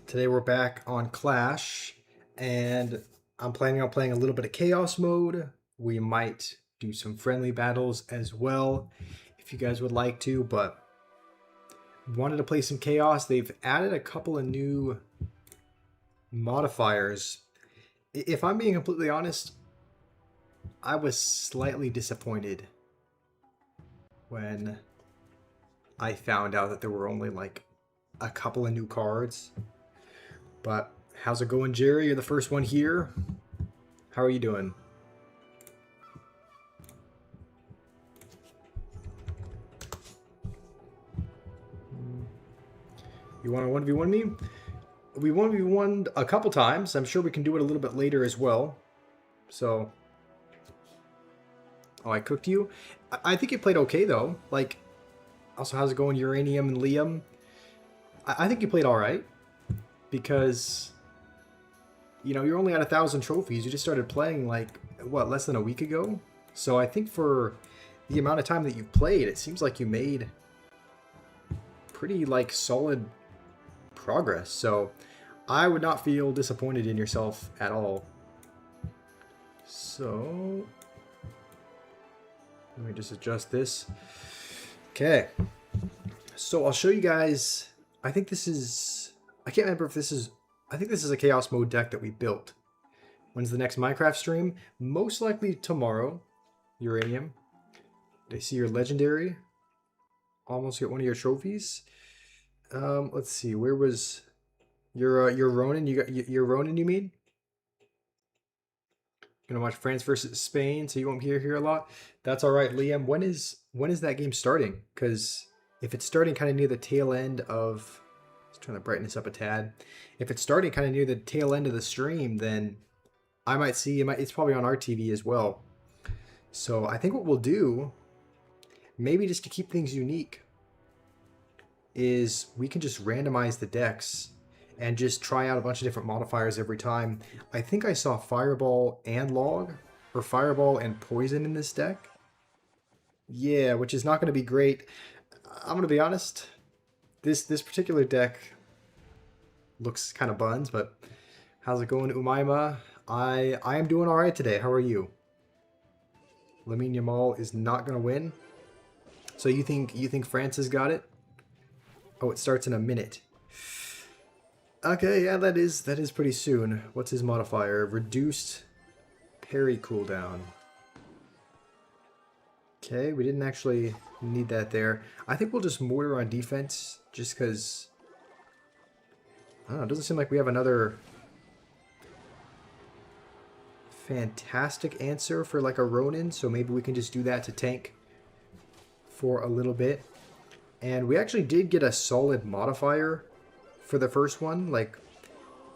Today we're back on Clash, and I'm planning on playing a little bit of Chaos mode. We might do some friendly battles as well, if you guys would like to, but wanted to play some Chaos. They've added a couple of new modifiers. If I'm being completely honest, I was slightly disappointed when I found out that there were only like a couple of new cards. But how's it going, Jerry? You're the first one here. How are you doing? You want to 1v1 me? We 1v1'd a couple times. I'm sure we can do it a little bit later as well. So... Oh, I cooked you? I think you played okay, though. Like, also, how's it going, Uranium and Liam? I think you played alright. Because, you know, you're only at 1,000 trophies. You just started playing, like, what, less than a week ago? So I think for the amount of time that you've played, it seems like you made pretty, like, solid progress. So I would not feel disappointed in yourself at all. So let me just adjust this. Okay. So I'll show you guys. I think this is... I can't remember if this is... I think this is a Chaos Mode deck that we built. When's the next Minecraft stream? Most likely tomorrow. Uranium. Did I see your legendary? Almost get one of your trophies. Let's see. Where was your Ronin? You got your Ronin, you mean? Gonna watch France versus Spain, so you won't be here a lot. That's all right, Liam. When is that game starting? Because if it's starting kind of near the tail end of... Trying to brighten this up a tad. If it's starting kind of near the tail end of the stream, then I might see it's probably on our TV as well. So I think what we'll do, maybe just to keep things unique, is we can just randomize the decks and just try out a bunch of different modifiers every time. I think I saw Fireball and Log, or Fireball and Poison in this deck. Yeah, which is not going to be great. I'm going to be honest. This particular deck looks kind of buns, but how's it going, Umaima? I am doing all right today. How are you? Lamine Yamal is not going to win. So you think France has got it? Oh, it starts in a minute. Okay, yeah, that is pretty soon. What's his modifier? Reduced parry cooldown. Okay, we didn't actually need that there. I think we'll just mortar on defense, just because... I don't know, it doesn't seem like we have another fantastic answer for like a Ronin, so maybe we can just do that to tank for a little bit. And we actually did get a solid modifier for the first one. Like,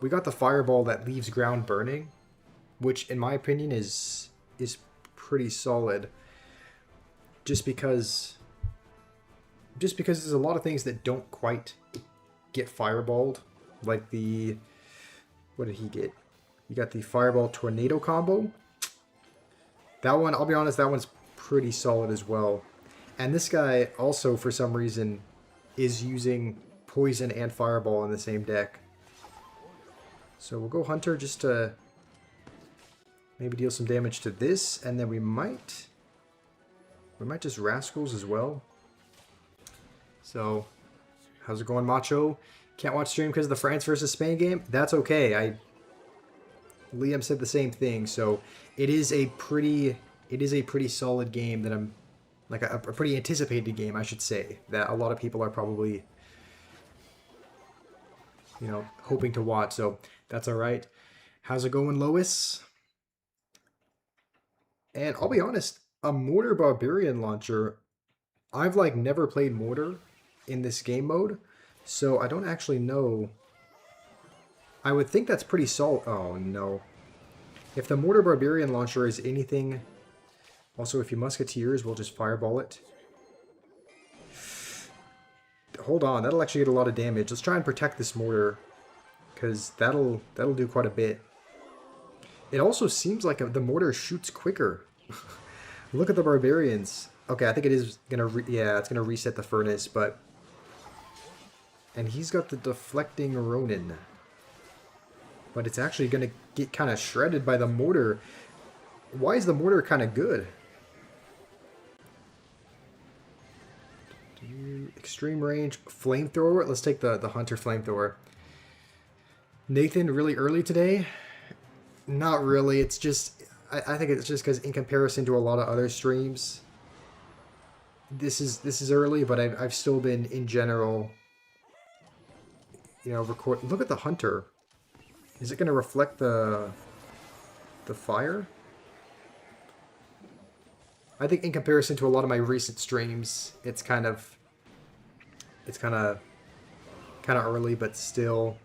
we got the Fireball that leaves ground burning, which in my opinion is pretty solid. Just because there's a lot of things that don't quite get fireballed. Like the... What did he get? You got the Fireball Tornado combo. That one, I'll be honest, that one's pretty solid as well. And this guy also, for some reason, is using Poison and Fireball in the same deck. So we'll go Hunter just to maybe deal some damage to this. And then we might just Rascals as well. So, how's it going, Macho? Can't watch stream because of the France versus Spain game? That's okay. Liam said the same thing. So, it is a pretty solid game that I'm... Like, a pretty anticipated game, I should say. That a lot of people are probably, you know, hoping to watch. So, that's alright. How's it going, Lois? And I'll be honest, a Mortar Barbarian launcher, I've like never played Mortar in this game mode, so I don't actually know. I would think that's pretty solid. Oh no. If the Mortar Barbarian launcher is anything... Also, if you Musketeers, we'll just Fireball it. Hold on, that'll actually get a lot of damage. Let's try and protect this Mortar, because that'll do quite a bit. It also seems like the Mortar shoots quicker. Look at the Barbarians. Okay, I think it is gonna it's gonna reset the furnace, but... And he's got the deflecting Ronin. but it's actually going to get kind of shredded by the mortar. Why is the mortar kind of good? Extreme range flamethrower. Let's take the hunter flamethrower. Nathan, really early today? Not really. It's just I think it's just because in comparison to a lot of other streams, this is early, but I've still been in general, you know, record. Look at the hunter. Is it going to reflect the fire? I think in comparison to a lot of my recent streams, it's kind of early, but still.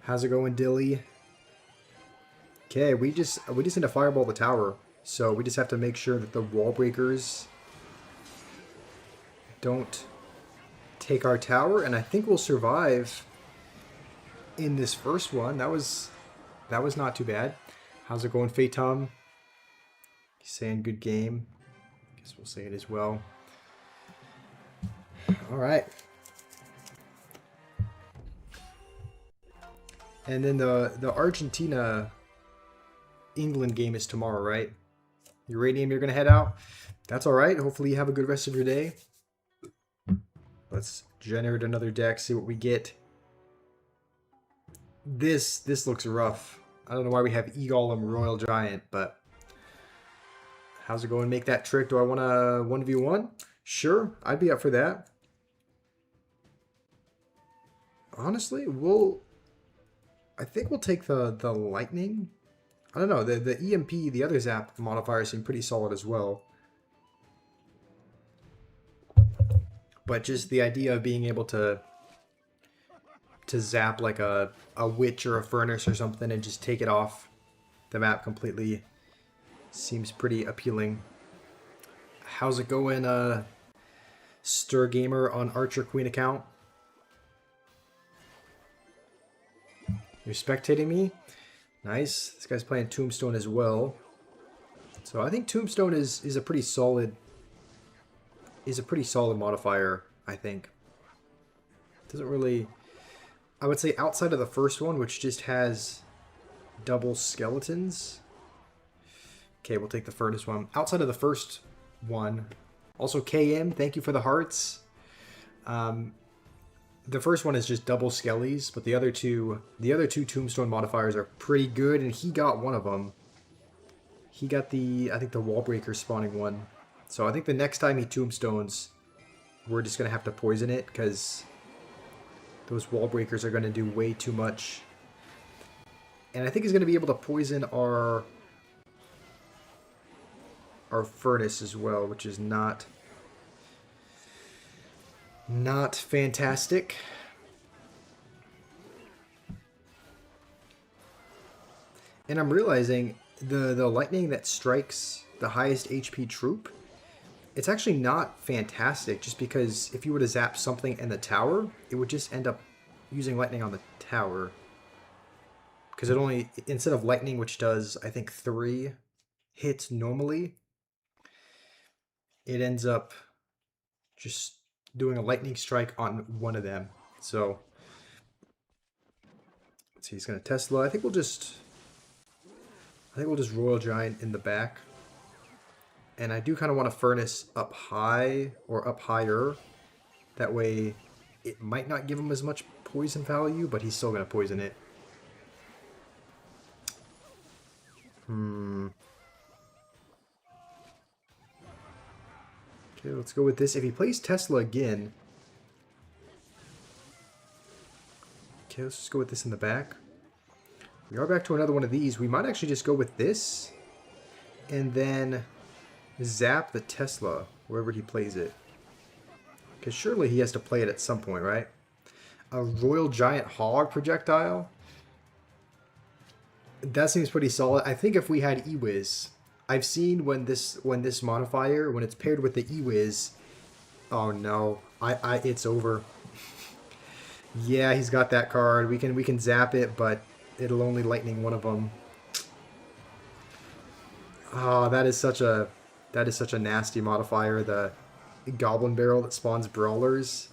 How's it going, Dilly? Okay, we just need to fireball the tower, so we just have to make sure that the wall breakers don't take our tower, and I think we'll survive in this first one. That was not too bad. How's it going, Phaeton? He's saying good game. Guess we'll say it as well. All right. And then the Argentina England game is tomorrow, right? Uranium, you're gonna head out. That's all right. Hopefully you have a good rest of your day. Let's generate another deck, see what we get. This looks rough. I don't know why we have E-Golem Royal Giant, but how's it going? Make that trick. Do I want a 1v1? Sure, I'd be up for that. Honestly, I think we'll take the lightning. I don't know, the EMP, the other zap modifiers seem pretty solid as well. But just the idea of being able to zap like a witch or a furnace or something and just take it off the map completely seems pretty appealing. How's it going, Stir Gamer on Archer Queen account? You're spectating me? Nice. This guy's playing Tombstone as well. So I think Tombstone is a pretty solid modifier, I think. Doesn't really, I would say outside of the first one, which just has double skeletons. Okay, we'll take the furnace one. Outside of the first one, also KM, thank you for the hearts. The first one is just double skellies, but the other two Tombstone modifiers are pretty good, and he got one of them. He got I think the wall breaker spawning one. So I think the next time he tombstones, we're just gonna have to poison it because those wall breakers are gonna do way too much. And I think he's gonna be able to poison our furnace as well, which is not fantastic. And I'm realizing the lightning that strikes the highest HP troop, it's actually not fantastic, just because if you were to zap something in the tower, it would just end up using lightning on the tower. Because it only, instead of lightning, which does, I think, 3 hits normally, it ends up just doing a lightning strike on one of them. So let's see, he's gonna Tesla. I think we'll just Royal Giant in the back. And I do kind of want a furnace up high or up higher. That way it might not give him as much poison value, but he's still gonna poison it. Okay, let's go with this. If he plays Tesla again... Okay, let's just go with this in the back. We are back to another one of these. We might actually just go with this. And then zap the Tesla wherever he plays it. Because surely he has to play it at some point, right? A Royal Giant Hog projectile? That seems pretty solid. I think if we had E-Wiz... I've seen when this modifier, when it's paired with the E-Wiz, oh no, it's over. Yeah, he's got that card. We can zap it, but it'll only lightning one of them. Oh, that is such a nasty modifier. The Goblin Barrel that spawns brawlers.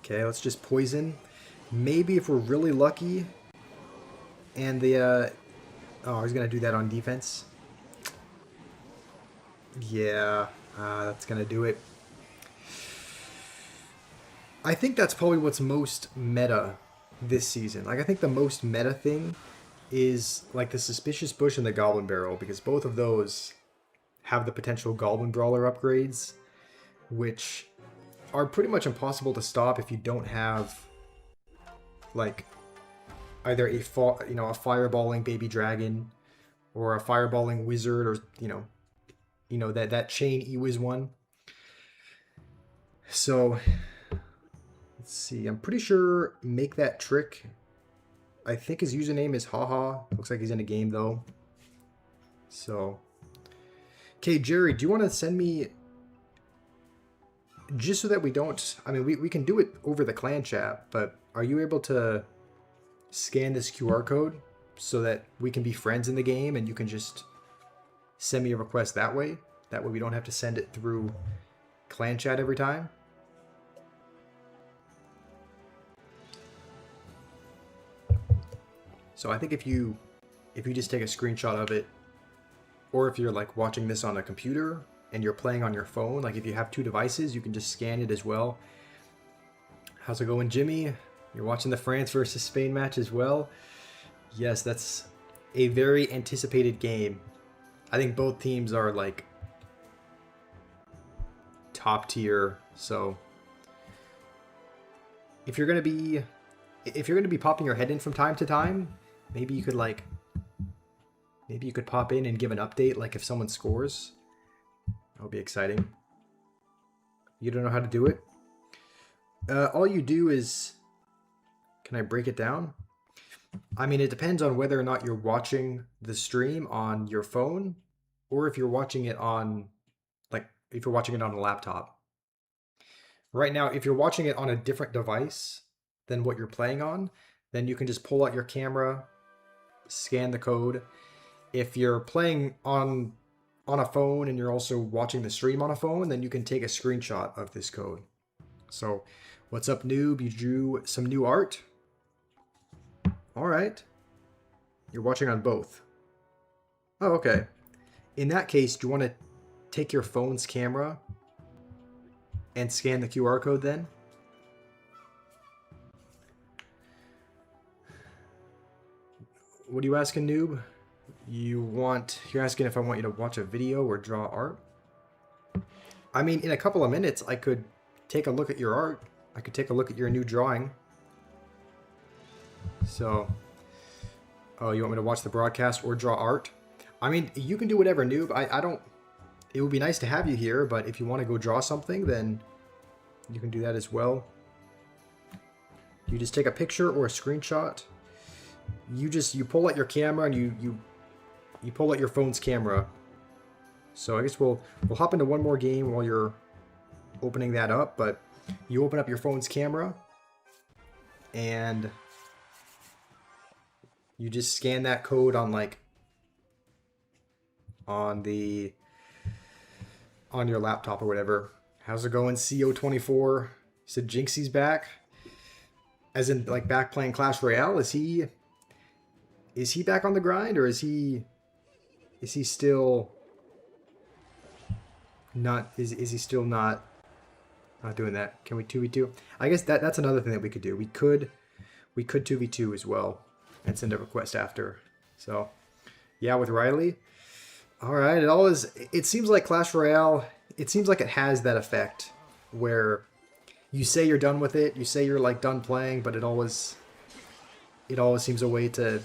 Okay, let's just poison. Maybe if we're really lucky and the... oh, I was going to do that on defense. Yeah, that's going to do it. I think that's probably what's most meta this season. Like, I think the most meta thing is like the Suspicious Bush and the Goblin Barrel, because both of those have the potential Goblin Brawler upgrades, which are pretty much impossible to stop if you don't have like either a fireballing baby dragon or a fireballing wizard, or that chain Ewiz one. So let's see. I'm pretty sure Make That Trick, I think his username is Haha. Looks like he's in a game though. So, okay, Jerry, do you want to send me, just so that we don't, I mean, we can do it over the clan chat, but are you able to scan this QR code so that we can be friends in the game and you can just send me a request that way? That way we don't have to send it through clan chat every time. So I think if you just take a screenshot of it, or if you're like watching this on a computer and you're playing on your phone, like if you have two devices, you can just scan it as well. How's it going, Jimmy? You're watching the France versus Spain match as well? Yes, that's a very anticipated game. I think both teams are like top tier, so if you're gonna be popping your head in from time to time, maybe you could pop in and give an update, like if someone scores. That would be exciting. You don't know how to do it? All you do is, can I break it down? I mean, it depends on whether or not you're watching the stream on your phone, or if you're watching it on, if you're watching it on a laptop. Right now, if you're watching it on a different device than what you're playing on, then you can just pull out your camera, scan the code. If you're playing on a phone and you're also watching the stream on a phone, then you can take a screenshot of this code. So, what's up, noob? You drew some new art? All right. You're watching on both. Oh, okay. In that case, do you want to take your phone's camera and scan the QR code then? What are you asking, noob? You're asking if I want you to watch a video or draw art? I mean, in a couple of minutes, I could take a look at your art. I could take a look at your new drawing. So, oh, you want me to watch the broadcast or draw art? I mean, you can do whatever, noob. I don't, it would be nice to have you here, but if you want to go draw something, then you can do that as well. You just take a picture or a screenshot. You pull out your camera and you pull out your phone's camera. So I guess we'll hop into one more game while you're opening that up, but you open up your phone's camera and you just scan that code on on your laptop or whatever. How's it going, CO24? You said Jinxie's back? As in like back playing Clash Royale? Is he back on the grind, or is he still not doing that? Can we 2v2? I guess that's another thing that we could do. We could 2v2 as well and send a request after. So yeah, with Riley. All right, it seems like Clash Royale, it seems like it has that effect where you say you're done with it, you say you're like done playing, but it always seems to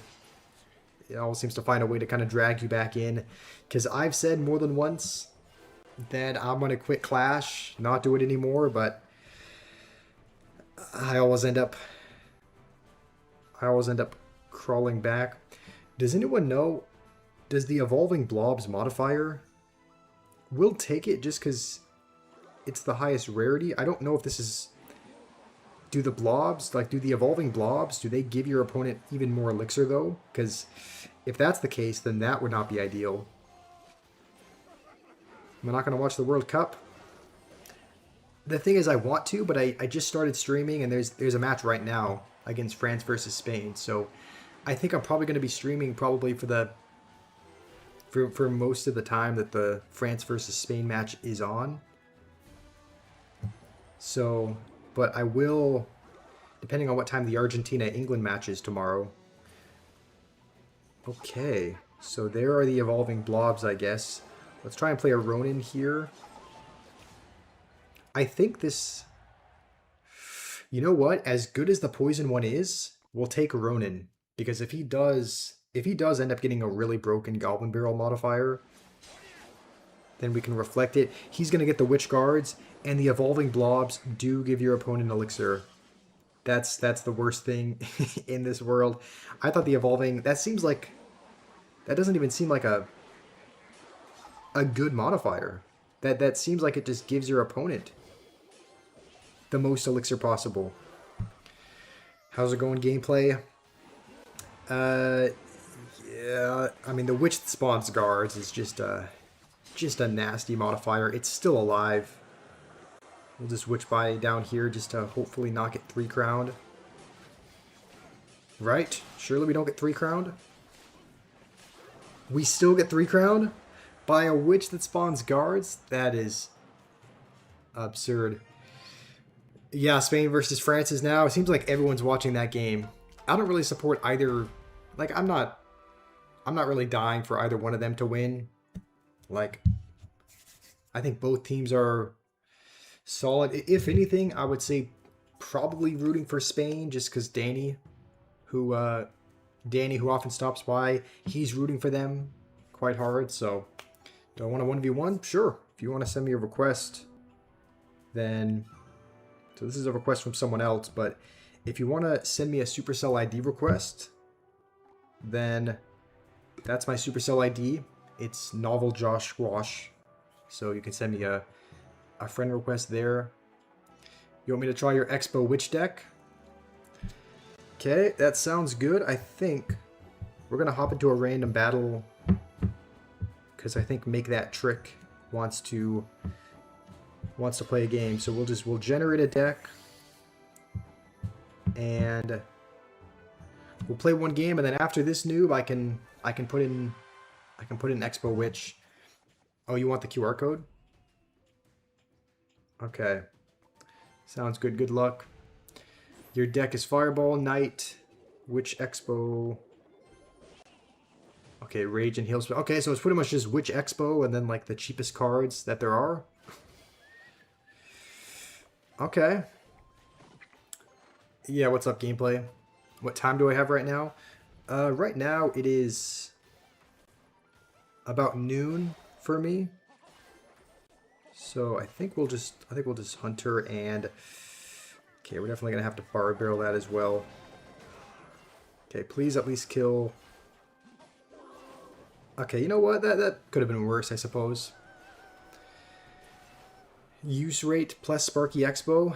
find a way to kind of drag you back in. Because I've said more than once that I'm going to quit Clash, not do it anymore, but I always end up crawling back. Does anyone know, does the Evolving Blobs modifier, we'll take it just because it's the highest rarity? I don't know if this is, do the Evolving Blobs, do they give your opponent even more elixir though? Because if that's the case, then that would not be ideal. Am I not going to watch the World Cup? The thing is, I want to, but I just started streaming and there's a match right now. against France versus Spain. So I think I'm probably going to be streaming probably for most of the time that the France versus Spain match is on. So, but I will, depending on what time the Argentina-England match is tomorrow. Okay, so there are the evolving blobs, I guess. Let's try and play a Ronin here. I think this... You know what? As good as the poison one is, we'll take Ronin. Because if he does end up getting a really broken Goblin Barrel modifier, then we can reflect it. He's going to get the Witch Guards, and the evolving blobs do give your opponent elixir. That's the worst thing in this world. I thought the evolving... That doesn't even seem like a good modifier. That seems like it just gives your opponent the most elixir possible. How's it going, gameplay? Yeah, I mean, the witch that spawns guards is just a nasty modifier. It's still alive. We'll just witch by down here just to hopefully not get 3 crowned. Right? Surely we don't get 3 crowned? We still get 3 crowned? By a witch that spawns guards? That is absurd. Yeah, Spain versus France is now. It seems like everyone's watching that game. I don't really support either. Like, I'm not really dying for either one of them to win. Like, I think both teams are solid. If anything, I would say probably rooting for Spain just because Danny, who often stops by, he's rooting for them quite hard. So, do I want to 1v1? Sure. If you want to send me a request, then... So this is a request from someone else, but if you want to send me a Supercell ID request, then that's my Supercell ID. It's Novel Josh Squash. So you can send me a friend request there. You want me to try your Expo Witch deck? Okay, that sounds good. I think we're going to hop into a random battle because I think Make That Trick wants to play a game. So we'll generate a deck and we'll play one game, and then after this noob I can put in Expo Witch. Oh, you want the QR code? Okay. Sounds good. Good luck. Your deck is Fireball, Knight, Witch Expo. Okay, Rage and Heal Spell. Okay, so it's pretty much just Witch Expo and then like the cheapest cards that there are. Okay. Yeah, what's up, gameplay? What time do I have right now? Right now it is about noon for me. So I think we'll just Hunter and okay, we're definitely gonna have to Fire Barrel that as well. Okay, please at least kill. Okay, you know what? That could have been worse, I suppose. Use rate plus Sparky Expo.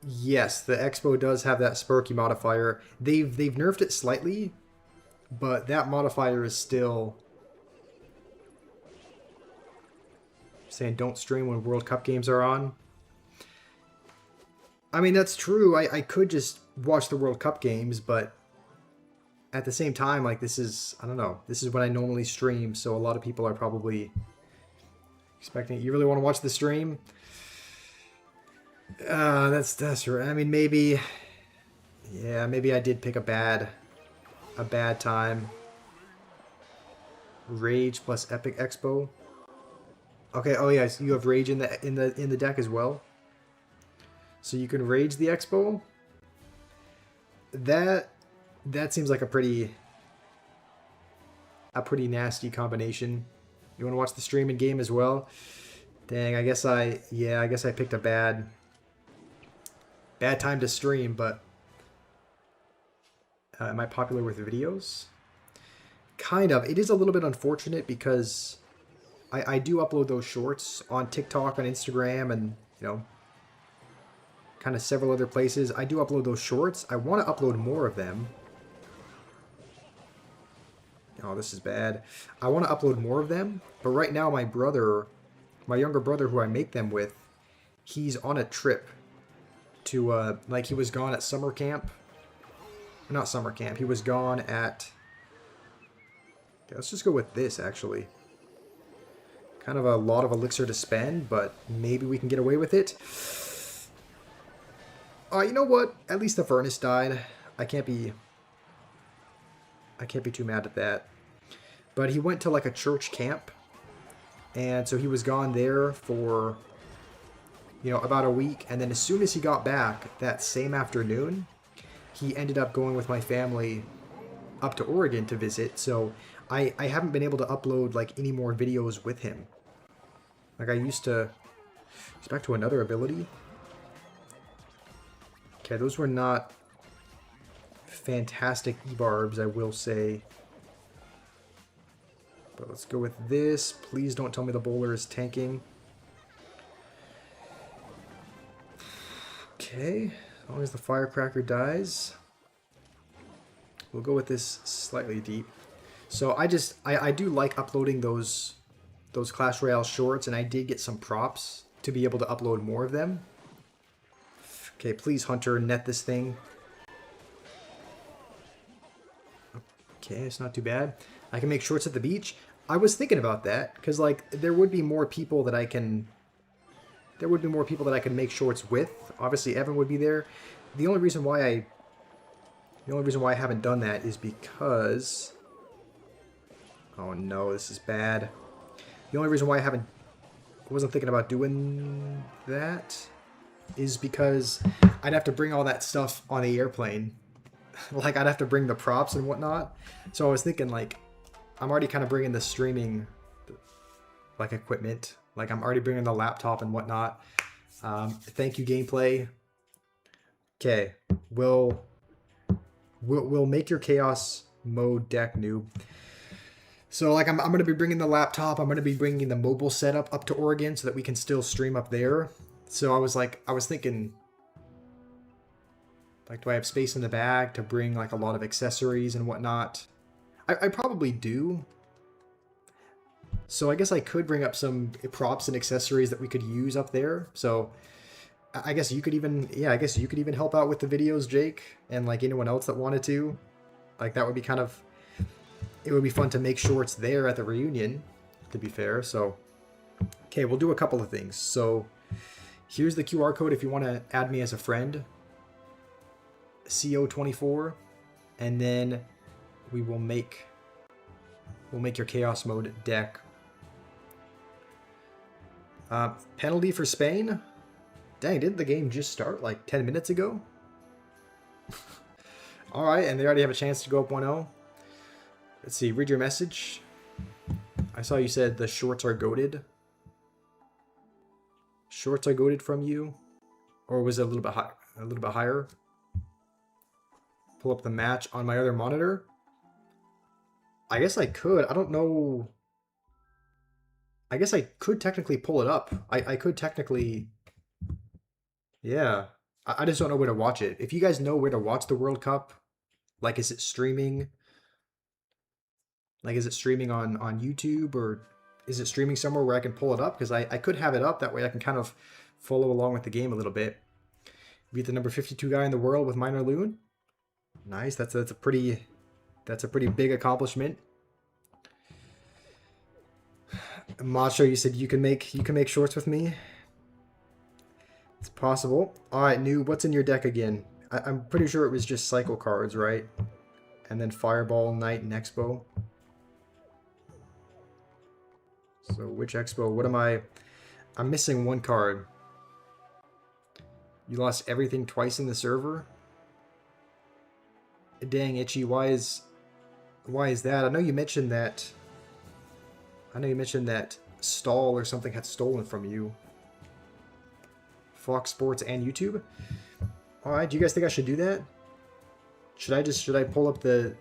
Yes, the Expo does have that Sparky modifier. They've nerfed it slightly, but that modifier is still saying don't stream when World Cup games are on. I mean, that's true. I could just watch the World Cup games, but at the same time, like, this is, I don't know, this is when I normally stream, so a lot of people are probably expecting it. You really want to watch the stream? That's right. I mean, maybe, yeah, maybe I did pick a bad time. Rage plus Epic Expo. Okay. Oh yeah, so you have Rage in the deck as well. So you can Rage the Expo. That seems like a pretty nasty combination. You want to watch the stream and game as well? Dang, I guess I picked a bad time to stream, but am I popular with videos? Kind of. It is a little bit unfortunate because I do upload those shorts on TikTok, on Instagram, and, you know, kind of several other places. I do upload those shorts. I want to upload more of them. Oh, this is bad. I want to upload more of them, but right now my younger brother who I make them with, he's on a trip to, like, he was gone at summer camp not summer camp. He was gone at... Okay, let's just go with this, actually. Kind of a lot of elixir to spend, but maybe we can get away with it. You know what? At least the furnace died. I can't be too mad at that. But he went to like a church camp, and so he was gone there for, you know, about a week. And then as soon as he got back that same afternoon, he ended up going with my family up to Oregon to visit. So I haven't been able to upload like any more videos with him. Like I used to. It's back to another ability. Okay, those were not fantastic E-barbs, I will say. But let's go with this. Please don't tell me the bowler is tanking. Okay, as long as the firecracker dies. We'll go with this slightly deep. So I do like uploading those Clash Royale shorts, and I did get some props to be able to upload more of them. Okay, please, Hunter, net this thing. Okay, it's not too bad. I can make shorts at the beach. I was thinking about that, because, like, there would be more people that I can... There would be more people that I could make shorts with. Obviously, Evan would be there. The only reason why I haven't done that is because... Oh no, this is bad. The only reason why I wasn't thinking about doing that is because I'd have to bring all that stuff on the airplane. Like, I'd have to bring the props and whatnot. So I was thinking, like, I'm already kind of bringing the streaming, like, equipment. Like, I'm already bringing the laptop and whatnot. Thank you, gameplay. Okay, we'll make your chaos mode deck, noob. So, like, I'm going to be bringing the laptop. I'm going to be bringing the mobile setup up to Oregon so that we can still stream up there. So I was thinking, like, do I have space in the bag to bring, like, a lot of accessories and whatnot? I probably do. So I guess I could bring up some props and accessories that we could use up there. So I guess you could even, yeah, I guess you could even help out with the videos, Jake, and, like, anyone else that wanted to. Like, that would be kind of... It would be fun to make shorts there at the reunion, to be fair. So, okay, we'll do a couple of things. So, here's the QR code if you want to add me as a friend. CO24. And then we'll make your chaos mode deck. Penalty for Spain? Dang, didn't the game just start like 10 minutes ago? Alright, and they already have a chance to go up 1-0. Let's see, read your message. I saw you said the shorts are goated. Shorts are goated from you? Or was it a little bit higher? Pull up the match on my other monitor? I guess I could. I don't know. I guess I could technically pull it up. I could technically... Yeah. I just don't know where to watch it. If you guys know where to watch the World Cup, like, is it streaming? Like, is it streaming on YouTube, or is it streaming somewhere where I can pull it up? Because I could have it up. That way I can kind of follow along with the game a little bit. Beat the number 52 guy in the world with Minor Loon. Nice. That's a pretty big accomplishment. Macho, you said you can make shorts with me. It's possible. All right, Noob, what's in your deck again? I'm pretty sure it was just cycle cards, right? And then Fireball, Knight, and Expo. So which Expo? What am I? I'm missing one card. You lost everything twice in the server? Dang, Itchy, why is that? I know you mentioned that Stall or something had stolen from you. Fox Sports and YouTube? Alright, do you guys think I should do that? Should I pull up the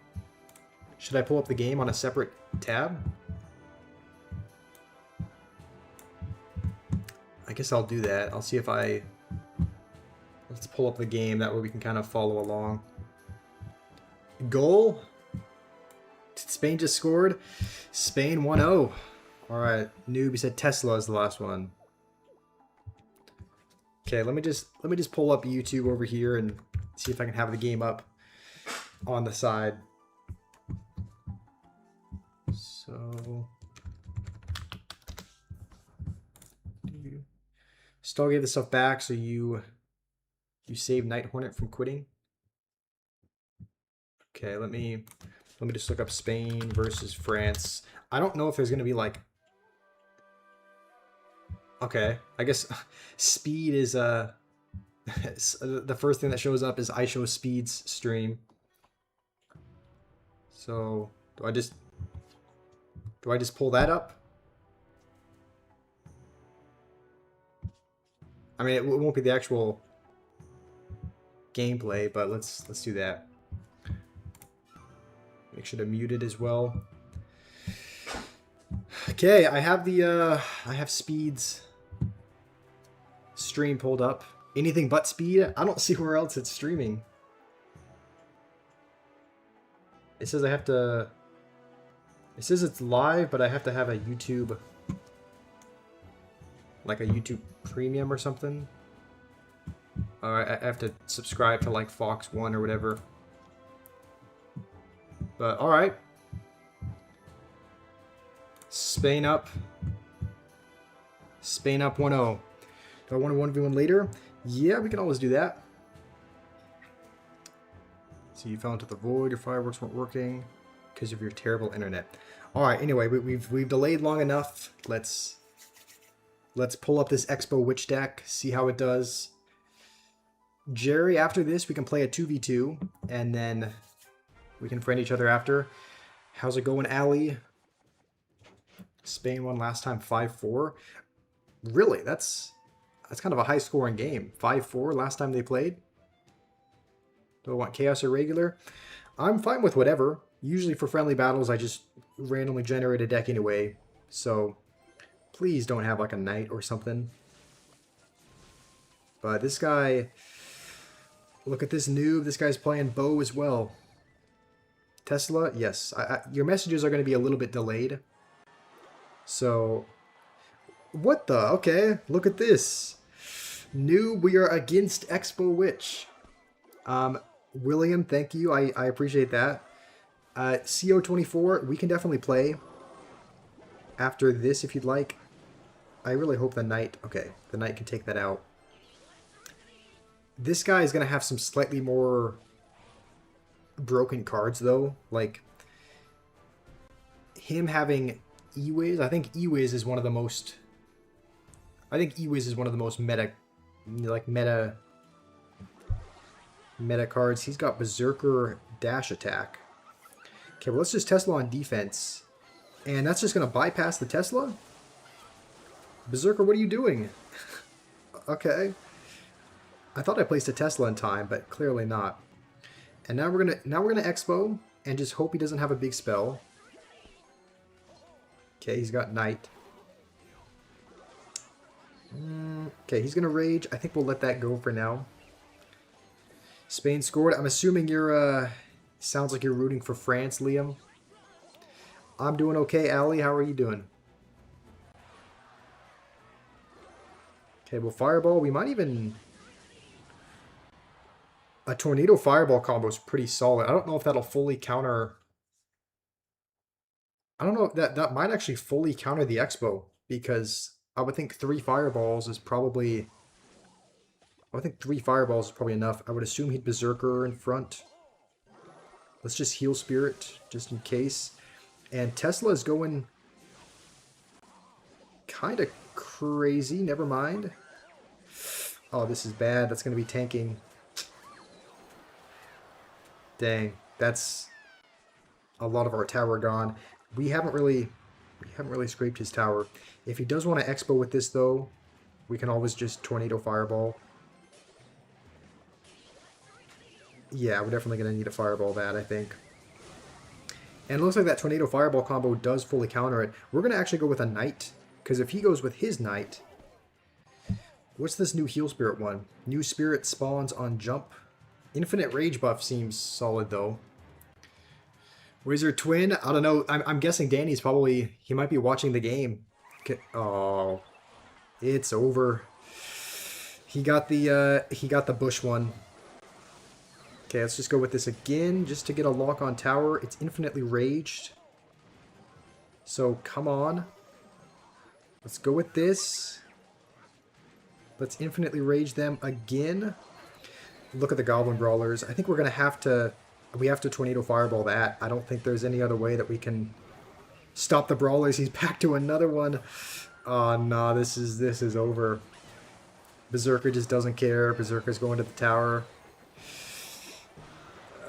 game on a separate tab? I guess I'll do that. I'll see if let's pull up the game, that way we can kind of follow along. Goal? Spain just scored. Spain 1-0. Alright, Noob, you said Tesla is the last one. Okay, let me just pull up YouTube over here and see if I can have the game up. on the side. So still gave the stuff back, so you save Night Hornet from quitting. Okay, let me just look up Spain versus France. I don't know if there's gonna be like. Okay, I guess speed is the first thing that shows up is I show speed's stream. So do I just pull that up? I mean, it won't be the actual gameplay, but let's do that. Make sure to mute it as well. Okay, I have Speed's stream pulled up. Anything but Speed? I don't see where else it's streaming. It says I have to. It says it's live, but I have to have a YouTube, like a YouTube Premium or something. I have to subscribe to like Fox One or whatever. But all right. Spain up. Spain up 1-0. Do I want to 1v1 later? Yeah, we can always do that. So you fell into the void, your fireworks weren't working because of your terrible internet. All right, anyway, we've delayed long enough. Let's pull up this Expo Witch deck, see how it does. Jerry, after this, we can play a 2v2, and then we can friend each other after. How's it going, Ali? Spain won last time 5-4. Really? That's kind of a high-scoring game. 5-4 last time they played. Do I want chaos or regular? I'm fine with whatever. Usually for friendly battles, I just randomly generate a deck anyway. So please don't have like a knight or something. But this guy, look at this noob. This guy's playing bow as well. Tesla, yes. Your messages are going to be a little bit delayed. So, what the? Okay, look at this. Noob, we are against Expo Witch. William, thank you. I appreciate that. CO24, we can definitely play after this if you'd like. I really hope the knight... Okay, the knight can take that out. This guy is going to have some slightly more broken cards, though. Like, him having E-Wiz. I think E-Wiz is one of the most... meta... Like, meta cards. He's got Berserker Dash Attack. Okay, well, let's just Tesla on defense. And that's just going to bypass the Tesla? Berserker, what are you doing? Okay. I thought I placed a Tesla in time, but clearly not. And now we're gonna Expo and just hope he doesn't have a big spell. Okay, he's got Knight. Okay, he's gonna Rage. I think we'll let that go for now. Spain scored. I'm assuming you're sounds like you're rooting for France, Liam. I'm doing okay, Ali. How are you doing? Okay, well, Fireball, we might even... A Tornado Fireball combo is pretty solid. I don't know if that'll fully counter... I don't know if that might actually fully counter the Expo, because I would think 3 Fireballs is probably... I think 3 Fireballs is probably enough. I would assume he'd Berserker in front. Let's just Heal Spirit, just in case. And Tesla is going... kind of crazy. Never mind. Oh, this is bad. That's going to be tanking. Dang, that's a lot of our tower gone. We haven't really scraped his tower. If he does want to Expo with this, though, we can always just Tornado Fireball. Yeah, we're definitely going to need a Fireball that, I think. And it looks like that Tornado Fireball combo does fully counter it. We're going to actually go with a Knight, because if he goes with his Knight... What's this new Heal Spirit one? New Spirit spawns on jump. Infinite Rage buff seems solid, though. Wizard Twin? I don't know. I'm guessing Danny's probably... He might be watching the game. Okay. Oh. It's over. He got the Bush one. Okay, let's just go with this again, just to get a lock on tower. It's infinitely raged. So, come on. Let's go with this. Let's infinitely rage them again. Look at the Goblin Brawlers. I think we're going to have to... We have to Tornado Fireball that. I don't think there's any other way that we can stop the Brawlers. He's back to another one. Oh, no, this is over. Berserker just doesn't care. Berserker's going to the tower.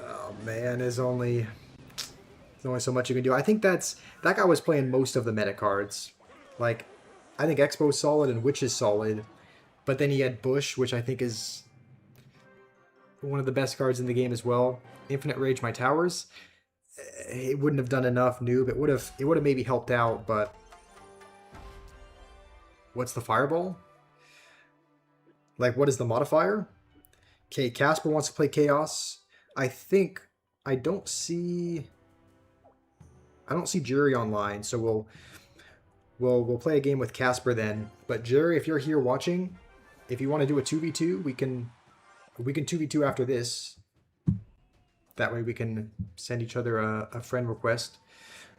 Oh, man, there's only so much you can do. I think that guy was playing most of the meta cards. Like, I think Expo's solid and Witch is solid. But then he had Bush, which I think is one of the best cards in the game as well. Infinite Rage my towers. It wouldn't have done enough, noob. It would have maybe helped out, but what's the fireball? Like, what is the modifier? Okay, Casper wants to play Chaos. I don't see Jerry online, so we'll play a game with Casper then. But Jerry, if you're here watching, if you want to do a 2v2, we can 2v2 after this. That way we can send each other a friend request.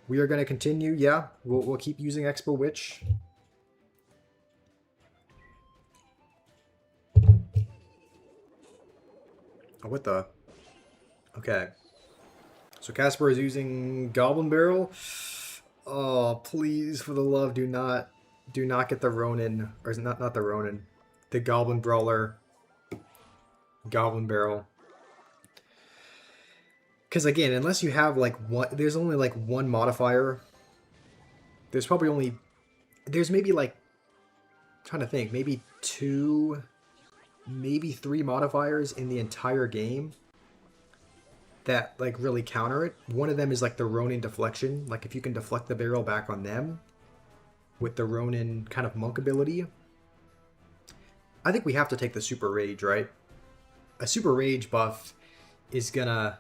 We are going to continue. Yeah, we'll keep using Expo Witch. Oh, what the? Okay. So Casper is using Goblin Barrel. Oh, please, for the love, do not get the Ronin, or not the Ronin, the Goblin Brawler Goblin Barrel. Because again, unless you have like one, there's only like one modifier. There's probably only, there's maybe like, I'm trying to think, maybe 2, maybe 3 modifiers in the entire game that like really counter it. One of them is like the Ronin deflection. Like if you can deflect the barrel back on them with the Ronin kind of monk ability. I think we have to take the Super Rage, right? A Super Rage buff is going to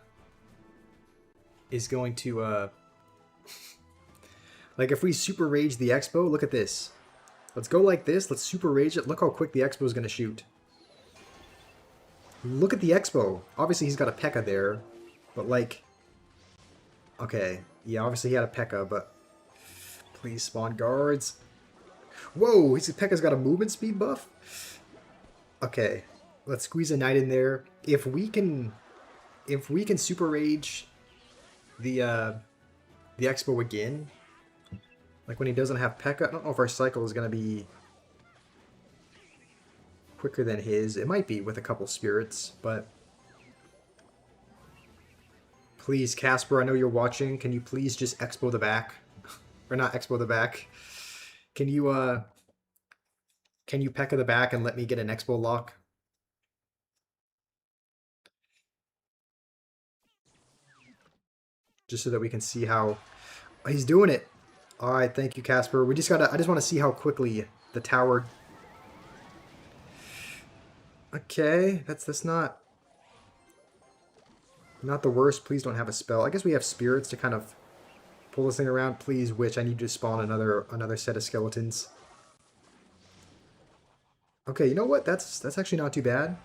like if we Super Rage the Expo, look at this. Let's go like this. Let's Super Rage it. Look how quick the Expo is going to shoot. Look at the Expo. Obviously he's got a P.E.K.K.A. there, but like, okay, yeah, obviously he had a P.E.K.K.A., but please spawn guards. Whoa, his P.E.K.K.A.'s got a movement speed buff. Okay, let's squeeze a knight in there. If we can Super Rage the Expo again, like when he doesn't have P.E.K.K.A., I don't know if our cycle is gonna be quicker than his. It might be with a couple spirits, but please, Casper, I know you're watching. Can you please just Expo the back? Or not Expo the back. Can you P.E.K.K.A. the back and let me get an Expo lock? Just so that we can see how he's doing it. All right, thank you, Casper. I just want to see how quickly the tower. Okay, that's not the worst. Please don't have a spell. I guess we have spirits to kind of pull this thing around. Please, Witch, I need you to spawn another set of skeletons. Okay, you know what? That's actually not too bad.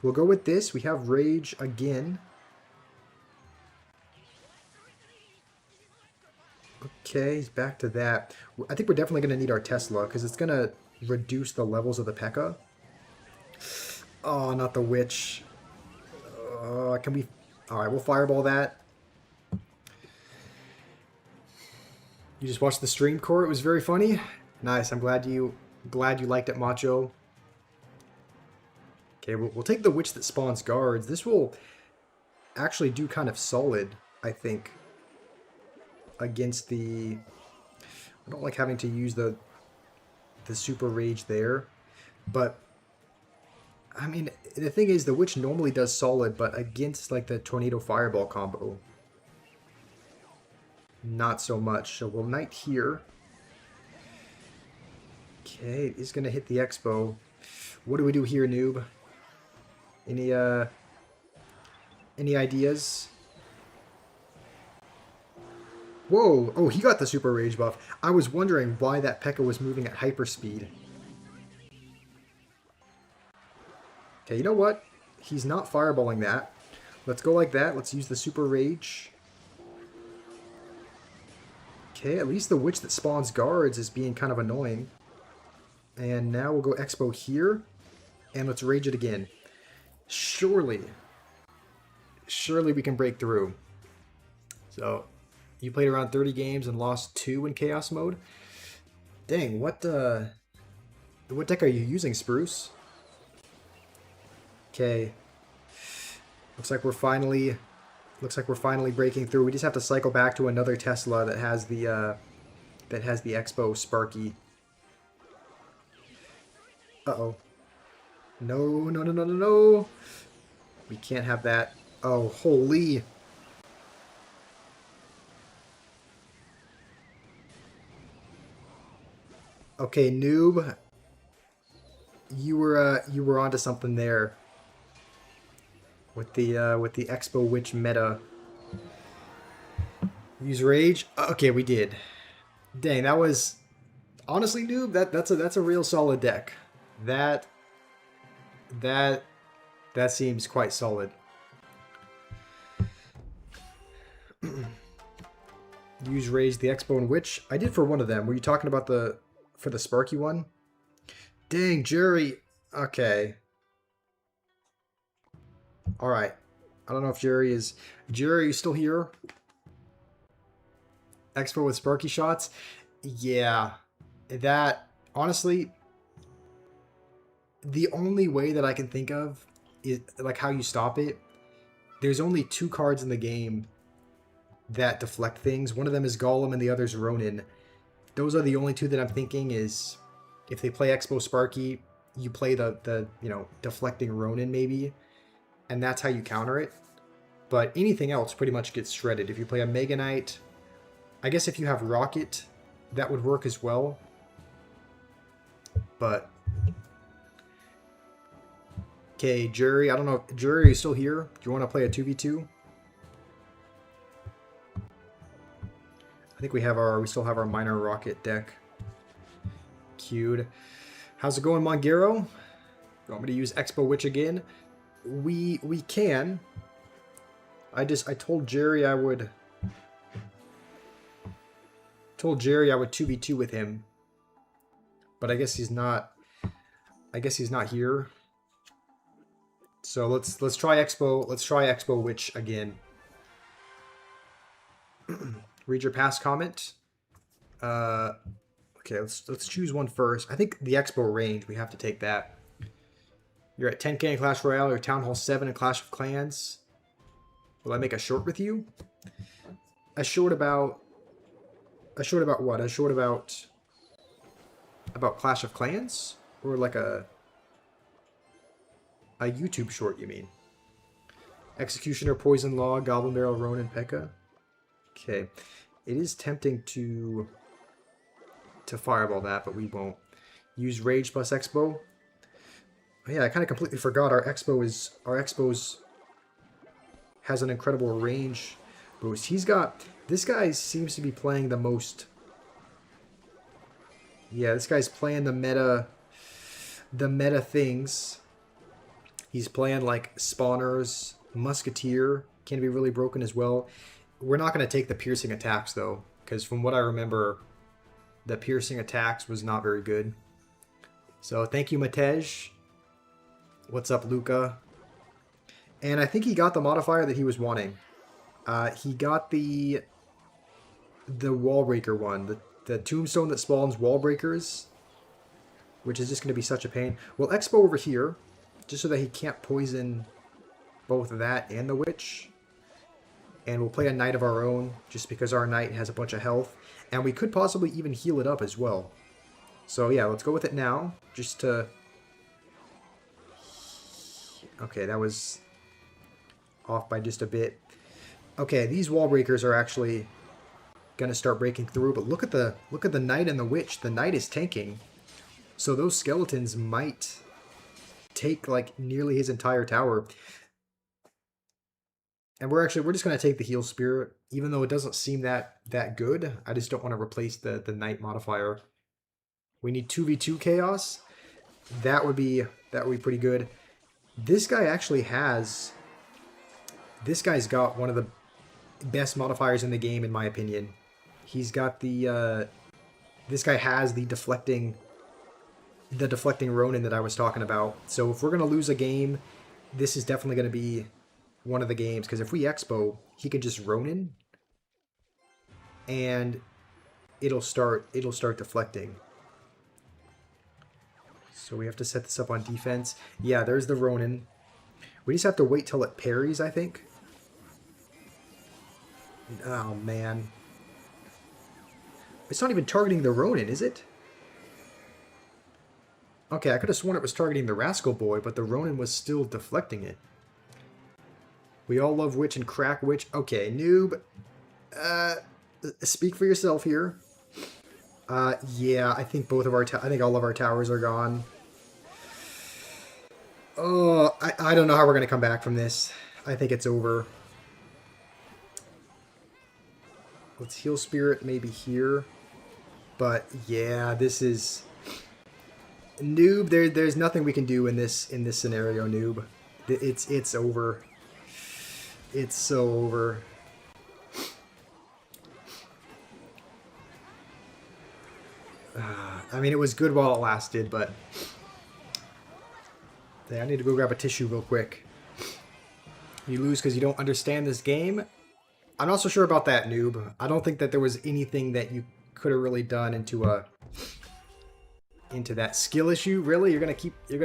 We'll go with this. We have Rage again. Okay, he's back to that. I think we're definitely going to need our Tesla, because it's going to reduce the levels of the P.E.K.K.A. Oh, not the Witch. Can we... Alright, we'll fireball that. You just watched the stream, Core. It was very funny. Nice, I'm glad you liked it, Macho. Okay, we'll take the Witch that spawns guards. This will actually do kind of solid, I think, against the... I don't like having to use the Super Rage there, but I mean, the thing is, the Witch normally does solid, but against like the Tornado Fireball combo, not so much. So we'll Knight here. Okay, he's gonna hit the Expo. What do we do here, noob? Any ideas? Whoa! Oh, he got the Super Rage buff. I was wondering why that P.E.K.K.A. was moving at hyperspeed. Okay, you know what? He's not fireballing that. Let's go like that. Let's use the Super Rage. Okay, at least the Witch that spawns guards is being kind of annoying. And now we'll go Expo here. And let's Rage it again. Surely we can break through. So, you played around 30 games and lost 2 in Chaos mode? Dang, what deck are you using, Spruce? Okay. Looks like we're finally breaking through. We just have to cycle back to another Tesla that has the Expo Sparky. Uh-oh. No, no, no, no, no, no. We can't have that. Oh, holy. Okay, noob. You were onto something there. With the Expo Witch meta. Use Rage? Okay, we did. Dang, that was honestly, noob, that's a real solid deck. That seems quite solid. Use Rage the Expo and Witch. I did for one of them. Were you talking about for the Sparky one? Dang, Jury. Okay. Alright. I don't know if Jerry, are you still here? Expo with Sparky shots? Yeah. That, honestly, the only way that I can think of is, like, how you stop it. There's only 2 cards in the game that deflect things. One of them is Golem and the other is Ronin. Those are the only 2 that I'm thinking is, if they play Expo Sparky, you play the deflecting Ronin maybe. And that's how you counter it. But anything else pretty much gets shredded. If you play a Mega Knight, I guess if you have Rocket, that would work as well. But okay, Jury, I don't know. Jury, are you still here? Do you want to play a 2v2? I think we still have our Minor Rocket deck queued. How's it going, Mongero? You want me to use Expo Witch again? We can. I told Jerry I would 2v2 with him. But I guess he's not here. So let's try Expo Witch again. Read your past comment. Okay, let's choose one first. I think the Expo range, we have to take that. You're at 10k in Clash Royale, or Town Hall 7 in Clash of Clans. Will I make a short with you? A short about what? A short about Clash of Clans? Or like a YouTube short, you mean? Executioner, Poison Law, Goblin Barrel, Ronin, P.E.K.K.A. Okay. It is tempting to fireball that, but we won't. Use Rage plus Expo. Yeah, I kind of completely forgot our Expo's has an incredible range boost. This guy seems to be playing the most. Yeah, this guy's playing the meta things. He's playing like Spawners, Musketeer, can be really broken as well. We're not going to take the piercing attacks though, because from what I remember, the piercing attacks was not very good. So thank you, Matej. What's up, Luca? And I think he got the modifier that he was wanting. He got the wall breaker one, the tombstone that spawns wall breakers, which is just going to be such a pain. We'll Expo over here, just so that he can't poison both that and the witch. And we'll play a knight of our own, just because our knight has a bunch of health. And we could possibly even heal it up as well. So yeah, let's go with it now, just to... Okay, that was off by just a bit. Okay, these wall breakers are actually gonna start breaking through, but look at the knight and the witch. The knight is tanking, so those skeletons might take like nearly his entire tower. And we're just gonna take the heal spirit, even though it doesn't seem that good. I just don't want to replace the knight modifier. We need 2v2 chaos. That would be pretty good. This guy actually has This guy's got one of the best modifiers in the game, in my opinion. He's got the this guy has the deflecting Ronin that I was talking about. So if we're gonna lose a game, this is definitely gonna be one of the games, because if we expo, he can just Ronin and it'll start deflecting. So we have to set this up on defense. Yeah, there's the Ronin. We just have to wait till it parries, I think. Oh man. It's not even targeting the Ronin, is it? Okay, I could have sworn it was targeting the Rascal Boy, but the Ronin was still deflecting it. We all love Witch and crack Witch. Okay, noob. Speak for yourself here. Yeah, I think both of our I think all of our towers are gone. Oh, I don't know how we're gonna come back from this. I think it's over. Let's heal Spirit maybe here. But yeah, this is noob. There's nothing we can do in this scenario, noob. It's over. It's so over. I mean, it was good while it lasted, but I need to go grab a tissue real quick. You lose because you don't understand this game. I'm not so sure about that, noob. I don't think that there was anything that you could have really done into that skill issue. Really, you're gonna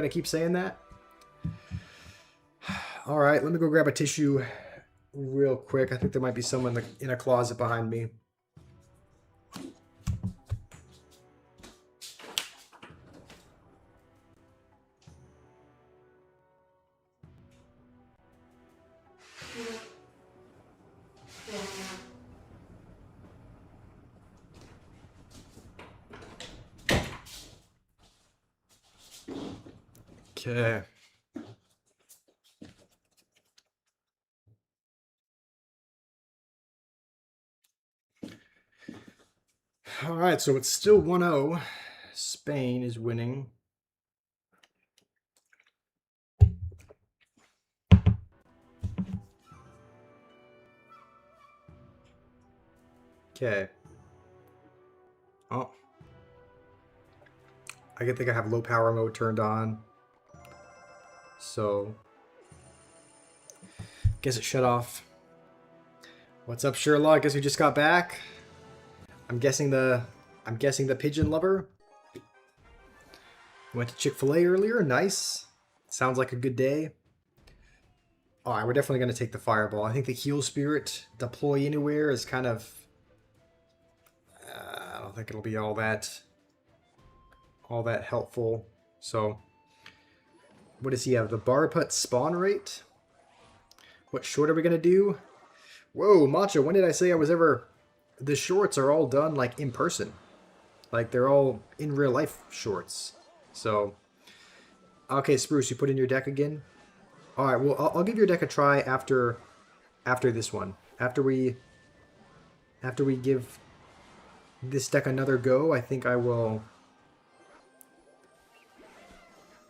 keep saying that? All right, let me go grab a tissue real quick. I think there might be someone in a closet behind me. Okay. All right, so it's still 1-0. Spain is winning. Okay. Oh. I think I have low power mode turned on. So guess it shut off. What's up, Sherlock? Guess we just got back. I'm guessing the pigeon lover. Went to Chick-fil-A earlier. Nice. Sounds like a good day. Alright, we're definitely going to take the fireball. I think the heal spirit deploy anywhere is kind of... I don't think it'll be all that helpful. So, what does he have? The bar putt spawn rate? What short are we going to do? Whoa, Macho, when did I say I was ever... The shorts are all done, like, in person. Like, they're all in real life shorts. So, okay, Spruce, you put in your deck again? Alright, well, I'll give your deck a try after this one. After we give this deck another go, I think I will...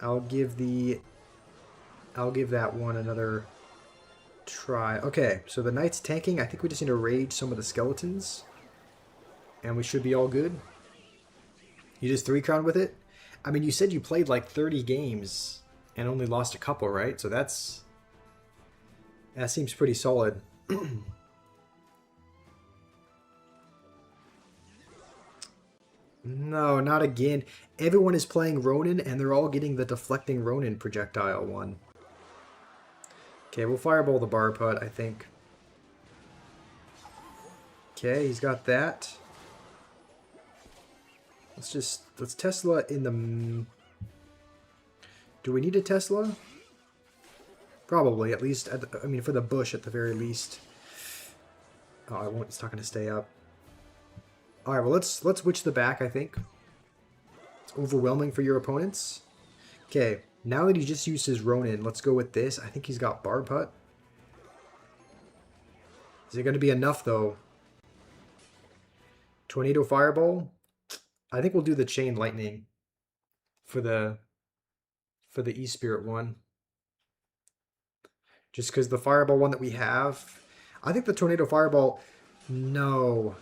I'll give that one another try. Okay, so the knight's tanking. I think we just need to rage some of the skeletons. And we should be all good. You just 3-crown with it? I mean, you said you played like 30 games and only lost a couple, right? So that seems pretty solid. No, not again. Everyone is playing Ronin, and they're all getting the deflecting Ronin projectile one. Okay, we'll fireball the bar putt, I think. Okay, he's got that. Let's Tesla in the... Do we need a Tesla? Probably, at least, I mean, for the bush at the very least. Oh, I won't, it's not going to stay up. Alright, well, let's witch the back, I think. It's overwhelming for your opponents. Okay, now that he just used his Ronin, let's go with this. I think he's got bar putt. Is it going to be enough, though? Tornado Fireball? I think we'll do the Chain Lightning for the E-Spirit one. Just because the fireball one that we have, I think the tornado fireball, no.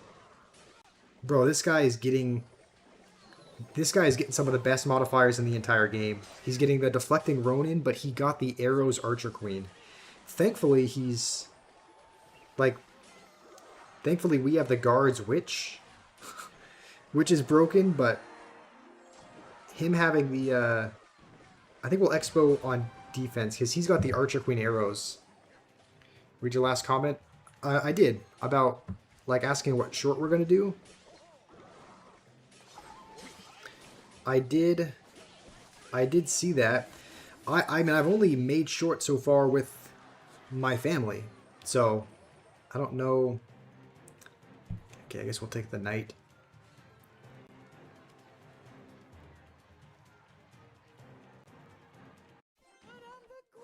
Bro, this guy is getting some of the best modifiers in the entire game. He's getting the deflecting Ronin, but he got the arrows Archer Queen. Thankfully, thankfully we have the guards Witch, which is broken, but him having the, I think we'll expo on defense, because he's got the Archer Queen arrows. Read your last comment? I did, about, like, asking what short we're going to do. I did see that. I mean, I've only made short so far with my family, so I don't know. Okay, I guess we'll take the knight.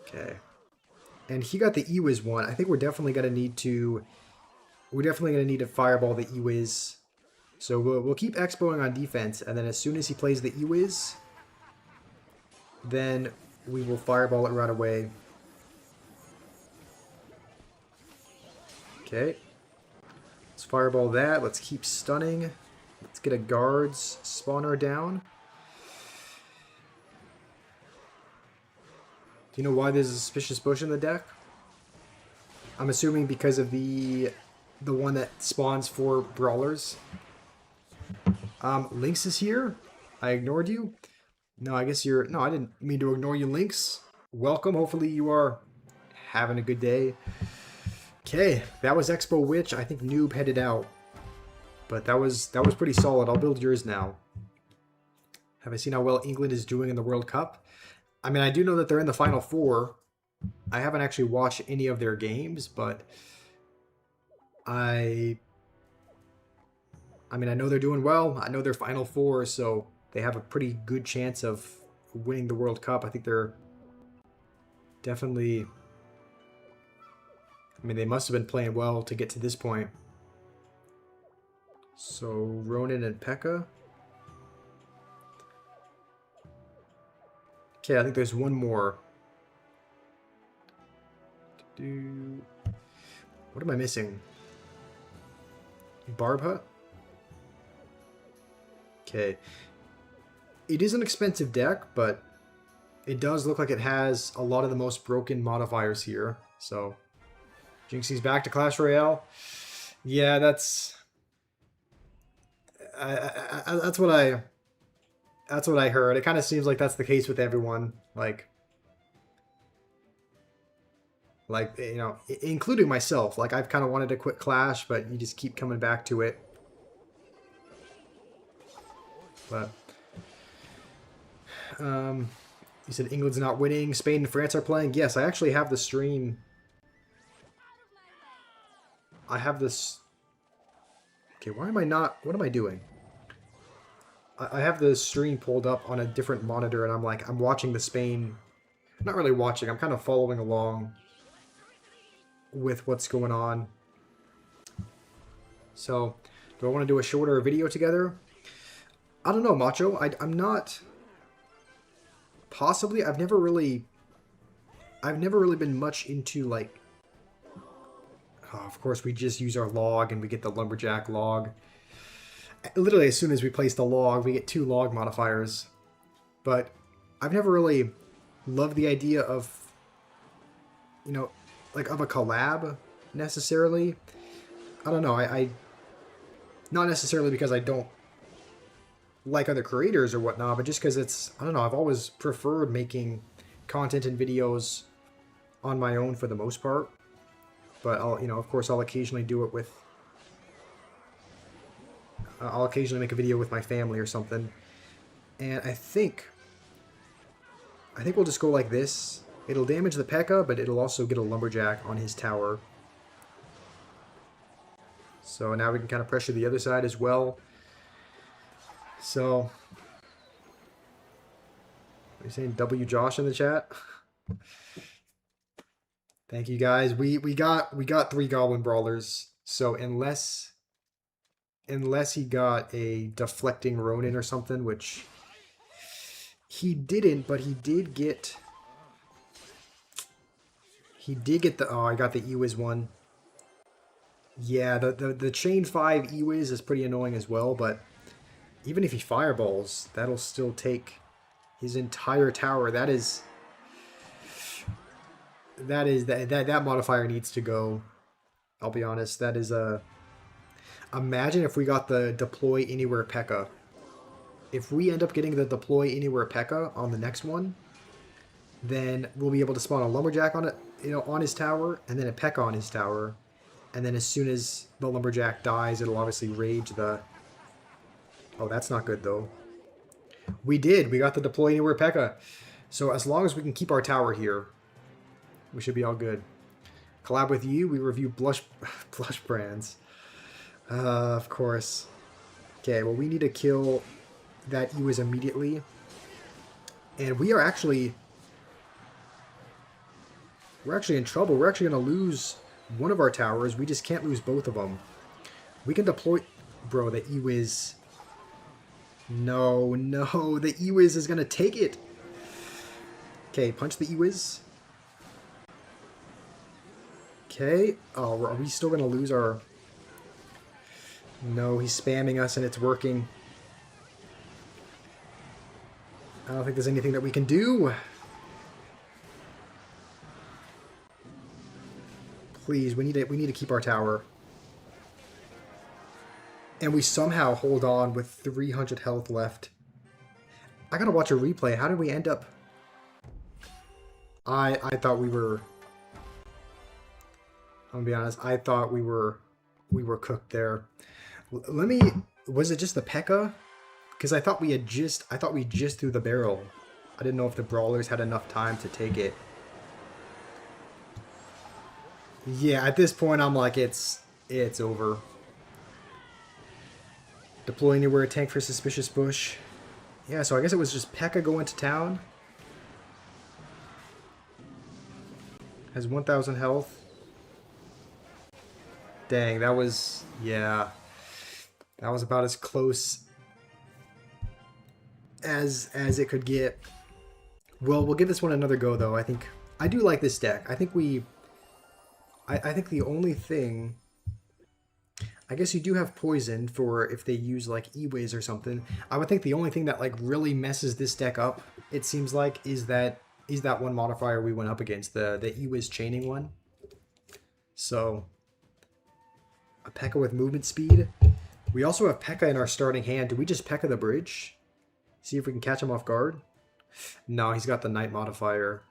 Okay, and he got the Ewiz one. I think we're definitely gonna need to. We're definitely gonna need to fireball the Ewiz. So we'll keep expoing on defense, and then as soon as he plays the Ewiz, then we will fireball it right away. Okay. Let's fireball that. Let's keep stunning. Let's get a guards spawner down. Do you know why there's a suspicious bush in the deck? I'm assuming because of the one that spawns 4 brawlers. Lynx is here. I ignored you. No, I guess you're... No, I didn't mean to ignore you, Lynx. Welcome. Hopefully you are having a good day. Okay, that was Expo Witch. I think Noob headed out. But that was pretty solid. I'll build yours now. Have I seen how well England is doing in the World Cup? I mean, I do know that they're in the Final Four. I haven't actually watched any of their games, but I mean, I know they're doing well. I know they're Final Four, so they have a pretty good chance of winning the World Cup. I think they're definitely... I mean, they must have been playing well to get to this point. So, Ronin and P.E.K.K.A. Okay, I think there's one more. What am I missing? Barb Hut? Okay. It is an expensive deck, but it does look like it has a lot of the most broken modifiers here. So, Jinxie's back to Clash Royale. Yeah, that's what I heard. It kind of seems like that's the case with everyone. Like, you know, including myself. Like, I've kind of wanted to quit Clash, but you just keep coming back to it. But, you said England's not winning. Spain and France are playing. Yes, I actually have the stream. I have this... Okay, why am I not... What am I doing? I have the stream pulled up on a different monitor, and I'm watching the Spain... Not really watching, I'm kind of following along with what's going on. So, do I want to do a shorter video together? I don't know, Macho. I'm not... Possibly, I've never really been much into, like... Oh, of course, we just use our log, and we get the Lumberjack log. Literally, as soon as we place the log, we get 2 log modifiers. But I've never really loved the idea of, you know, like, of a collab, necessarily. I don't know, I not necessarily because I don't like other creators or whatnot, but just because it's, I don't know, I've always preferred making content and videos on my own for the most part. But I'll, you know, of course, I'll occasionally do it with... I'll occasionally make a video with my family or something. And I think we'll just go like this. It'll damage the P.E.K.K.A, but it'll also get a Lumberjack on his tower. So now we can kind of pressure the other side as well. So, are you saying W Josh in the chat? Thank you guys. We got 3 Goblin Brawlers. So unless he got a deflecting Ronin or something, which he didn't, but he did get He did get the... Oh, I got the Ewiz one. Yeah, the chain 5 Ewiz is pretty annoying as well, but even if he fireballs, that'll still take his entire tower. That modifier needs to go. I'll be honest. That is a... Imagine if we got the deploy anywhere P.E.K.K.A. If we end up getting the deploy anywhere P.E.K.K.A. on the next one, then we'll be able to spawn a lumberjack on it, on his tower, and then a P.E.K.K.A. on his tower. And then as soon as the lumberjack dies, it'll obviously rage the... Oh, that's not good though. We did. We got the deploy anywhere P.E.K.K.A. So as long as we can keep our tower here, we should be all good. Collab with you. We review blush brands. Of course. Okay, well, we need to kill that Ewiz immediately. And we are actually... We're actually in trouble. We're actually going to lose one of our towers. We just can't lose both of them. We can deploy... Bro, the Ewiz... No, the Ewiz is going to take it. Okay, punch the Ewiz. Okay. Oh, are we still going to lose our... No, he's spamming us and it's working. I don't think there's anything that we can do. Please, we need to keep our tower. And we somehow hold on with 300 health left. I gotta watch a replay. How did we end up? I thought we were... I'm gonna be honest. I thought we were cooked there. Let me... Was it just the P.E.K.K.A.? Because I thought we just threw the barrel. I didn't know if the brawlers had enough time to take it. Yeah, at this point I'm like it's over. Deploy anywhere, tank for suspicious bush. Yeah, so I guess it was just P.E.K.K.A. going to town. Has 1,000 health. Dang, that was... Yeah. That was about as close as it could get. Well, we'll give this one another go, though. I do like this deck. I think the only thing... I guess you do have poison for if they use like E-Ways or something. I would think the only thing that like really messes this deck up, it seems like, is that one modifier we went up against, the E-Ways chaining one. So a P.E.K.K.A. with movement speed. We also have P.E.K.K.A. in our starting hand. Do we just P.E.K.K.A. the bridge? See if we can catch him off guard? No, he's got the Knight modifier.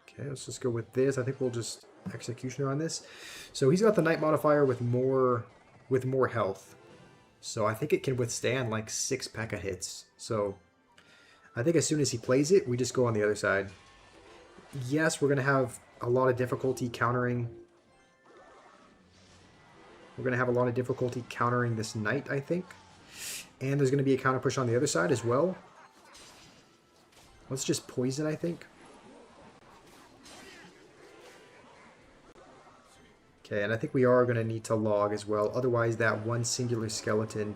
Okay, let's just go with this. I think we'll just Executioner on this. So he's got the Knight modifier with more health. So I think it can withstand like 6 P.E.K.K.A. hits. So I think as soon as he plays it, we just go on the other side. Yes, we're going to have a lot of difficulty countering... We're going to have a lot of difficulty countering this Knight, I think. And there's going to be a counter push on the other side as well. Let's just poison, I think. Okay, and I think we are going to need to log as well. Otherwise, that one singular skeleton...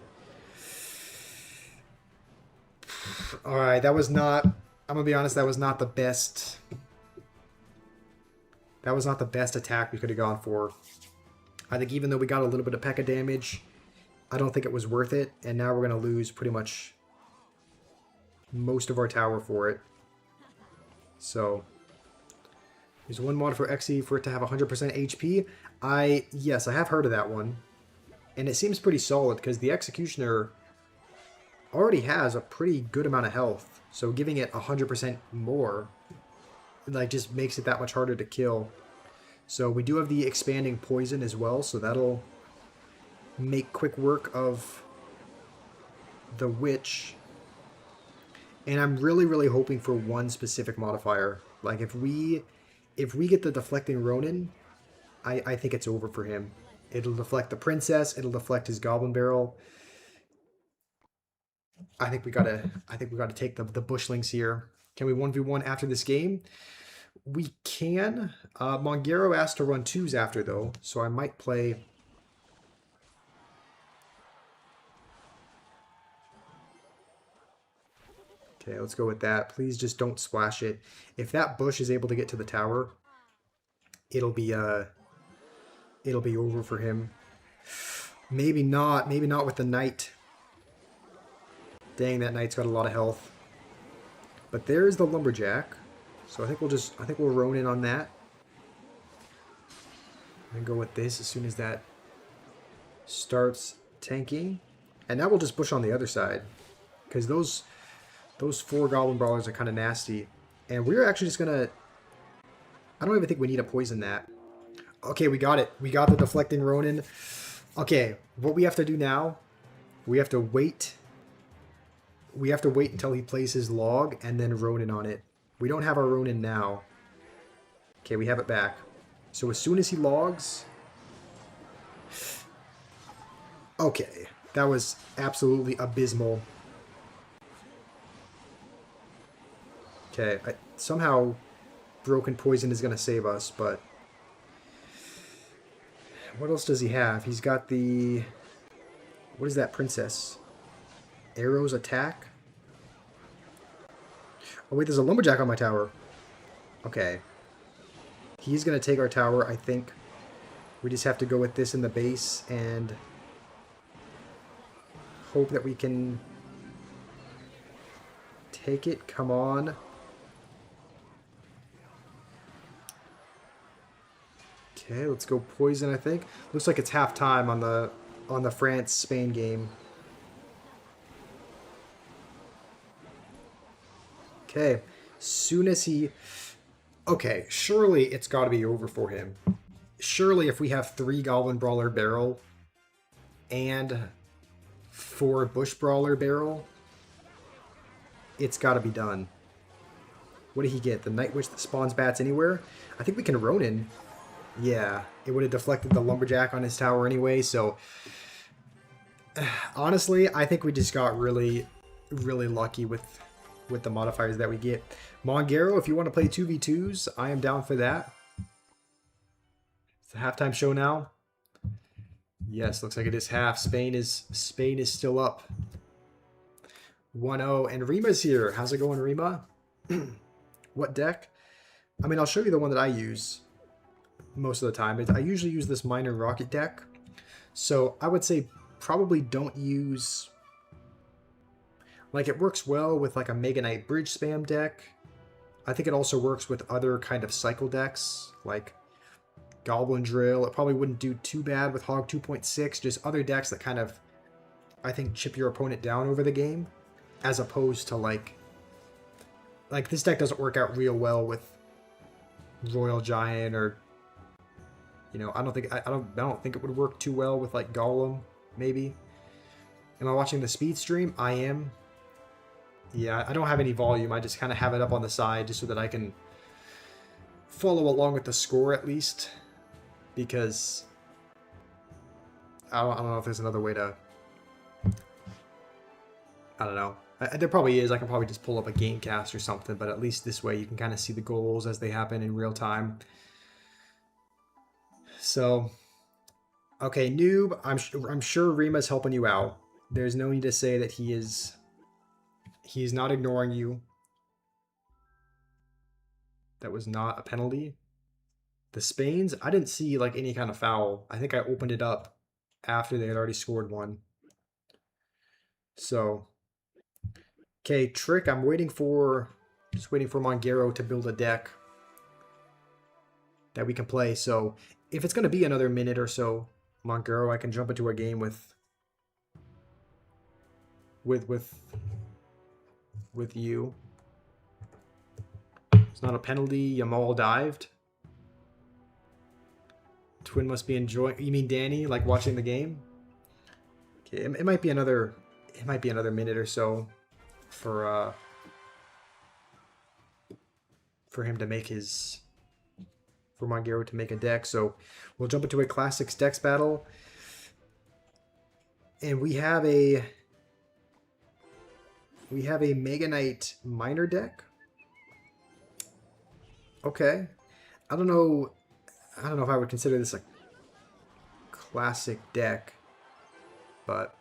Alright, that was not... I'm going to be honest, that was not the best... That was not the best attack we could have gone for. I think even though we got a little bit of P.E.K.K.A. damage, I don't think it was worth it. And now we're going to lose pretty much most of our tower for it. So, there's one mod for Xe for it to have 100% HP. Yes, I have heard of that one. And it seems pretty solid because the Executioner already has a pretty good amount of health. So giving it 100% more, like, just makes it that much harder to kill. So we do have the expanding poison as well, so that'll make quick work of the witch. And I'm really, really hoping for one specific modifier. Like, if we get the deflecting Ronin, I think it's over for him. It'll deflect the princess, it'll deflect his goblin barrel. I think we gotta take the bushlings here. Can we 1v1 after this game? We can. Mongero asked to run 2s after, though, so I might play... Okay, let's go with that. Please just don't splash it. If that bush is able to get to the tower, it'll be over for him. Maybe not. Maybe not with the knight. Dang, that knight's got a lot of health. But there's the lumberjack. So I think we'll Ronin on that. And go with this as soon as that starts tanking. And now we'll just push on the other side. Because those 4 goblin brawlers are kind of nasty. And we're actually just gonna... I don't even think we need to poison that. Okay, we got it. We got the deflecting Ronin. Okay, what we have to do now, we have to wait. We have to wait until he plays his log and then Ronin on it. We don't have our Ronin now. Okay, we have it back. So as soon as he logs... Okay, that was absolutely abysmal. Okay, somehow Broken Poison is going to save us, but... What else does he have? He's got the... What is that, Princess? Arrows attack? Oh wait, there's a lumberjack on my tower. Okay. He's going to take our tower, I think. We just have to go with this in the base and hope that we can take it. Come on. Okay, let's go poison, I think. Looks like it's half-time on the France-Spain game. Okay, soon as he... Okay, surely it's got to be over for him. Surely if we have 3 Goblin Brawler barrel and 4 Bush Brawler barrel, it's got to be done. What did he get? The Night Witch that spawns bats anywhere? I think we can Ronin. Yeah, it would have deflected the lumberjack on his tower anyway, so... Honestly, I think we just got really, really lucky with the modifiers that we get. Mongero, if you want to play 2v2s, I am down for that. It's the halftime show now. Yes, looks like it is half. Spain is still up. 1-0, and Rima's here. How's it going, Rima? What deck? I mean, I'll show you the one that I use most of the time. I usually use this Miner Rocket deck. So I would say probably don't use... Like, it works well with like a Mega Knight Bridge spam deck. I think it also works with other kind of cycle decks, like Goblin Drill. It probably wouldn't do too bad with Hog 2.6, just other decks that kind of, I think, chip your opponent down over the game, as opposed to like this deck doesn't work out real well with Royal Giant, or, you know, I don't think it would work too well with like Golem, maybe. Am I watching the speed stream? I am. Yeah, I don't have any volume. I just kind of have it up on the side just so that I can follow along with the score at least. Because I don't know if there's another way to... I don't know. There probably is. I can probably just pull up a Gamecast or something, but at least this way you can kind of see the goals as they happen in real time. So, okay, Noob, I'm sure Rima's helping you out. There's no need to say that he is... He's not ignoring you. That was not a penalty. The Spains, I didn't see like any kind of foul. I think I opened it up after they had already scored one. So, okay, Trick, I'm just waiting for Mongero to build a deck that we can play. So if it's going to be another minute or so, Mongero, I can jump into a game with you. It's not a penalty. Yamal dived. Twin must be enjoying... You mean Danny, like watching the game? Okay, it might be another minute or so for him to make his... For Mongero to make a deck. So we'll jump into a Classics Decks battle. And we have a Mega Knight Miner deck. Okay. I don't know if I would consider this a classic deck, but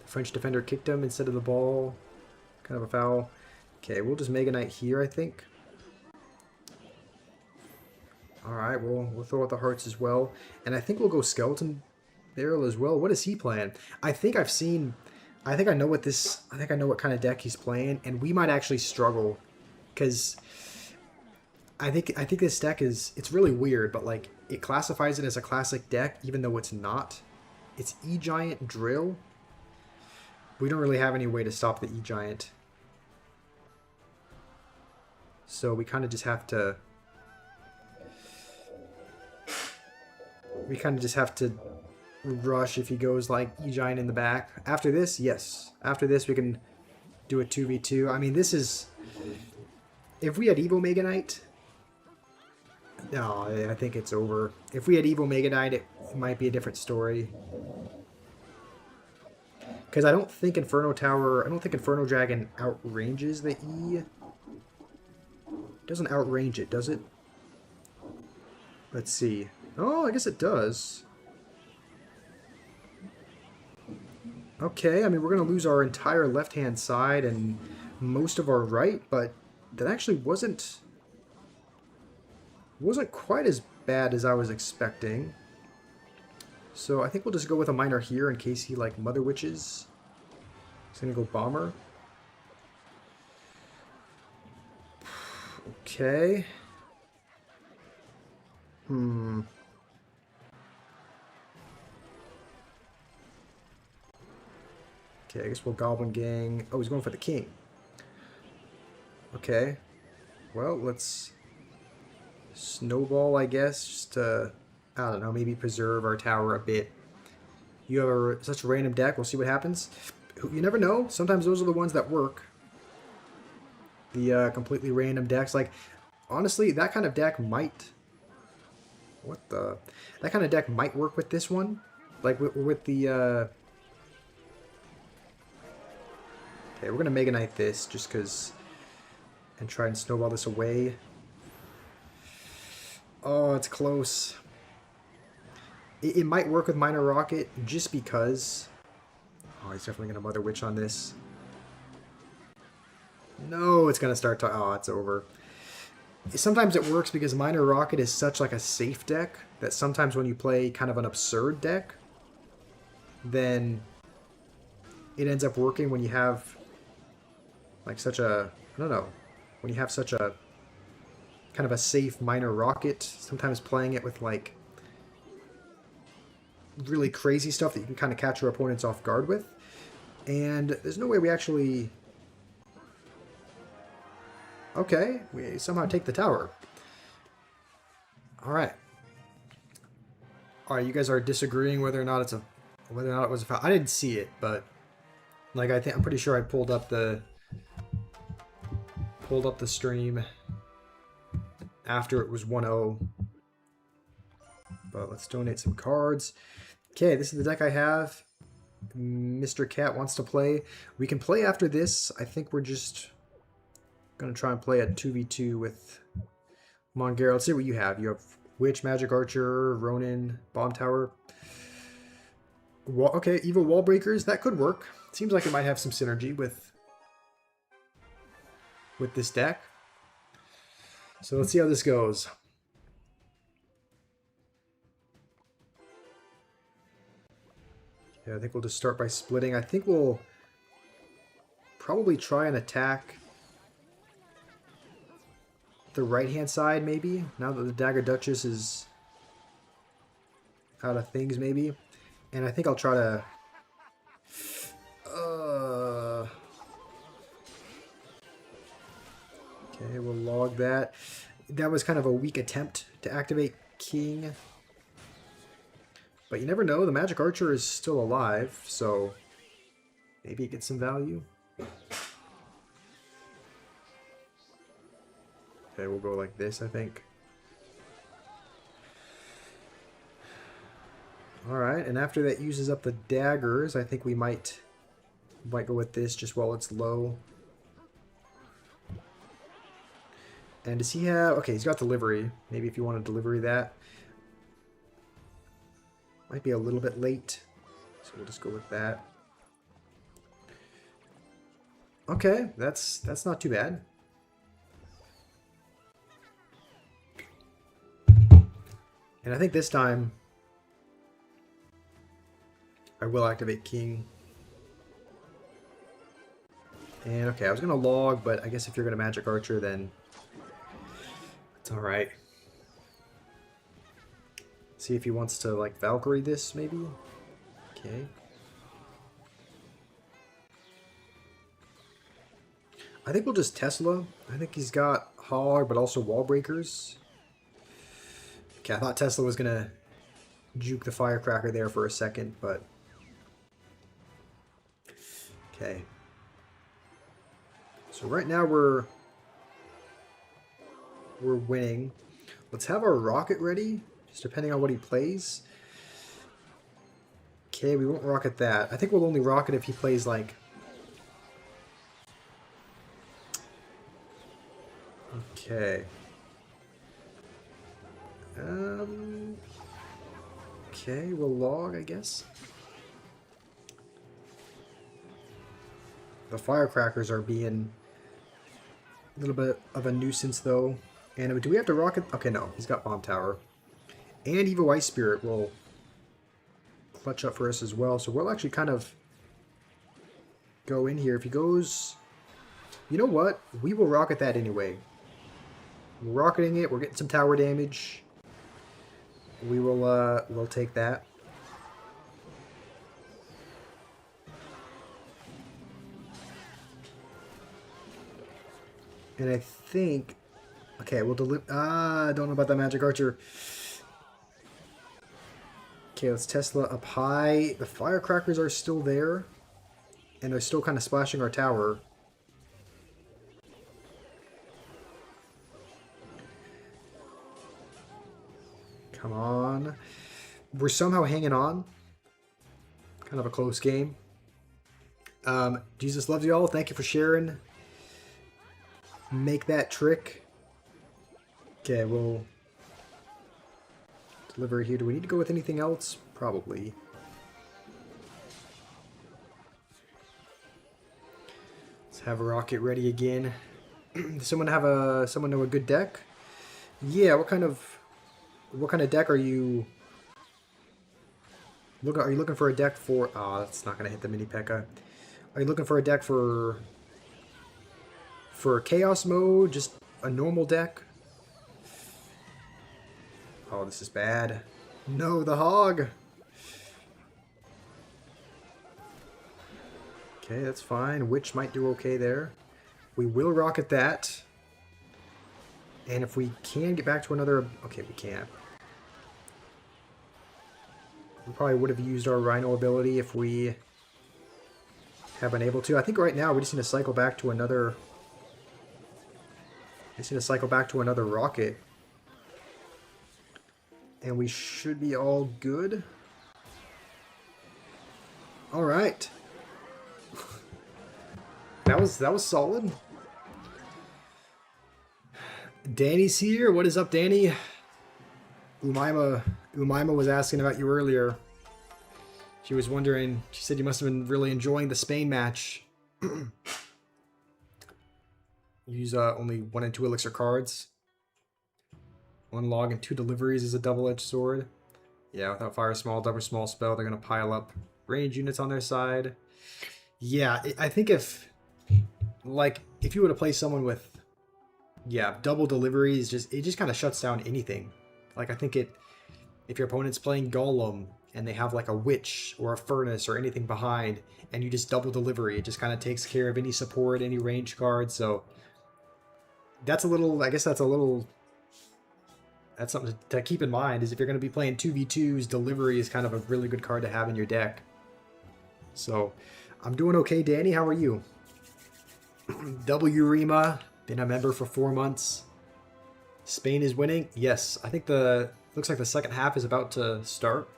the French defender kicked him instead of the ball. kind of a foul. Okay, we'll just Mega Knight here, I think. Alright, we'll throw out the hearts as well. And I think we'll go Skeleton Barrel as well. What is he playing? I think I've seen... I think I know what kind of deck he's playing, and we might actually struggle. Because I think this deck it's really weird, but like it classifies it as a classic deck, even though it's not. It's E-Giant Drill. We don't really have any way to stop the E-Giant. So we kind of just have to... We kind of just have to rush if he goes like E-Giant in the back. After this, yes. After this, we can do a 2v2. I mean, this is... If we had Evo Mega Knight... No, I think it's over. If we had Evo Mega Knight, it might be a different story. Because I don't think Inferno Dragon outranges the E. It doesn't outrange it, does it? Let's see. Oh, I guess it does. Okay, I mean, we're going to lose our entire left-hand side and most of our right, but that actually wasn't quite as bad as I was expecting. So I think we'll just go with a miner here in case he, like, Mother Witches. He's going to go Bomber. Okay. Okay, I guess we'll Goblin Gang. Oh, he's going for the king. Okay. Well, let's snowball, I guess, just to, I don't know, maybe preserve our tower a bit. You have such a random deck. We'll see what happens. You never know. Sometimes those are the ones that work. The completely random decks. Like, honestly, that kind of deck might... What the... That kind of deck might work with this one. Like, with the... Okay, we're going to Mega Knight this, just because... And try and snowball this away. Oh, it's close. It might work with Minor Rocket, just because... Oh, he's definitely going to Mother Witch on this. No, it's going to start to... Oh, it's over. Sometimes it works because Minor Rocket is such like a safe deck that sometimes when you play kind of an absurd deck, then it ends up working when you have like such a... I don't know. When you have such a kind of a safe Minor Rocket, sometimes playing it with like really crazy stuff that you can kind of catch your opponents off guard with. And there's no way we actually... Okay, we somehow take the tower. Alright. Alright, you guys are disagreeing whether or not it was a foul. I didn't see it, but like I'm pretty sure I pulled up the stream after it was 1-0. But let's donate some cards. Okay, this is the deck I have. Mr. Cat wants to play. We can play after this. I think we're just going to try and play a 2v2 with Mongera. Let's see what you have. You have Witch, Magic Archer, Ronin, Bomb Tower. Okay, Evil Wall Breakers. That could work. Seems like it might have some synergy with this deck. So let's see how this goes. Yeah, I think we'll just start by splitting. I think we'll probably try and attack the right-hand side, maybe, now that the Dagger Duchess is out of things, maybe. And I think I'll try to... Okay, we'll log that. That was kind of a weak attempt to activate King. But you never know, the Magic Archer is still alive, so maybe it gets some value. Okay, we'll go like this, I think. Alright, and after that uses up the daggers, I think we might go with this just while it's low. And does he have... Okay, he's got delivery. Maybe if you want to delivery that. Might be a little bit late, so we'll just go with that. Okay, that's not too bad. And I think this time I will activate King. And okay, I was gonna log, but I guess if you're gonna Magic Archer, then it's alright. See if he wants to like Valkyrie this, maybe? Okay. I think we'll just Tesla. I think he's got Hog, but also Wall Breakers. Okay, I thought Tesla was gonna juke the Firecracker there for a second, but... Okay. So right now we're winning. Let's have our rocket ready, just depending on what he plays. Okay, we won't rocket that. I think we'll only rocket if he plays like... Okay. Okay, we'll log, I guess. The Firecrackers are being a little bit of a nuisance, though. And do we have to rocket? Okay, no. He's got Bomb Tower. And Evil Ice Spirit will clutch up for us as well. So we'll actually kind of go in here. If he goes... You know what? We will rocket that anyway. We're rocketing it. We're getting some tower damage. We will, we'll take that. And I think... Okay, we'll deliver... I don't know about that Magic Archer. Okay, let's Tesla up high. The Firecrackers are still there. And they're still kind of splashing our tower. Come on. We're somehow hanging on. Kind of a close game. Jesus loves you all. Thank you for sharing. Make that trick. Okay, we'll deliver here. Do we need to go with anything else? Probably. Let's have a rocket ready again. Does someone know a good deck? Yeah, what kind of deck are you are you looking for a deck for? Oh, that's not gonna hit the mini P.E.K.K.A. Are you looking for a deck for chaos mode? Just a normal deck? Oh, this is bad. No, the hog. Okay, that's fine. Witch might do okay there. We will rocket that. And if we can get back to another... Okay, we can't. We probably would have used our Rhino ability if we have been able to. I think right now we just need to cycle back to another... rocket. And we should be all good. Alright. That was solid. Danny's here. What is up, Danny? Umaima was asking about you earlier. She was wondering. She said you must have been really enjoying the Spain match. Use only 1 and 2 elixir cards. 1 log and 2 deliveries is a double-edged sword. Yeah, without fire small, double small spell, they're gonna pile up range units on their side. Yeah, I think if you were to play someone with double deliveries, it just kind of shuts down anything. Like, I think if your opponent's playing Golem and they have like a Witch or a Furnace or anything behind, and you just double delivery, it just kind of takes care of any support, any range cards. So that's a little, I guess that's something to keep in mind, is if you're going to be playing 2v2s, delivery is kind of a really good card to have in your deck. So I'm doing okay, Danny. How are you? W Rima, been a member for 4 months. Spain is winning. Yes, I think looks like the second half is about to start.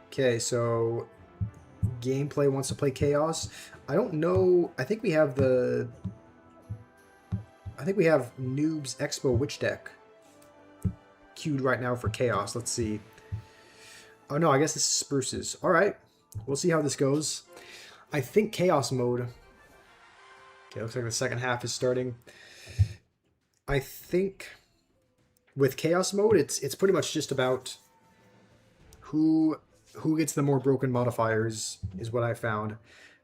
Okay, so gameplay wants to play Chaos. I don't know. I think we have Noob's Expo Witch deck queued right now for Chaos. Let's see. Oh no, I guess this is Spruce's. Alright. We'll see how this goes. I think Chaos Mode. Okay, looks like the second half is starting. I think with Chaos Mode, it's pretty much just about who gets the more broken modifiers is what I found.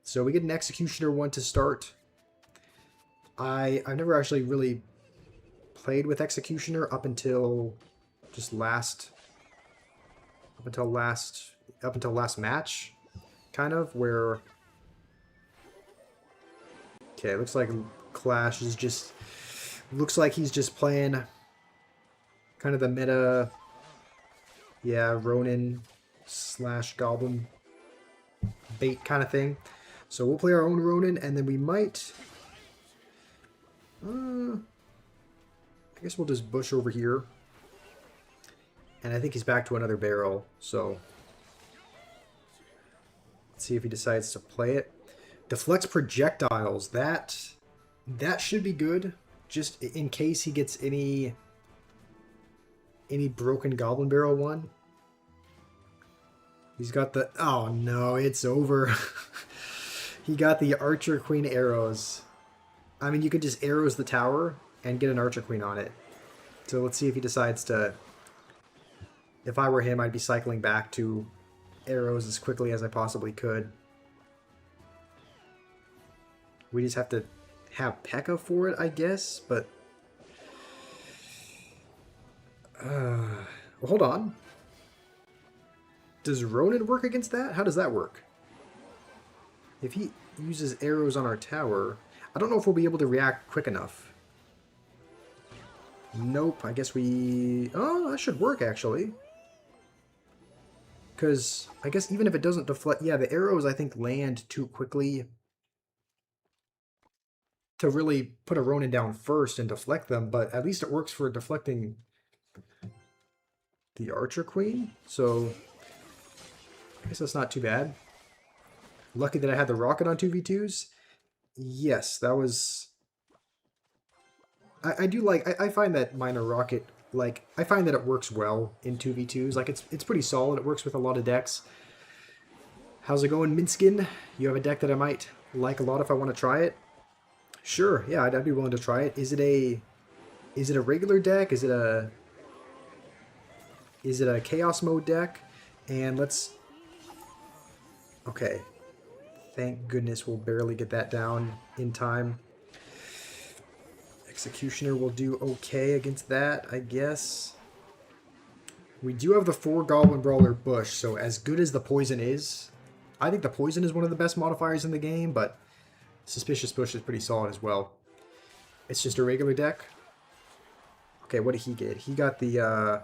So we get an Executioner one to start. I've never actually really played with Executioner up until last match, kind of, where okay, it looks like Clash is just looks like he's just playing kind of the meta, yeah, Ronin / Goblin bait kind of thing. So we'll play our own Ronin, and then we might I guess we'll just bush over here. And I think he's back to another barrel, so let's see if he decides to play it. Deflects projectiles. That should be good, just in case he gets any broken Goblin Barrel one. He's got the... Oh no, it's over. He got the Archer Queen arrows. I mean, you could just arrows the tower and get an Archer Queen on it. So let's see if he decides to... If I were him, I'd be cycling back to arrows as quickly as I possibly could. We just have to have P.E.K.K.A. for it, I guess, but... well, hold on. Does Ronin work against that? How does that work? If he uses arrows on our tower, I don't know if we'll be able to react quick enough. Nope, I guess we... Oh, that should work, actually. Because I guess even if it doesn't deflect... Yeah, the arrows, I think, land too quickly to really put a Ronin down first and deflect them, but at least it works for deflecting the Archer Queen, so I guess that's not too bad. Lucky that I had the rocket on 2v2s. Yes, that was... I do like... I find that minor rocket... Like, I find that it works well in 2v2s. Like, it's pretty solid. It works with a lot of decks. How's it going, Minskin? You have a deck that I might like a lot if I want to try it? Sure, yeah, I'd be willing to try it. Is it a regular deck? Is it a Chaos Mode deck? And let's... Okay. Thank goodness we'll barely get that down in time. Executioner will do okay against that, I guess. We do have the 4 Goblin Brawler Bush, so as good as the poison is, I think the poison is one of the best modifiers in the game, but Suspicious Bush is pretty solid as well. It's just a regular deck. Okay, what did he get? He got the,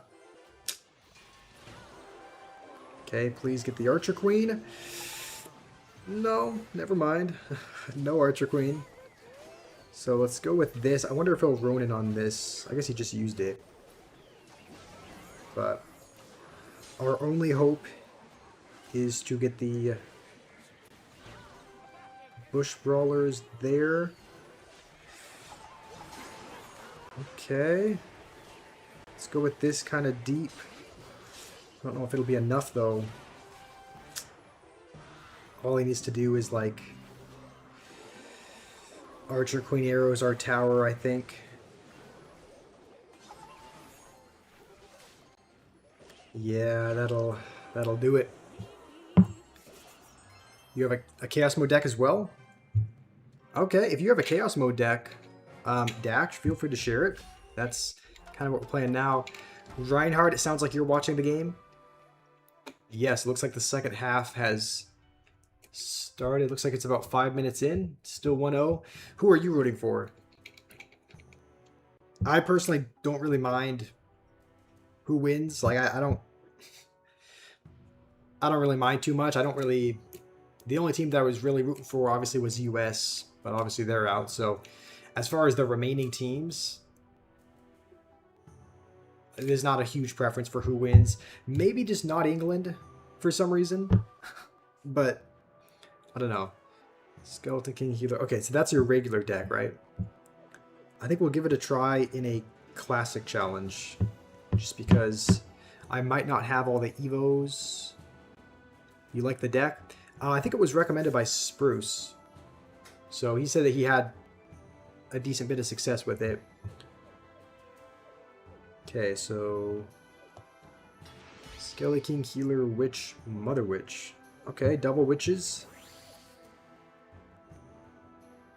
Okay, please get the Archer Queen. No, never mind. No Archer Queen. So let's go with this. I wonder if he'll Ronin on this. I guess he just used it. But our only hope is to get the Bush Brawlers there. Okay. Let's go with this kind of deep. I don't know if it'll be enough, though. All he needs to do is, like... Archer Queen arrows our tower, I think. Yeah, that'll do it. You have a Chaos Mode deck as well? Okay, if you have a Chaos Mode deck, Dash, feel free to share it. That's kind of what we're playing now. Reinhardt, it sounds like you're watching the game. Yes, it looks like the second half has started. Looks like it's about 5 minutes in. Still 1-0. Who are you rooting for? I personally don't really mind who wins. Like, I don't really mind too much. I don't really... The only team that I was really rooting for, obviously, was US. But obviously, they're out. So, as far as the remaining teams... There's not a huge preference for who wins. Maybe just not England for some reason. But, I don't know. Skeleton King Healer. Okay, so that's your regular deck, right? I think we'll give it a try in a classic challenge. Just because I might not have all the Evos. You like the deck? I think it was recommended by Spruce. So he said that he had a decent bit of success with it. Okay, so Skelly King, Healer, Witch, Mother Witch. Okay, double witches.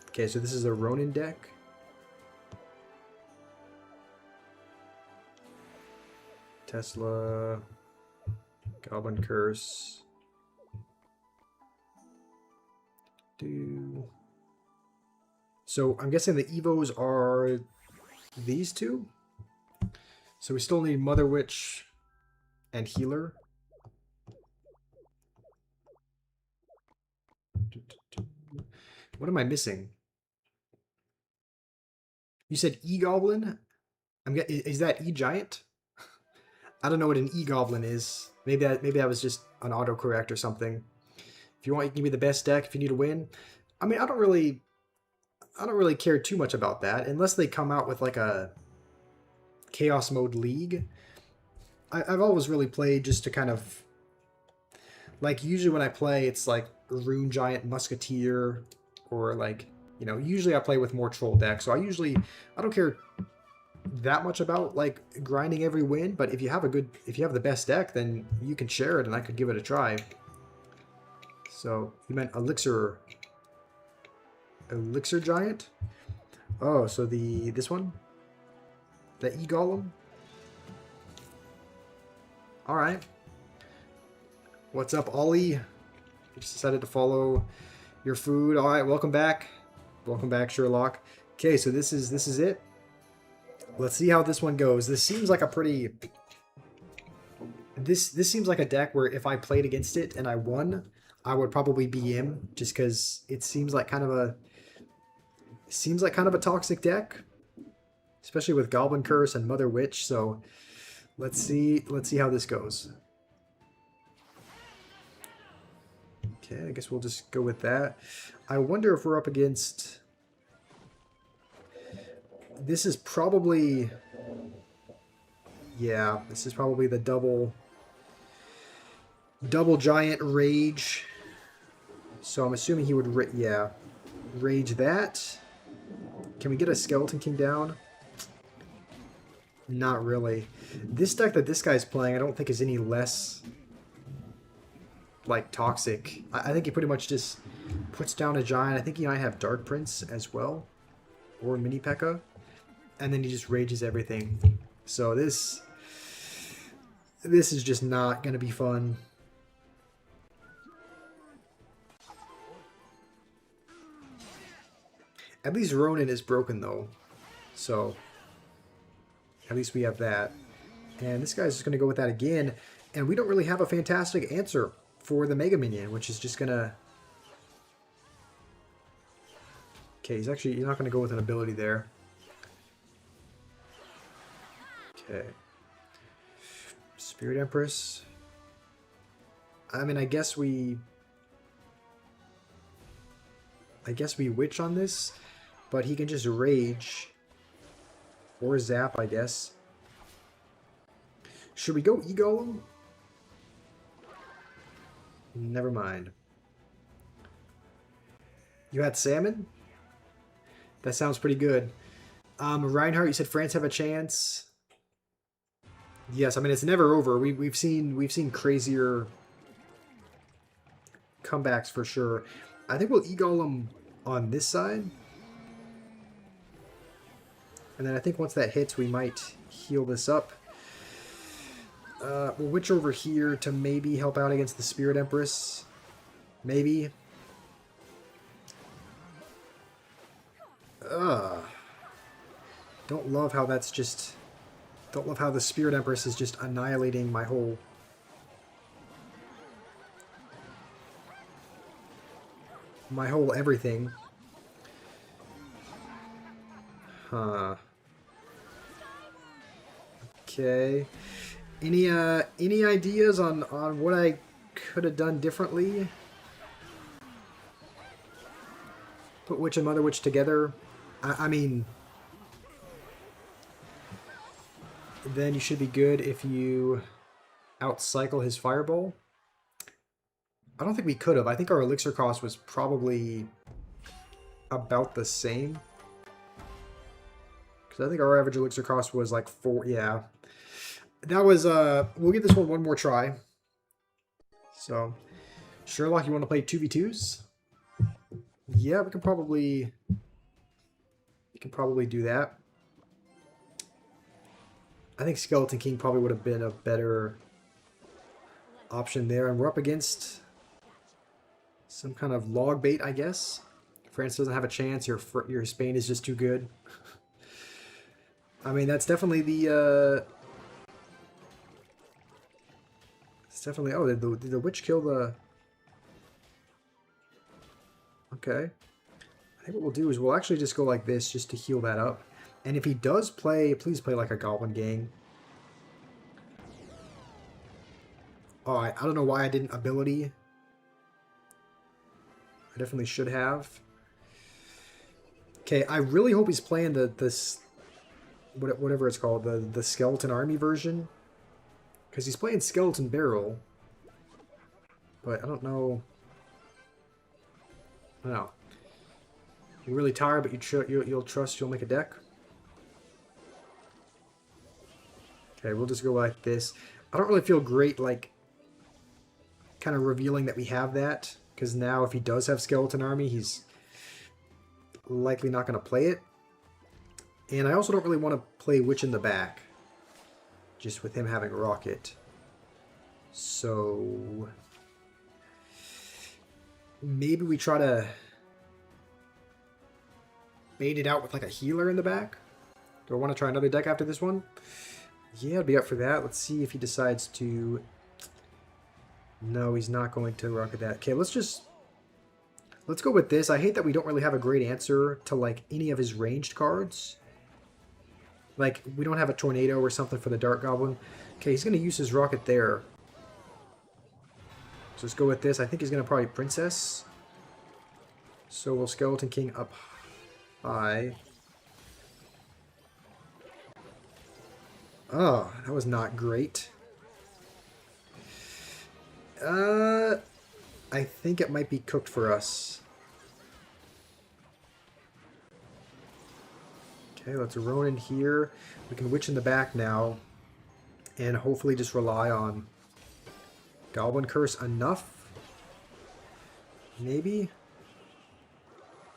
Okay, so this is a Ronin deck. Tesla, Goblin Curse. So I'm guessing the Evos are these two. So we still need Mother Witch and Healer. What am I missing? You said E-Goblin? Is that E-Giant? I don't know what an E-Goblin is. Maybe that was just an autocorrect or something. If you want, you can give me the best deck if you need to win. I mean, I don't really care too much about that unless they come out with like a Chaos Mode League. I've always really played just to kind of like, usually when I play, it's like Rune Giant Musketeer, or like, you know, usually I play with more troll decks. So I don't care that much about like grinding every win, but if you have the best deck, then you can share it and I could give it a try. So you meant Elixir Giant? Oh, so this one? The E-Golem? Alright. What's up, Ollie? You just decided to follow your food. Alright, welcome back. Welcome back, Sherlock. Okay, so this is it. Let's see how this one goes. This seems like a pretty... This seems like a deck where if I played against it and I won, I would probably BM, just because it seems like kind of a toxic deck, especially with Goblin Curse and Mother Witch. So let's see how this goes. Okay, I guess we'll just go with that. I wonder if we're up against... This is probably... Yeah, this is probably the double giant rage. So I'm assuming he would, rage that. Can we get a Skeleton King down? Not really. This deck that this guy's playing, I don't think is any less like toxic. I think he pretty much just puts down a giant. I think he might have Dark Prince as well, or Mini P.E.K.K.A. And then he just rages everything. So this is just not going to be fun. At least Ronin is broken though. So at least we have that. And this guy's just going to go with that again. And we don't really have a fantastic answer for the Mega Minion, which is just going to... Okay, he's not going to go with an ability there. Okay. Spirit Empress. I mean, I guess we Witch on this, but he can just Rage. Or Zap, I guess. Should we go E-Golem? Never mind. You had Salmon? That sounds pretty good. Reinhardt, you said France have a chance. Yes, I mean it's never over. We've seen crazier comebacks for sure. I think we'll E-Golem on this side. And then I think once that hits, we might heal this up. We'll Witch over here to maybe help out against the Spirit Empress. Maybe. Don't love how that's just... Don't love how the Spirit Empress is just annihilating my whole... everything. Huh. Okay. Any ideas on what I could have done differently? Put Witch and Mother Witch together. I mean, then you should be good if you outcycle his Fireball. I don't think we could have. I think our elixir cost was probably about the same. Because I think our average elixir cost was like 4. Yeah. That was, we'll give this one more try. So, Sherlock, you want to play 2v2s? Yeah, we can probably do that. I think Skeleton King probably would have been a better option there. And we're up against some kind of log bait, I guess. France doesn't have a chance. Your Spain is just too good. I mean, that's definitely the... it's definitely... Oh, did the witch kill the... Okay. I think what we'll do is we'll actually just go like this just to heal that up. And if he does play, please play like a Goblin Gang. Oh, I don't know why I didn't ability. I definitely should have. Okay, I really hope he's playing this whatever it's called, the Skeleton Army version. Because he's playing Skeleton Barrel. But I don't know. I don't know. You're really tired, but you'll trust you'll make a deck. Okay, we'll just go like this. I don't really feel great, like, kind of revealing that we have that. Because now if he does have Skeleton Army, he's likely not going to play it. And I also don't really want to play Witch in the back. Just with him having Rocket. So... maybe we try to bait it out with like a healer in the back. Do I want to try another deck after this one? Yeah, I'd be up for that. Let's see if he decides to... No, he's not going to rocket that. Okay, let's go with this. I hate that we don't really have a great answer to like any of his ranged cards. Like, we don't have a Tornado or something for the Dark Goblin. Okay, he's going to use his rocket there. So let's go with this. I think he's going to probably Princess. So we'll Skeleton King up high. Oh, that was not great. I think it might be cooked for us. Okay, let's Ronin here. We can Witch in the back now. And hopefully just rely on Goblin Curse enough. Maybe.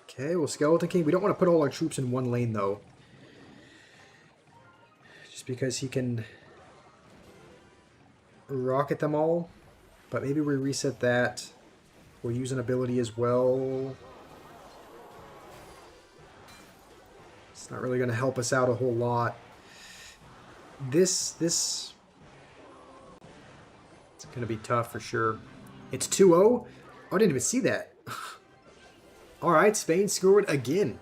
Okay, well, Skeleton King. We don't want to put all our troops in one lane, though. Just because he can rocket them all. But maybe we reset that. We'll use an ability as well. It's not really going to help us out a whole lot. This it's going to be tough for sure. It's 2-0? Oh, I didn't even see that. Alright, Spain scored again.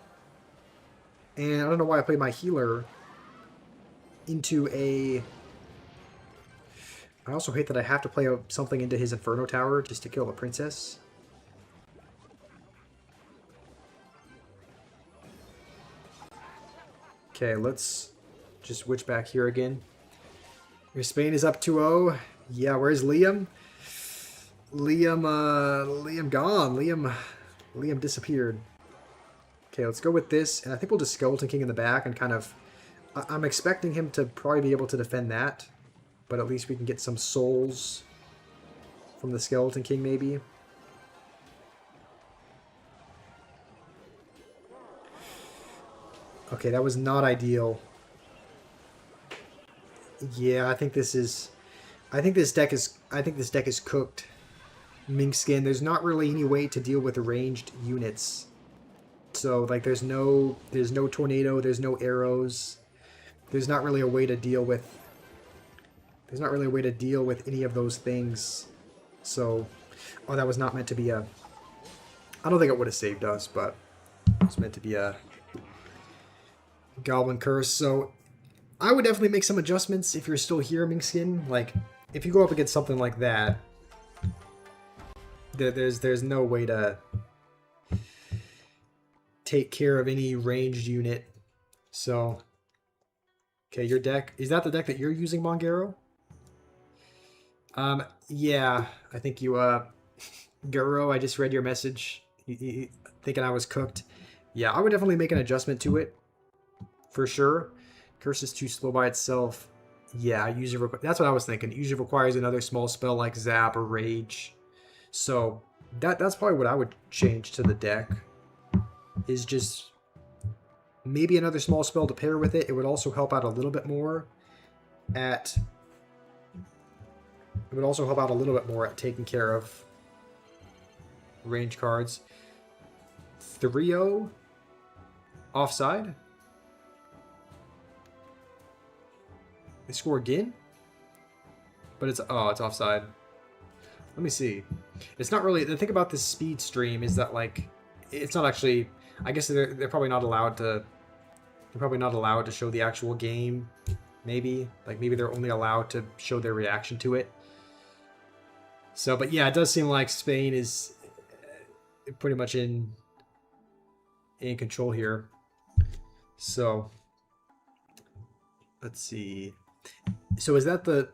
And I don't know why I played my healer into a... I also hate that I have to play something into his Inferno Tower just to kill the princess. Okay, let's just switch back here again. Your Spain is up 2-0. Yeah, where's Liam? Liam gone. Liam disappeared. Okay, let's go with this. And I think we'll just Skeleton King in the back and kind of... I'm expecting him to probably be able to defend that. But at least we can get some souls from the Skeleton King, maybe. Okay, that was not ideal. Yeah, I think this deck is cooked. Mink Skin. There's not really any way to deal with ranged units. So like there's no tornado, there's no arrows. There's not really a way to deal with any of those things. So, oh, that was not meant to be a... I don't think it would have saved us, but it was meant to be a Goblin Curse. So, I would definitely make some adjustments if you're still here, Minkskin. Like, if you go up against something like that, there's no way to take care of any ranged unit. So, okay, your deck... Is that the deck that you're using, Mongero? Yeah, I think you Guro, I just read your message, thinking I was cooked. Yeah, I would definitely make an adjustment to it, for sure. Curse is too slow by itself. Yeah, usually that's what I was thinking. It usually requires another small spell like Zap or Rage. So that's probably what I would change to the deck. Is just maybe another small spell to pair with it. It would also help out a little bit more at. It would also help out a little bit more at taking care of range cards. 3-0 offside. They score again, but it's offside. Let me see. It's not really the thing about this speed stream is that like it's not actually. I guess they're probably not allowed to. They're probably not allowed to show the actual game. Maybe maybe they're only allowed to show their reaction to it. So, but yeah, it does seem like Spain is pretty much in control here. So let's see. So is that the...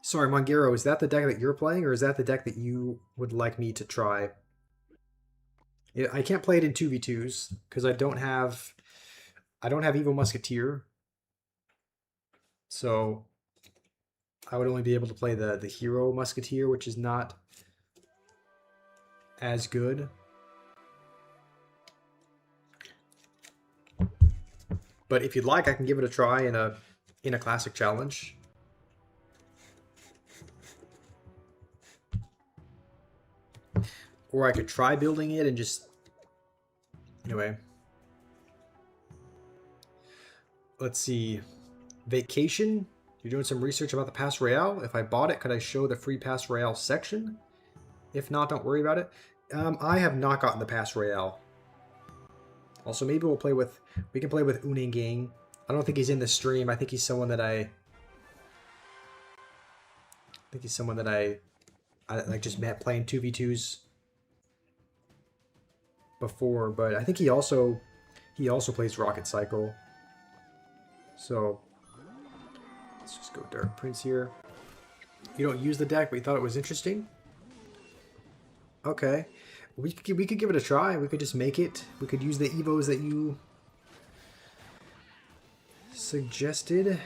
Sorry, Mongero, is that the deck that you're playing, or is that the deck that you would like me to try? I can't play it in 2v2s, because I don't have Evil Musketeer. So I would only be able to play the Hero Musketeer, which is not as good. But if you'd like, I can give it a try in a classic challenge. Or I could try building it and just... Anyway. Let's see. Vacation. You're doing some research about the Pass Royale. If I bought it, could I show the free Pass Royale section? If not, don't worry about it. I have not gotten the Pass Royale. Also, maybe we can play with Uningang. I don't think he's in the stream. I think he's someone that I like just met playing 2v2s before, but I think he also plays Rocket Cycle. So let's just go Dark Prince here. You don't use the deck, but you thought it was interesting? Okay. We could give it a try. We could just make it. We could use the Evos that you suggested.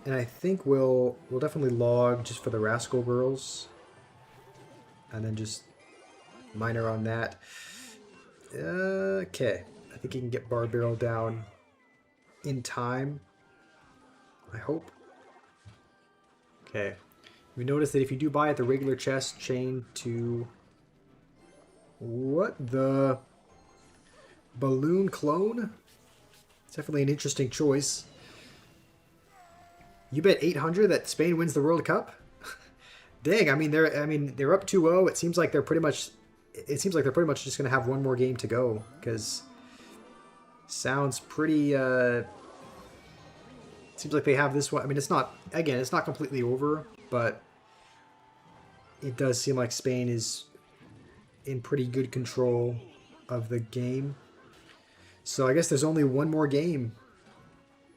And I think we'll definitely log just for the Rascal Girls. And then just minor on that. Okay. I think you can get Bar Barrel down in time. I hope. Okay. We notice that if you do buy at the regular chest, chain to... What the... Balloon Clone? It's definitely an interesting choice. You bet 800 that Spain wins the World Cup? Dang, I mean they're up 2-0. It seems like they're pretty much just going to have one more game to go, cuz sounds pretty seems like they have this one. I mean, it's not completely over, but it does seem like Spain is in pretty good control of the game. So I guess there's only one more game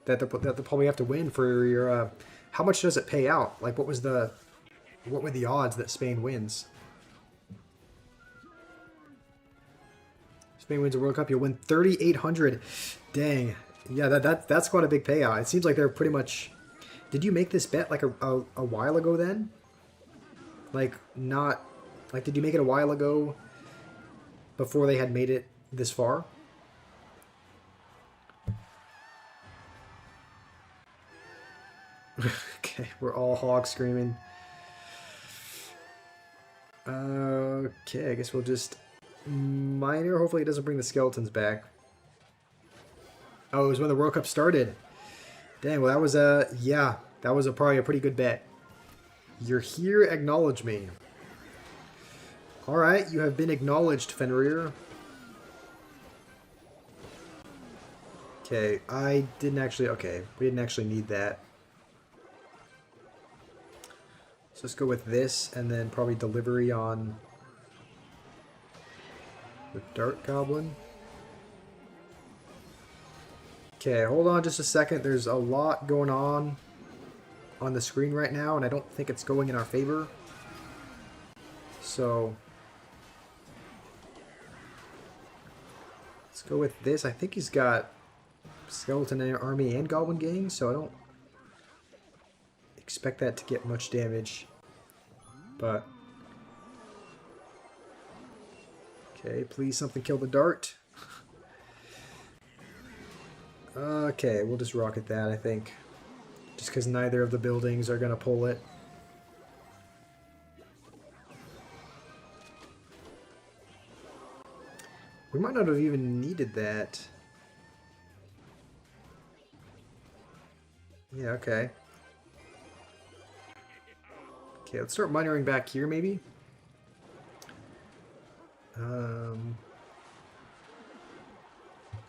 that they'll probably have to win for your... how much does it pay out? Like, what were the odds that Spain wins? Spain wins a World Cup, you'll win 3,800. Dang. Yeah, that's quite a big payout. It seems like they're pretty much... Did you make this bet like a while ago then? Like, not... Like, did you make it a while ago before they had made it this far? Okay, we're all hog screaming. Okay, I guess we'll just minor. Hopefully it doesn't bring the skeletons back. Oh, it was when the World Cup started. Dang, well that was yeah, that was probably a pretty good bet. You're here, acknowledge me. Alright, you have been acknowledged, Fenrir. Okay, we didn't actually need that. So let's go with this, and then probably delivery on the Dart Goblin. Okay, hold on just a second. There's a lot going on the screen right now, and I don't think it's going in our favor. So go with this. I think he's got Skeleton Army and Goblin Gang, so I don't expect that to get much damage. But okay, please something kill the dart. Okay, we'll just rocket that, I think. Just because neither of the buildings are going to pull it. We might not have even needed that. Yeah, okay. Okay, let's start minoring back here, maybe.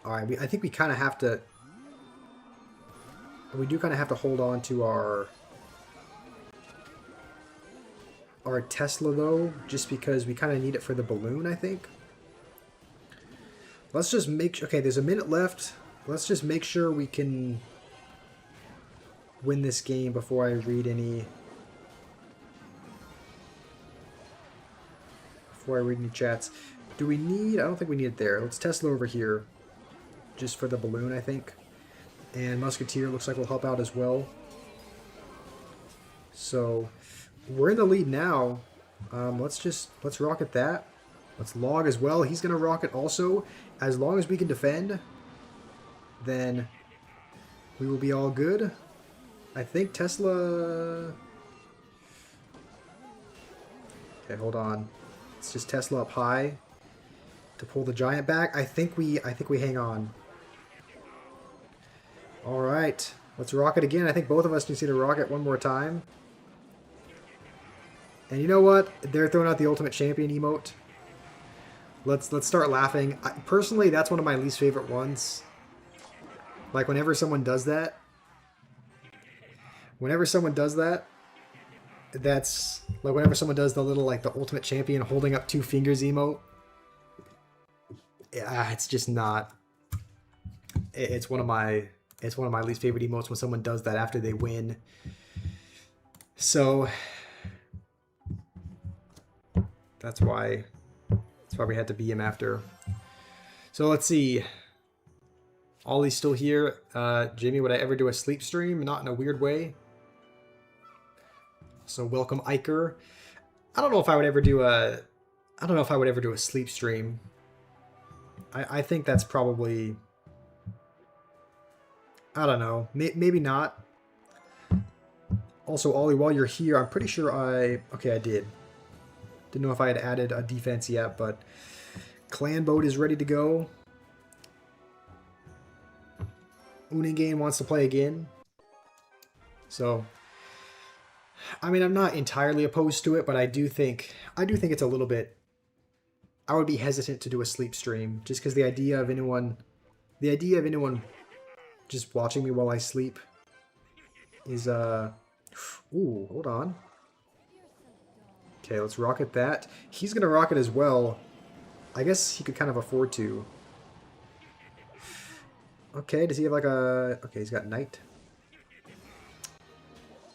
Alright, I think we kind of have to... We do kind of have to hold on to our Tesla, though, just because we kind of need it for the balloon, I think. Let's just make... Okay, there's a minute left. Let's just make sure we can win this game before I read any... Before I read any chats. Do we need... I don't think we need it there. Let's Tesla over here. Just for the balloon, I think. And Musketeer looks like will help out as well. So, we're in the lead now. Let's rocket that. Let's log as well. He's going to rocket also. As long as we can defend, then we will be all good. I think Tesla... Okay, hold on. Let's just Tesla up high to pull the giant back. I think we hang on. All right, let's rocket again. I think both of us need to rocket one more time. And you know what? They're throwing out the Ultimate Champion emote. Let's start laughing. Personally, that's one of my least favorite ones. Like whenever someone does that. That's like whenever someone does the little like the Ultimate Champion holding up two fingers emote. Yeah, it's just not. It's one of my least favorite emotes when someone does that after they win. So that's why we had to beat him after. So let's see. Ollie's still here. Jamie, would I ever do a sleep stream? Not in a weird way. So welcome, Iker. I don't know if I would ever do a sleep stream. I think that's probably... I don't know. Maybe not. Also, Ollie, while you're here, I'm pretty sure okay, I did. Didn't know if I had added a defense yet, but Clan Boat is ready to go. Uningane wants to play again. So, I mean, I'm not entirely opposed to it, but I do think it's a little bit... I would be hesitant to do a sleep stream, just because the idea of anyone just watching me while I sleep is, ooh, hold on. Okay, let's rocket that. He's gonna rocket as well. I guess he could kind of afford to. Okay, does he have like a... Okay, he's got Knight.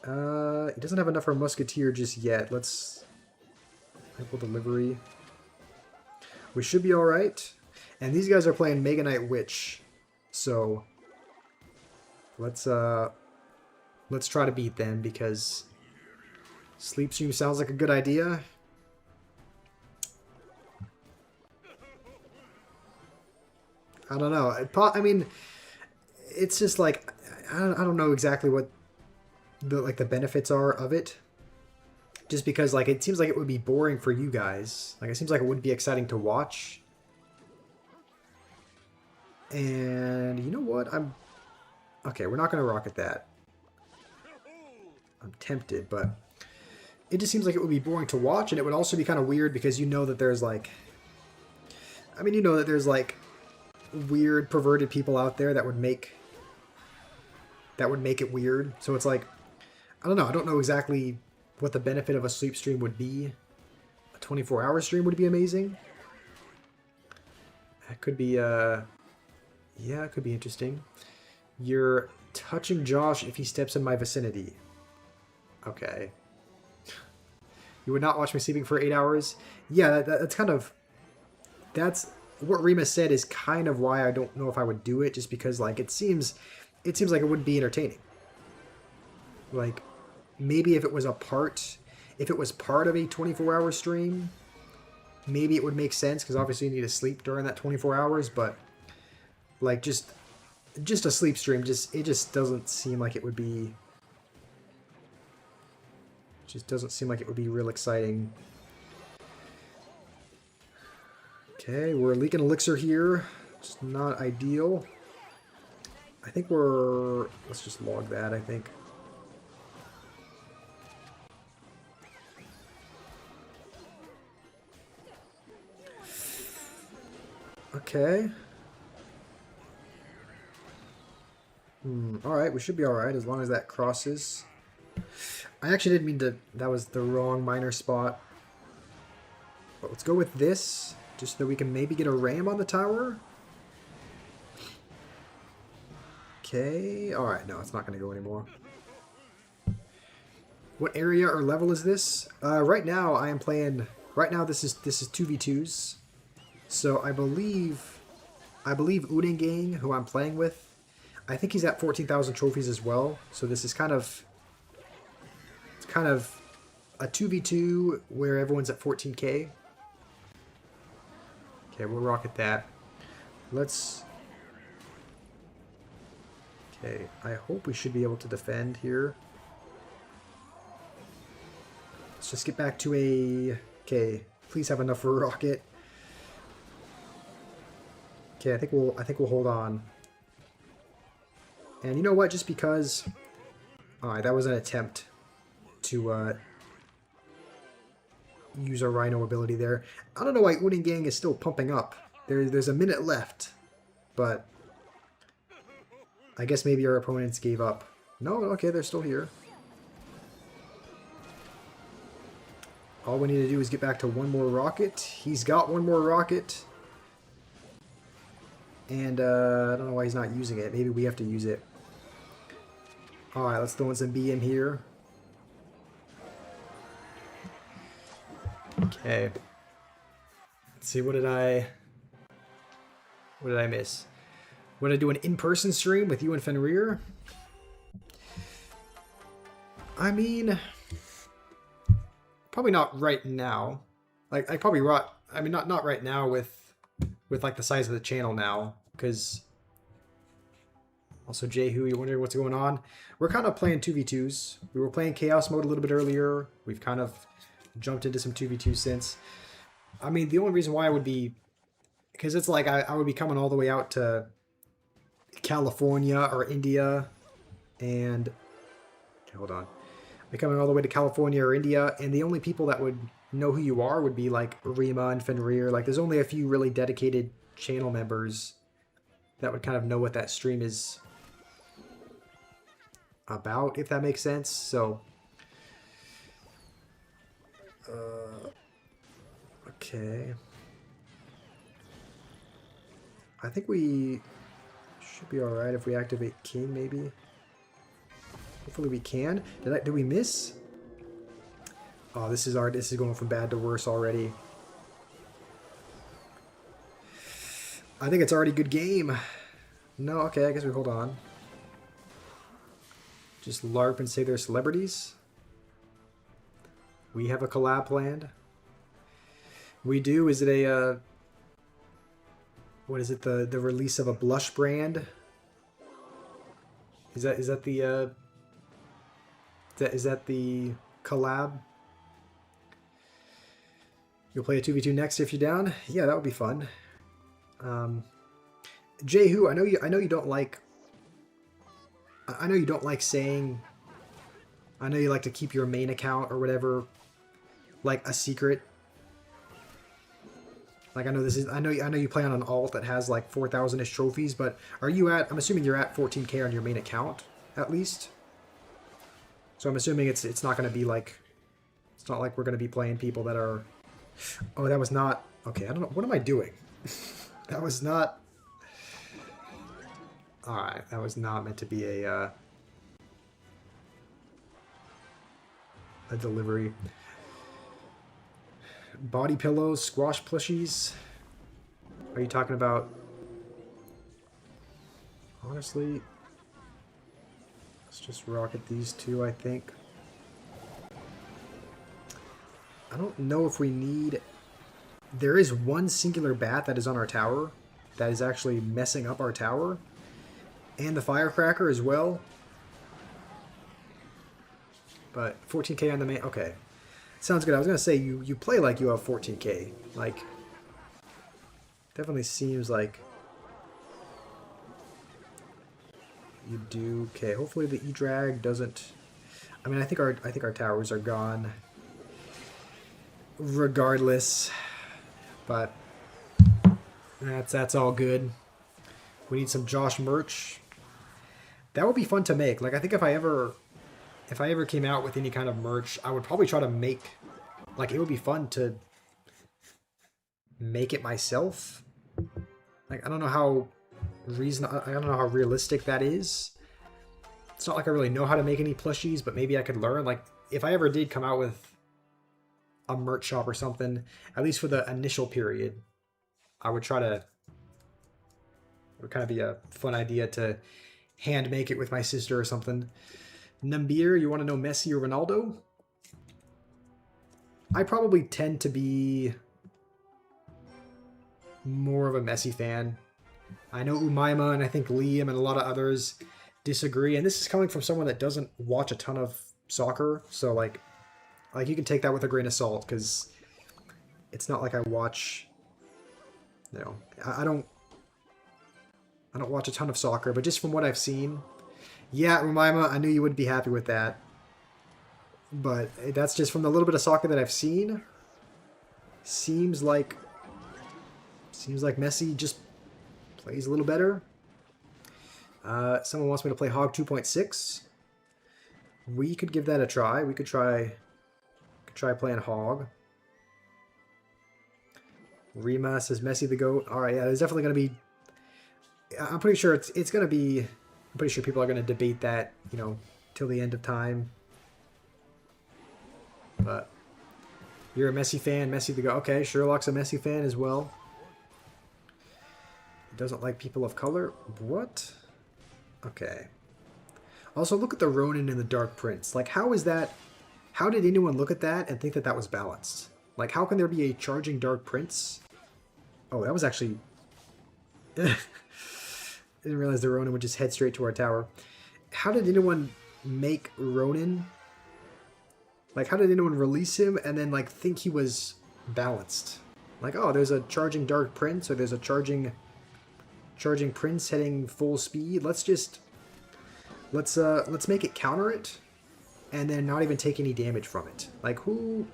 He doesn't have enough for Musketeer just yet. Let's... Rifle Delivery. We should be alright. And these guys are playing Mega Knight Witch. So... Let's try to beat them, because sleep stream sounds like a good idea. I don't know. I mean, it's just like I don't know exactly what the benefits are of it. Just because like it seems like it would be boring for you guys. Like it seems like it wouldn't be exciting to watch. And you know what? Okay, we're not going to rocket that. I'm tempted, but it just seems like it would be boring to watch, and it would also be kind of weird because you know that there's like... I mean, you know that there's like weird, perverted people out there that would make it weird. So it's like, I don't know. I don't know exactly what the benefit of a sleep stream would be. A 24-hour stream would be amazing. That could be, yeah, it could be interesting. You're touching Josh if he steps in my vicinity. Okay. You would not watch me sleeping for 8 hours? Yeah, that's kind of... That's... what Rima said is kind of why I don't know if I would do it, just because like it seems like it wouldn't be entertaining. Like maybe if it was part of a 24-hour stream, maybe it would make sense because obviously you need to sleep during that 24 hours, but like just a sleep stream, it just doesn't seem like it would be. Just doesn't seem like it would be real exciting. Okay, we're leaking elixir here. It's not ideal. I think let's just log that, I think. Okay. Alright, we should be alright as long as that crosses. I actually didn't mean to... That was the wrong miner spot. But let's go with this, just so we can maybe get a ram on the tower. Okay. Alright, no, it's not going to go anymore. What area or level is this? Right now, I am playing... Right now, this is 2v2s. So I believe Udingang, who I'm playing with, I think he's at 14,000 trophies as well. So this is kind of a 2v2 where everyone's at 14k. Okay, we'll rocket that. Okay, I hope we should be able to defend here. Let's just get back to a... Okay, please have enough for a rocket. Okay, I think we'll hold on. And you know what? Just because... Alright, that was an attempt to use our Rhino ability there. I don't know why Udingang is still pumping up. There's a minute left, but I guess maybe our opponents gave up. No, okay, they're still here. All we need to do is get back to one more rocket. He's got one more rocket. And I don't know why he's not using it. Maybe we have to use it. Alright, let's throw in some BM here. Okay. Let's see, what did I miss? Would I do an in-person stream with you and Fenrir? I mean, probably not right now. Like, I probably not right now with like the size of the channel now, because also Jehu, you're wondering what's going on. We're kind of playing 2v2s. We were playing Chaos mode a little bit earlier. We've kind of jumped into some 2v2 since. I mean, the only reason why I would be, because it's like I would be coming all the way out to California or India, and hold on, I'd be coming all the way to California or India, and the only people that would know who you are would be like Rima and Fenrir. Like, there's only a few really dedicated channel members that would kind of know what that stream is about, if that makes sense. So okay, I think we should be all right if we activate King, maybe. Hopefully we can. Did we miss? Oh, this is going from bad to worse already. I think it's already good game. No, okay, I guess we hold on. Just LARP and say they're celebrities. We have a collab planned. We do. Is it a what is it? The release of a blush brand? Is that the collab? You'll play a 2v2 next if you're down. Yeah, that would be fun. Jehu, I know you don't like. I know you don't like saying. I know you like to keep your main account or whatever, like a secret. Like, I know you play on an alt that has like 4,000-ish trophies, but are you at? I'm assuming you're at 14k on your main account at least. So I'm assuming it's not going to be like. It's not like we're going to be playing people that are. Oh, that was not... Okay, I don't know. What am I doing? That was not... Alright, that was not meant to be a delivery. Body pillows, squash plushies. Are you talking about... Honestly, let's just rocket these two, I think. I don't know if we need... There is one singular bat that is on our tower that is actually messing up our tower. And the firecracker as well. But 14k on the main... Okay. Sounds good. I was going to say, you play like you have 14k. Like, definitely seems like you do. Okay, hopefully the E-Drag doesn't... I mean, I think our towers are gone regardless. But that's all good. We need some Josh merch. That would be fun to make. Like, I think if I ever came out with any kind of merch, I would probably try to make, like, it would be fun to make it myself. Like, I don't know how realistic that is. It's not like I really know how to make any plushies, but maybe I could learn. Like, if I ever did come out with a merch shop or something, at least for the initial period, I would try to... It would kind of be a fun idea to hand make it with my sister or something. Nambir, you want to know Messi or Ronaldo? I probably tend to be more of a Messi fan. I know Umaima and I think Liam and a lot of others disagree, and this is coming from someone that doesn't watch a ton of soccer, so like you can take that with a grain of salt, because it's not like I watch, you know, I don't watch a ton of soccer, but just from what I've seen, yeah, Umaima, I knew you would be happy with that. But that's just from the little bit of soccer that I've seen. Seems like Messi just plays a little better. Someone wants me to play Hog 2.6. We could give that a try. We could try playing Hog. Rima says Messi the GOAT. All right, yeah, there's definitely going to be... I'm pretty sure it's going to be... I'm pretty sure people are going to debate that, you know, till the end of time. But you're a Messi fan, Messi the GOAT. Okay, Sherlock's a Messi fan as well. He doesn't like people of color. What? Okay. Also, look at the Ronin and the Dark Prince. Like, how is that... How did anyone look at that and think that that was balanced? Like, how can there be a charging Dark Prince? Oh, that was actually... Didn't realize the Ronin would just head straight to our tower. How did anyone make Ronin? Like, how did anyone release him and then, like, think he was balanced? Like, oh, there's a charging Dark Prince, or there's a charging Prince heading full speed. Let's make it counter it, and then not even take any damage from it. Like, who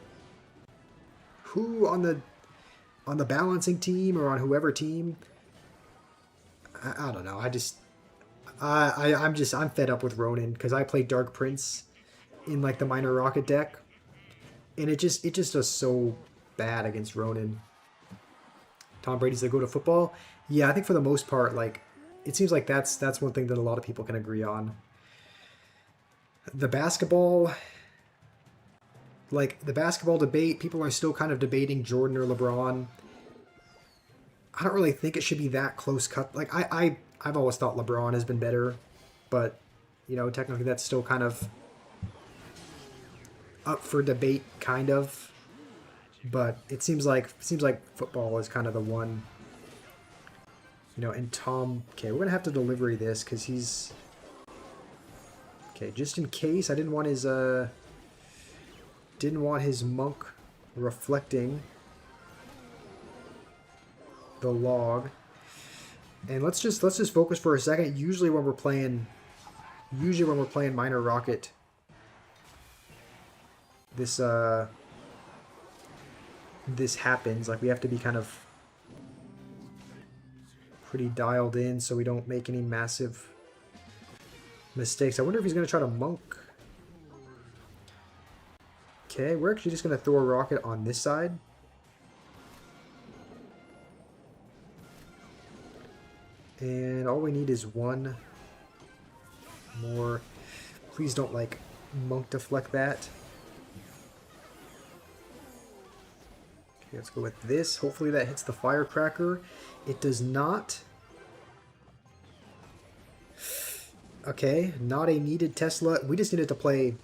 on the balancing team or on whoever team? I don't know. I'm fed up with Ronin, because I played Dark Prince in like the minor rocket deck, and it just does so bad against Ronin. Tom Brady's the go to football. Yeah, I think for the most part, like, it seems like that's one thing that a lot of people can agree on. The basketball debate, people are still kind of debating Jordan or LeBron. I don't really think it should be that close cut. Like, I've always thought LeBron has been better, but, you know, technically that's still kind of up for debate, kind of. But it seems like football is kind of the one, you know. And Tom, okay, we're gonna have to delivery this because he's okay. Just in case, I didn't want his monk reflecting the log. And let's just focus for a second. Usually when we're playing minor rocket, this happens. Like, we have to be kind of pretty dialed in so we don't make any massive mistakes. I wonder if he's going to try to monk. Okay, we're actually just going to throw a rocket on this side. And all we need is one more. Please don't, like, monk deflect that. Let's go with this. Hopefully that hits the firecracker. It does not. Okay, not a needed Tesla. We just needed to play...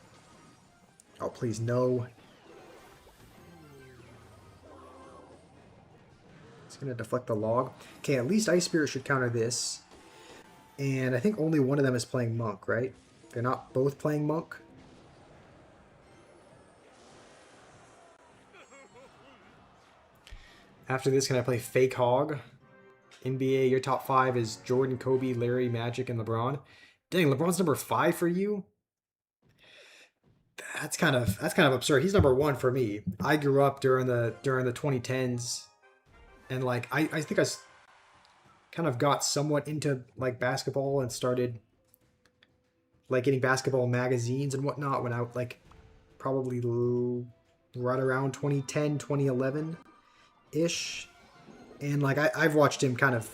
Oh, please, no. It's going to deflect the log. Okay, at least Ice Spirit should counter this. And I think only one of them is playing Monk, right? They're not both playing Monk. After this, can I play Fake Hog? NBA, your top 5 is Jordan, Kobe, Larry, Magic, and LeBron. Dang, LeBron's number 5 for you? That's kind of absurd. He's number 1 for me. I grew up during the 2010s, and like I think I kind of got somewhat into like basketball and started like getting basketball magazines and whatnot when I like probably right around 2010, 2011 ish. And like I've watched him kind of,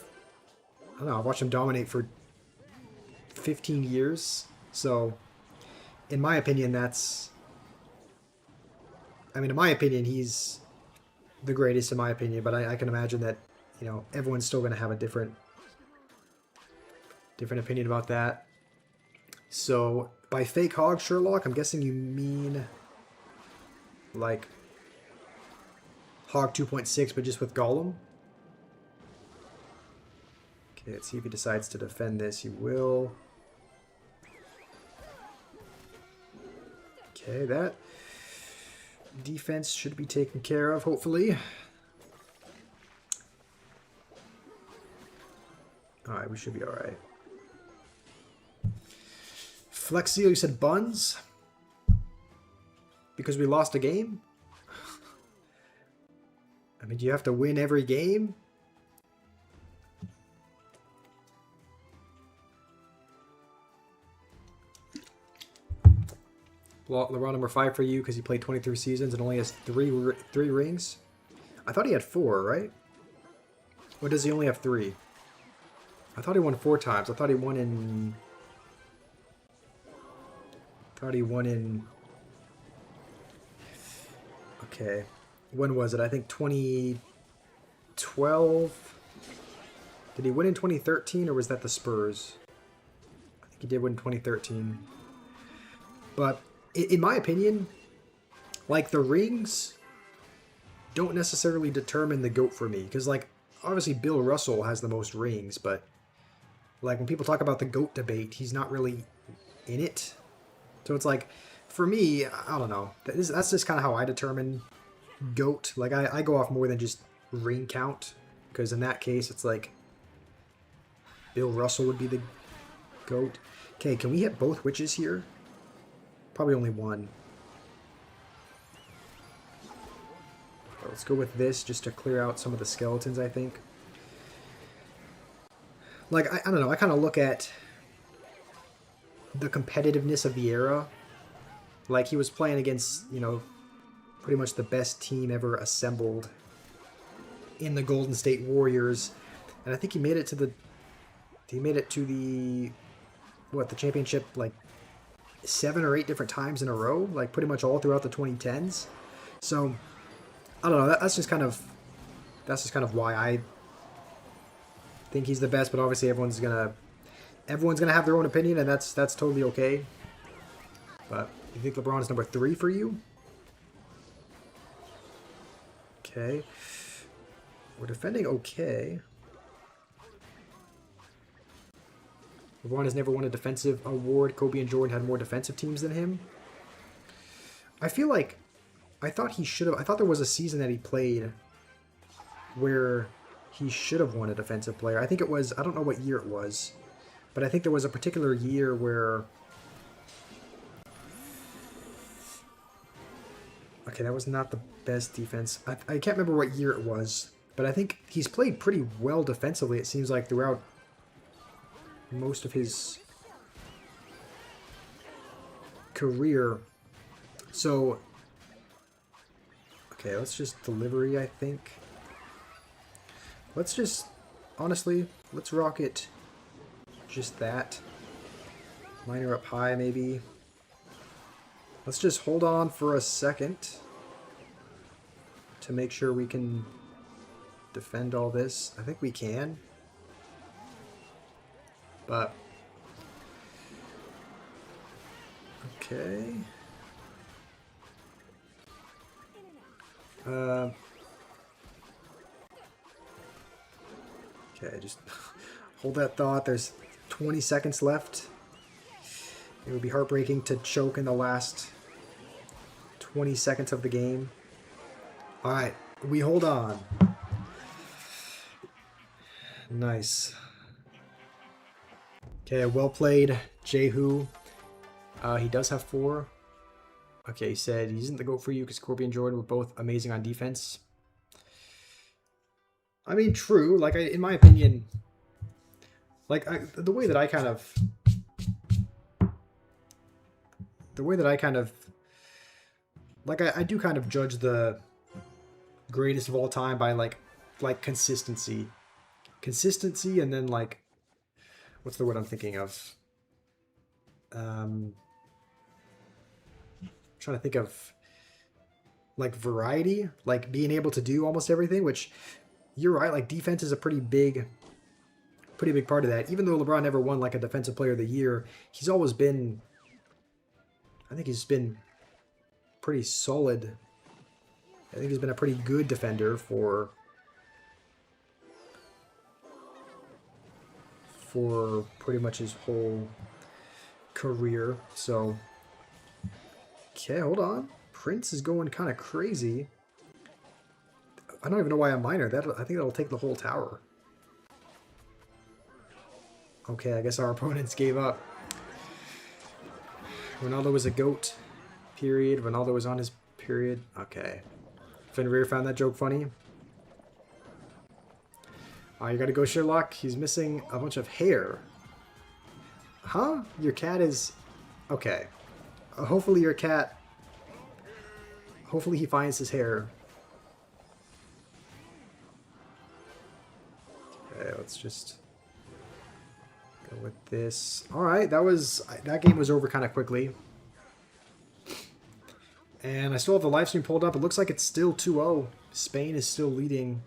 I don't know, I've watched him dominate for 15 years. So in my opinion, in my opinion, he's the greatest in my opinion, but I can imagine that, you know, everyone's still going to have a different opinion about that. So by Fake Hog, Sherlock, I'm guessing you mean like Hog 2.6, but just with Golem. Okay, let's see if he decides to defend this. He will. Okay, that defense should be taken care of, hopefully. Alright, we should be alright. Flexio, you said buns? Because we lost a game? I mean, do you have to win every game? LeBron number 5 for you because he played 23 seasons and only has three rings. I thought he had 4, right? Or does he only have 3? I thought he won 4 times. I thought he won in... Okay. When was it? I think 2012. Did he win in 2013 or was that the Spurs? I think he did win in 2013. But in my opinion, like the rings don't necessarily determine the GOAT for me. Because like obviously Bill Russell has the most rings, but like when people talk about the GOAT debate, he's not really in it. So it's like, for me, I don't know. That's just kind of how I determine GOAT. Like I go off more than just ring count. Because in that case, it's like Bill Russell would be the GOAT. Okay, can we hit both witches here? Probably only one. Let's go with this just to clear out some of the skeletons, I think. Like, I don't know. I kind of look at the competitiveness of the era. Like, he was playing against, you know, pretty much the best team ever assembled in the Golden State Warriors. And I think he made it to the... What, the championship, like, 7 or 8 different times in a row, like pretty much all throughout the 2010s. So I don't know. That's just kind of why I think he's the best. But obviously, everyone's gonna have their own opinion, and that's totally okay. But you think LeBron is number 3 for you? Okay, we're defending okay. LeBron has never won a defensive award. Kobe and Jordan had more defensive teams than him. I feel like I thought there was a season that he played where he should have won a defensive player. I think it was, I don't know what year it was, but I think there was a particular year where... Okay, that was not the best defense. I can't remember what year it was, but I think he's played pretty well defensively, it seems like, throughout most of his career. So, okay, let's just delivery, I think. Let's just, honestly, let's rock it just that. Miner up high, maybe. Let's just hold on for a second to make sure we can defend all this. I think we can. But okay. Okay, just hold that thought. There's 20 seconds left. It would be heartbreaking to choke in the last 20 seconds of the game. All right, we hold on. Nice. Okay, well played, Jehu. He does have 4. Okay, he said he isn't the GOAT for you because Corby and Jordan were both amazing on defense. I mean, true. Like, in my opinion, like the way that I kind of like I do kind of judge the greatest of all time by like consistency, and then like what's the word I'm thinking of? Trying to think of like variety, like being able to do almost everything, which you're right, like defense is a pretty big part of that. Even though LeBron never won like a defensive player of the year, he's always been, I think he's been pretty solid. I think he's been a pretty good defender for pretty much his whole career. So okay, hold on. Prince is going kind of crazy. I don't even know why I'm minor. I think that'll take the whole tower. Okay, I guess our opponents gave up. Ronaldo was a GOAT. Period. Ronaldo was on his period. Okay. Fenrir found that joke funny. You gotta go, Sherlock. He's missing a bunch of hair. Huh? Your cat is... Okay. Hopefully your cat... Hopefully he finds his hair. Okay, let's just go with this. Alright, that game was over kind of quickly. And I still have the live stream pulled up. It looks like it's still 2-0. Spain is still leading.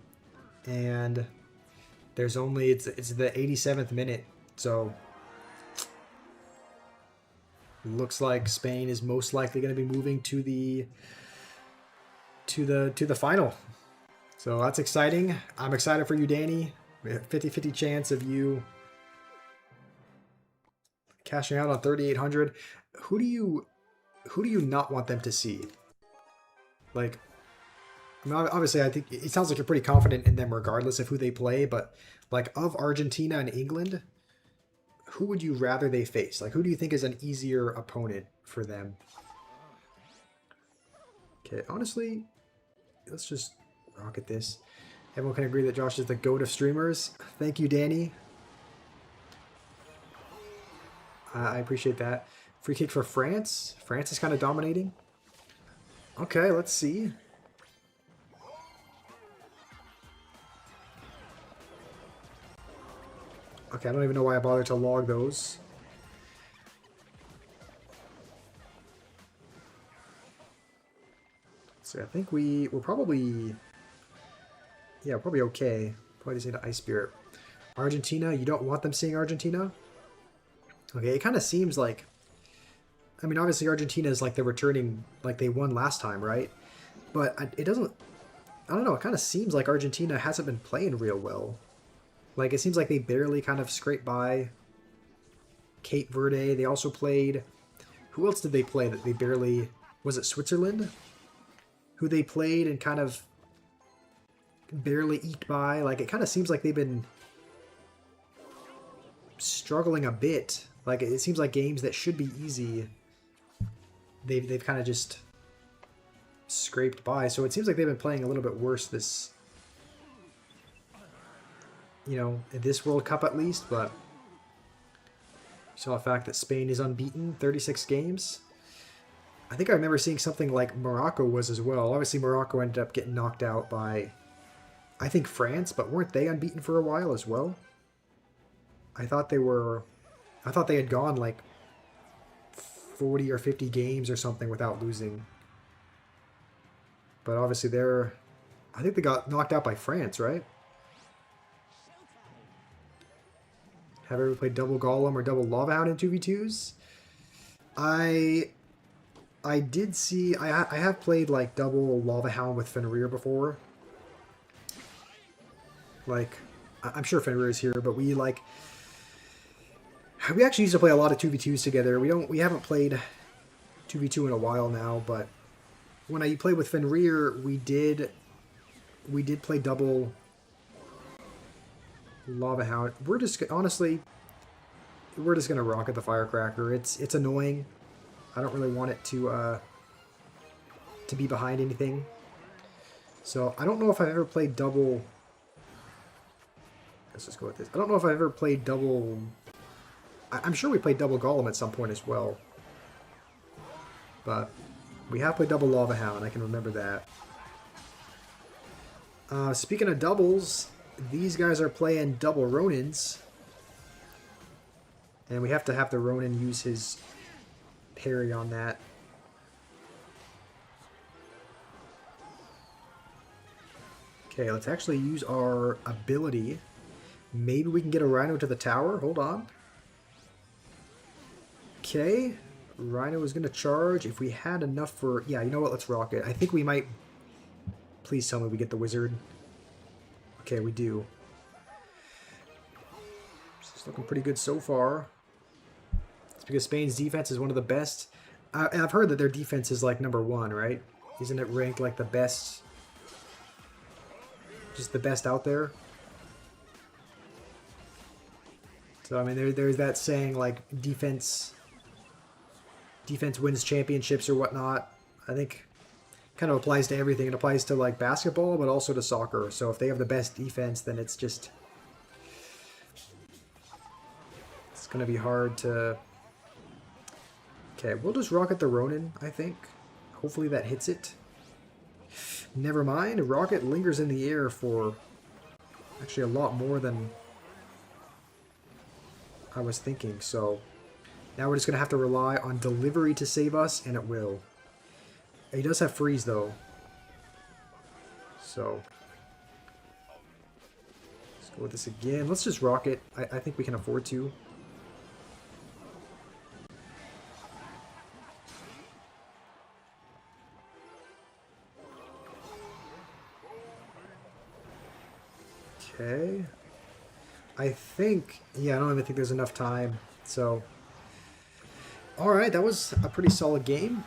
And there's only... It's the 87th minute. So... Looks like Spain is most likely going to be moving to the final. So that's exciting. I'm excited for you, Danny. We have 50-50 chance of you cashing out on 3,800. Who do you not want them to see? Like, I mean, obviously, I think it sounds like you're pretty confident in them regardless of who they play, but like of Argentina and England, who would you rather they face? Like, who do you think is an easier opponent for them? Okay, honestly, let's just rocket this. Everyone can agree that Josh is the GOAT of streamers. Thank you, Danny. I appreciate that. Free kick for France. France is kind of dominating. Okay, let's see. Okay, I don't even know why I bothered to log those. So I think we're probably... Yeah, probably okay. Probably just need an Ice Spirit. Argentina, you don't want them seeing Argentina? Okay, it kind of seems like... I mean, obviously Argentina is like the returning... Like they won last time, right? But it doesn't... I don't know, it kind of seems like Argentina hasn't been playing real well. Like, it seems like they barely kind of scraped by Cape Verde. They also played... Who else did they play that they barely... Was it Switzerland? Who they played and kind of barely eked by. Like, it kind of seems like they've been struggling a bit. Like, it seems like games that should be easy, they've kind of just scraped by. So it seems like they've been playing a little bit worse this... You know, in this World Cup at least, but you saw the fact that Spain is unbeaten, 36 games. I think I remember seeing something like Morocco was as well. Obviously, Morocco ended up getting knocked out by, I think, France, but weren't they unbeaten for a while as well? I thought they had gone like 40 or 50 games or something without losing. But obviously they're I think they got knocked out by France, right? Have I ever played double Golem or double Lava Hound in 2v2s? I did see... I have played, like, double Lava Hound with Fenrir before. Like, I'm sure Fenrir is here, but we, like... We actually used to play a lot of 2v2s together. We haven't played 2v2 in a while now, but when I played with Fenrir, we did play double Lava Hound. We're just honestly, we're just gonna rocket the Firecracker. It's annoying. I don't really want it to be behind anything. So I don't know if I've ever played double. Let's just go with this. I don't know if I've ever played double. I'm sure we played double Golem at some point as well. But we have played double Lava Hound. I can remember that. Speaking of doubles, these guys are playing double Ronins. And we have to have the Ronin use his parry on that. Okay, let's actually use our ability. Maybe we can get a Rhino to the tower. Hold on. Okay. Rhino is going to charge. If we had enough for... Yeah, you know what? Let's rock it. I think we might... Please tell me we get the wizard. Okay, we do. It's looking pretty good so far. It's because Spain's defense is one of the best. I've heard that their defense is like #1, right? Isn't it ranked like the best? Just the best out there? So, I mean, there's that saying, like, defense wins championships or whatnot. I think kind of applies to everything. It applies to, like, basketball, but also to soccer. So if they have the best defense, then it's just... It's going to be hard to... Okay, we'll just rocket the Ronin, I think. Hopefully that hits it. Never mind. A rocket lingers in the air for actually a lot more than I was thinking. So now we're just going to have to rely on delivery to save us, and it will. He does have freeze, though. So let's go with this again. Let's just rock it. I think we can afford to. Okay. I think... Yeah, I don't even think there's enough time. So... Alright, that was a pretty solid game.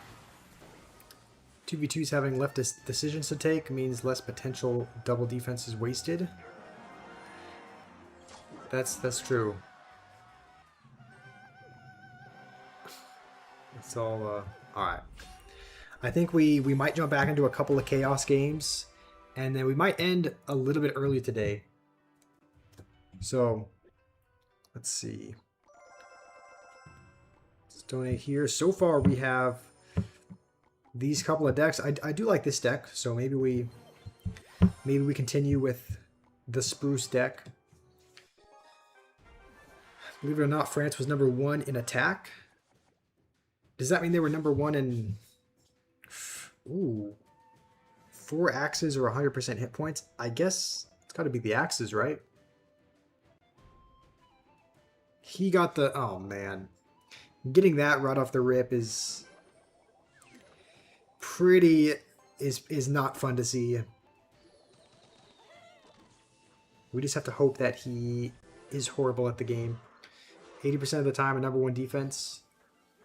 2v2s having left decisions to take means less potential double defense is wasted. That's true. It's all... Alright. I think we might jump back into a couple of Chaos games. And then we might end a little bit early today. So, let's see. Let's donate here. So far, we have these couple of decks. I do like this deck, so maybe we continue with the Spruce deck. Believe it or not, France was #1 in attack. Does that mean they were #1 in... Ooh. 4 axes or 100% hit points? I guess it's got to be the axes, right? He got the... Oh, man. Getting that right off the rip is... pretty... is not fun to see. We just have to hope that he is horrible at the game. 80% of the time, a #1 defense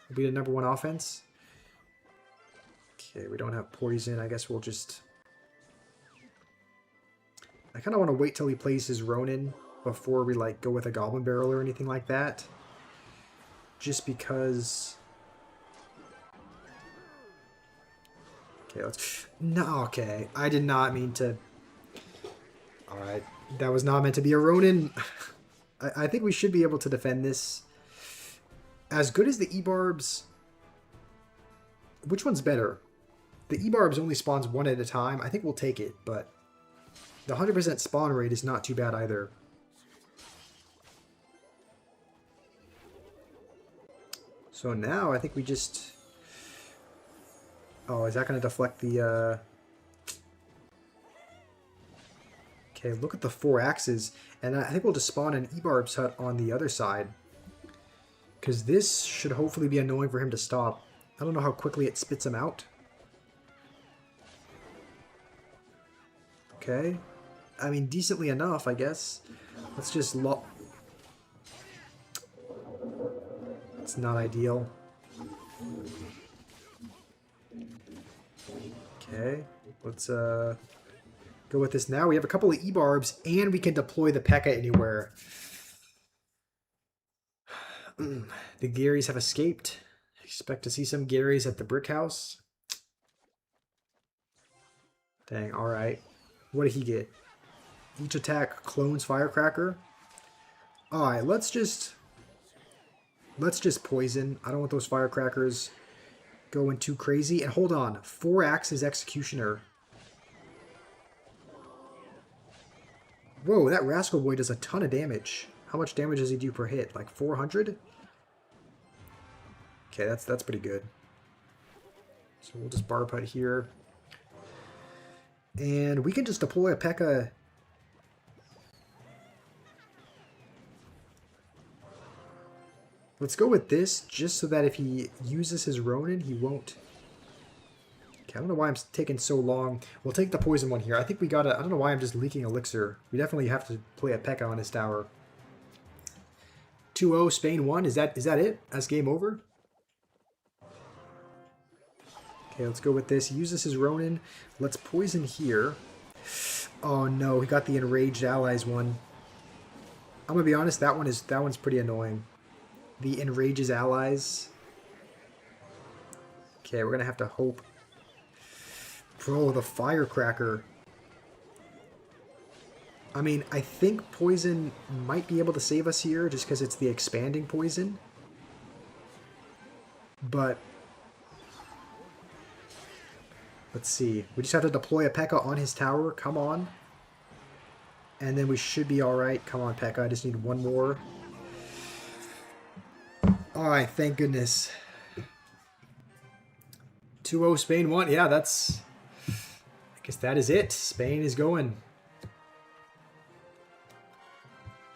will be a #1 offense. Okay, we don't have poison. I guess we'll just... I kind of want to wait till he plays his Ronin before we, like, go with a Goblin Barrel or anything like that. Just because... Okay, let's... No, okay. I did not mean to... Alright. That was not meant to be a Ronin. I think we should be able to defend this. As good as the E-Barbs... Which one's better? The E-Barbs only spawns 1 at a time. I think we'll take it, but... The 100% spawn rate is not too bad either. So now I think we just... Oh, is that going to deflect the... Okay, look at the 4 axes. And I think we'll just spawn an E-Barb's hut on the other side. Because this should hopefully be annoying for him to stop. I don't know how quickly it spits him out. Okay. I mean, decently enough, I guess. Let's just It's not ideal. Okay. Let's go with this now. We have a couple of E-Barbs, and we can deploy the P.E.K.K.A. anywhere. The Garys have escaped. Expect to see some Garys at the brick house. Dang, alright. What did he get? Each attack clones Firecracker. Alright, let's just poison. I don't want those Firecrackers going too crazy. And hold on. 4 axes Executioner. Whoa, that Rascal Boy does a ton of damage. How much damage does he do per hit? Like 400? Okay, that's pretty good. So we'll just Barb Hut here. And we can just deploy a P.E.K.K.A. Let's go with this, just so that if he uses his Ronin, he won't. Okay, I don't know why I'm taking so long. We'll take the poison one here. I think we gotta... I don't know why I'm just leaking elixir. We definitely have to play a P.E.K.K.A. on his tower. 2-0, Spain 1. Is that it? That's game over? Okay, let's go with this. He uses his Ronin. Let's poison here. Oh no, he got the Enraged Allies one. I'm gonna be honest, that one's pretty annoying. The Enrages Allies. Okay, we're gonna have to hope. Bro, the Firecracker. I mean, I think poison might be able to save us here just because it's the expanding poison. But let's see. We just have to deploy a P.E.K.K.A. on his tower. Come on. And then we should be alright. Come on, P.E.K.K.A. I just need one more. Alright, thank goodness. 2-0 Spain 1. Yeah, that's... I guess that is it. Spain is going.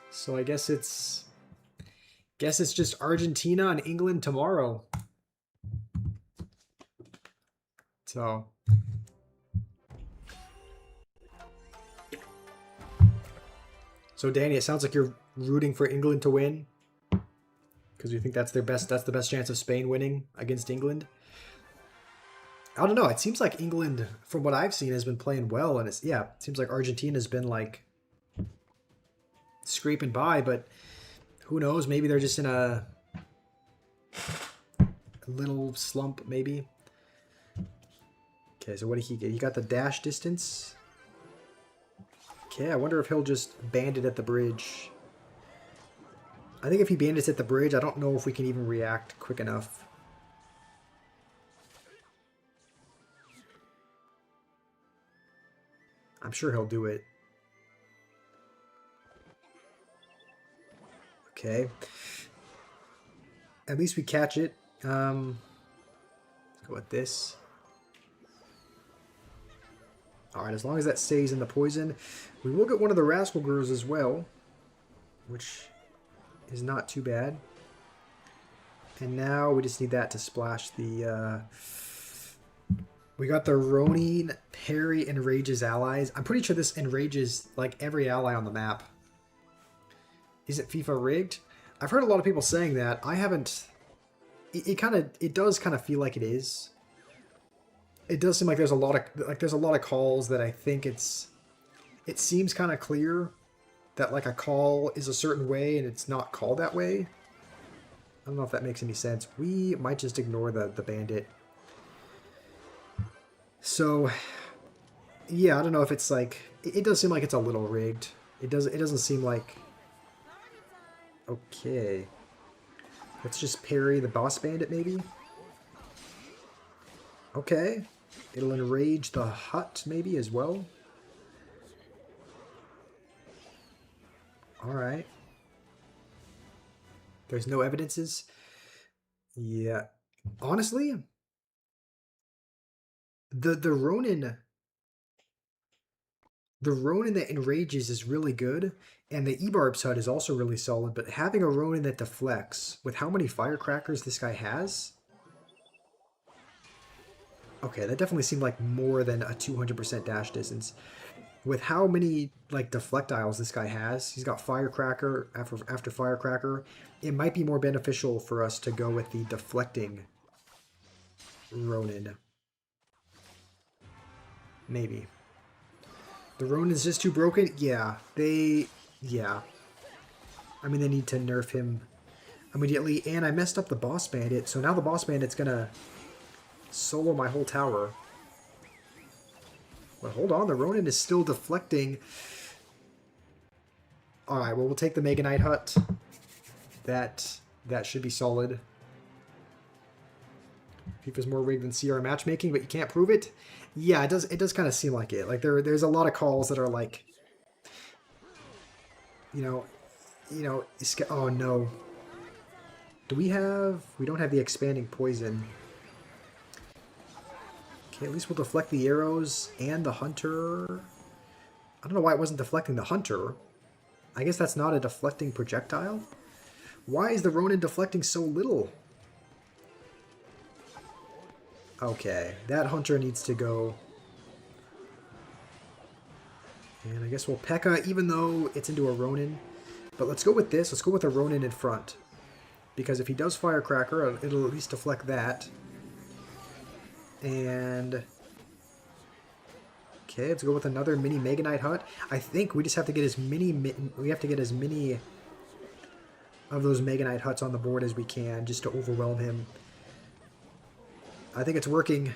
So I guess it's... just Argentina and England tomorrow. So... So Danny, it sounds like you're rooting for England to win. Because you think that's the best chance of Spain winning against England. I don't know. It seems like England, from what I've seen, has been playing well, and it seems like Argentina's been like scraping by, but who knows? Maybe they're just in a little slump, maybe. Okay, so what did he get? He got the dash distance. Okay, I wonder if he'll just bandit at the bridge. I think if he bandits at the bridge, I don't know if we can even react quick enough. I'm sure he'll do it. Okay. At least we catch it. Let's go with this. Alright, as long as that stays in the poison. We will get one of the Rascal Girls as well, which is not too bad. And now we just need that to splash the... We got the Ronin, Parry, Enrages Allies. I'm pretty sure this enrages like every ally on the map. Is it FIFA rigged? I've heard a lot of people saying that. I haven't... It does kind of feel like it is. It does seem like there's a lot of calls that I think it seems kind of clear that like a call is a certain way and it's not called that way. I don't know if that makes any sense. We might just ignore the bandit. So, yeah, I don't know if it's like... It does seem like it's a little rigged. It doesn't seem like... Okay. Let's just parry the boss bandit, maybe? Okay. It'll enrage the hut, maybe, as well. Alright. There's no evidences? Yeah. Honestly... The Ronin, The Ronin that enrages is really good, and the Ebarb HUD is also really solid, but having a Ronin that deflects, with how many firecrackers this guy has... Okay, that definitely seemed like more than a 200% dash distance. With how many like deflectiles this guy has, he's got firecracker after firecracker. It might be more beneficial for us to go with the deflecting Ronin. Maybe. The Ronin's just too broken? Yeah. Yeah. I mean, they need to nerf him immediately. And I messed up the boss bandit, so now the boss bandit's gonna solo my whole tower. But hold on, the Ronin is still deflecting. Alright, well, we'll take the Mega Knight Hut. That should be solid. FIFA's more rigged than CR matchmaking, but you can't prove it. Yeah, it does kind of seem like it. Like there's a lot of calls that are like, you know, oh no. We don't have the expanding poison. Okay, at least we'll deflect the arrows and the hunter. I don't know why it wasn't deflecting the hunter. I guess that's not a deflecting projectile. Why is the Ronin deflecting so little? Okay, that hunter needs to go. And I guess we'll P.E.K.K.A. even though it's into a Ronin. But let's go with this. Let's go with a Ronin in front. Because if he does Firecracker, it'll at least deflect that. And... okay, let's go with another mini Mega Knight Hut. I think we just have to get as many... we have to get as many of those Mega Knight Huts on the board as we can just to overwhelm him. I think it's working.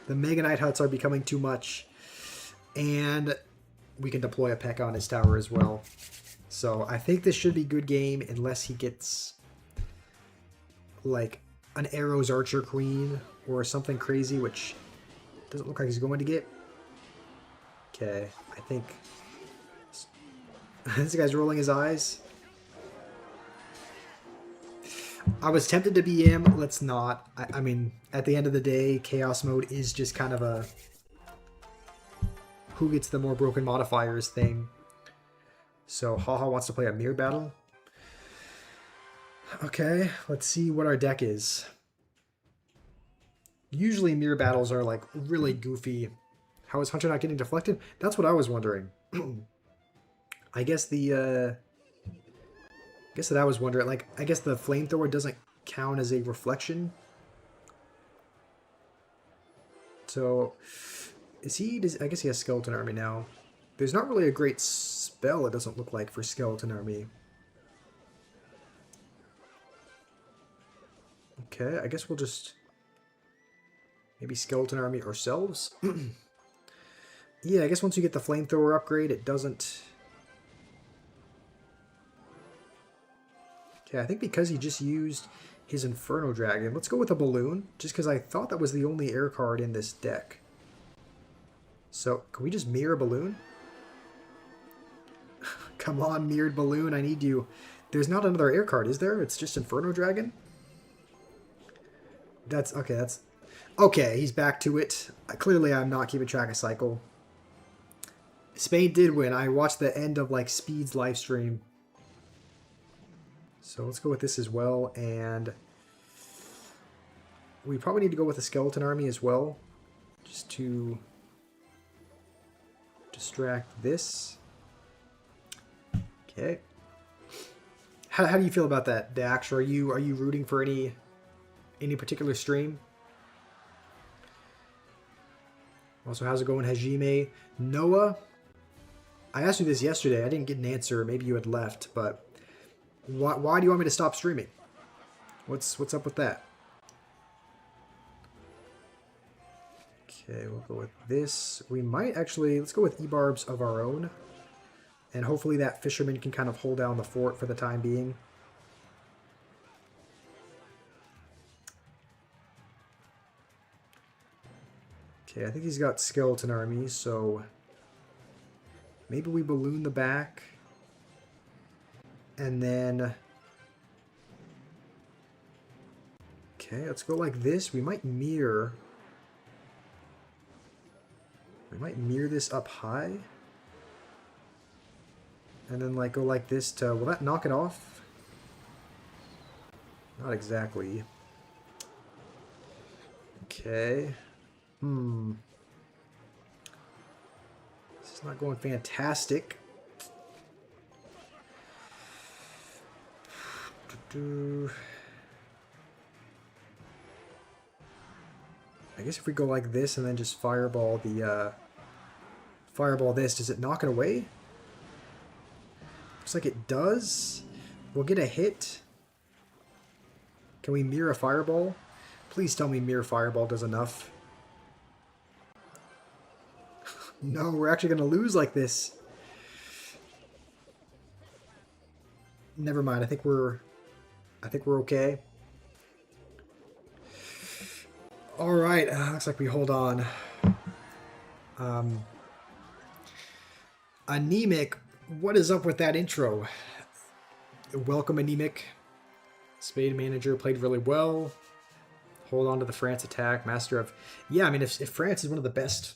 The Mega Knight Huts are becoming too much. And we can deploy a P.E.K.K.A. on his tower as well. So I think this should be a good game unless he gets like an Arrows Archer Queen or something crazy, which doesn't look like he's going to get. Okay, I think this guy's rolling his eyes. I was tempted to BM. Let's not. I mean, at the end of the day, Chaos Mode is just kind of a who gets the more broken modifiers thing. So Haha wants to play a mirror battle. Okay, let's see what our deck is. Usually mirror battles are like really goofy. How is Hunter not getting deflected? That's what I was wondering. I guess the I guess that I was wondering, like, I guess the flamethrower doesn't count as a reflection. So, is he, I guess he has Skeleton Army now. There's not really a great spell, it doesn't look like, for Skeleton Army. Okay, I guess we'll just maybe Skeleton Army ourselves. Yeah, I guess once you get the flamethrower upgrade, it doesn't... Okay, I think because he just used his Inferno Dragon, let's go with a balloon, just because I thought that was the only air card in this deck. So, can we just mirror balloon? Come on, mirrored balloon, I need you. There's not another air card, is there? It's just Inferno Dragon? That's, okay, that's... Okay, he's back to it. Clearly, I'm not keeping track of cycle. Spain did win. I watched the end of, like, Speed's live stream. So let's go with this as well, and we probably need to go with a Skeleton Army as well, just to distract this. Okay. How do you feel about that, Dax? Are you rooting for any particular stream? Also, how's it going, Hajime? Noah? I asked you this yesterday. I didn't get an answer. Maybe you had left, but why do you want me to stop streaming? What's up with that? Okay, we'll go with this. We might actually... let's go with E-Barbs of our own. And hopefully that Fisherman can kind of hold down the fort for the time being. Okay, I think he's got Skeleton Army, so... maybe we balloon the back. And then... okay, let's go like this. We might mirror... we might mirror this up high. And then like go like this to, will that knock it off? Not exactly. Okay. This is not going fantastic. I guess if we go like this and then just fireball the fireball this, does it knock it away? Looks like it does. We'll get a hit. Can we mirror a fireball? Please tell me mirror fireball does enough. No, we're actually going to lose like this. Never mind. I think we're okay. All right. Looks like we hold on. Anemic. What is up with that intro? Welcome, Anemic. Spade manager played really well. Hold on to the France attack. Master of... Yeah, I mean, if France is one of the best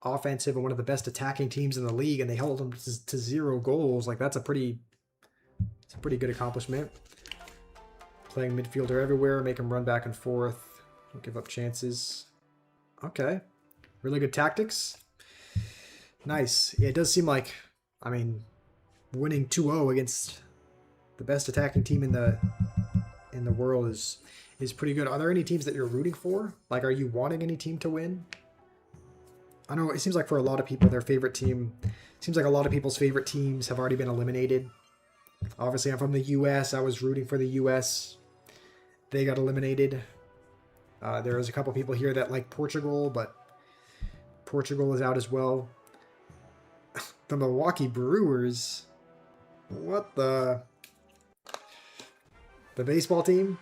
offensive and one of the best attacking teams in the league, and they held them to 0 goals, like that's a pretty good accomplishment. Playing midfielder everywhere, make him run back and forth, don't give up chances. Okay, really good tactics. Nice. Yeah, it does seem like, I mean, winning 2-0 against the best attacking team in the world is pretty good. Are there any teams that you're rooting for? Like, are you wanting any team to win? I don't know, it seems like for a lot of people, their favorite team... Seems like a lot of people's favorite teams have already been eliminated. Obviously, I'm from the U.S. I was rooting for the U.S. They got eliminated. There was a couple people here that like Portugal, but Portugal is out as well. The Milwaukee Brewers? What the... The baseball team?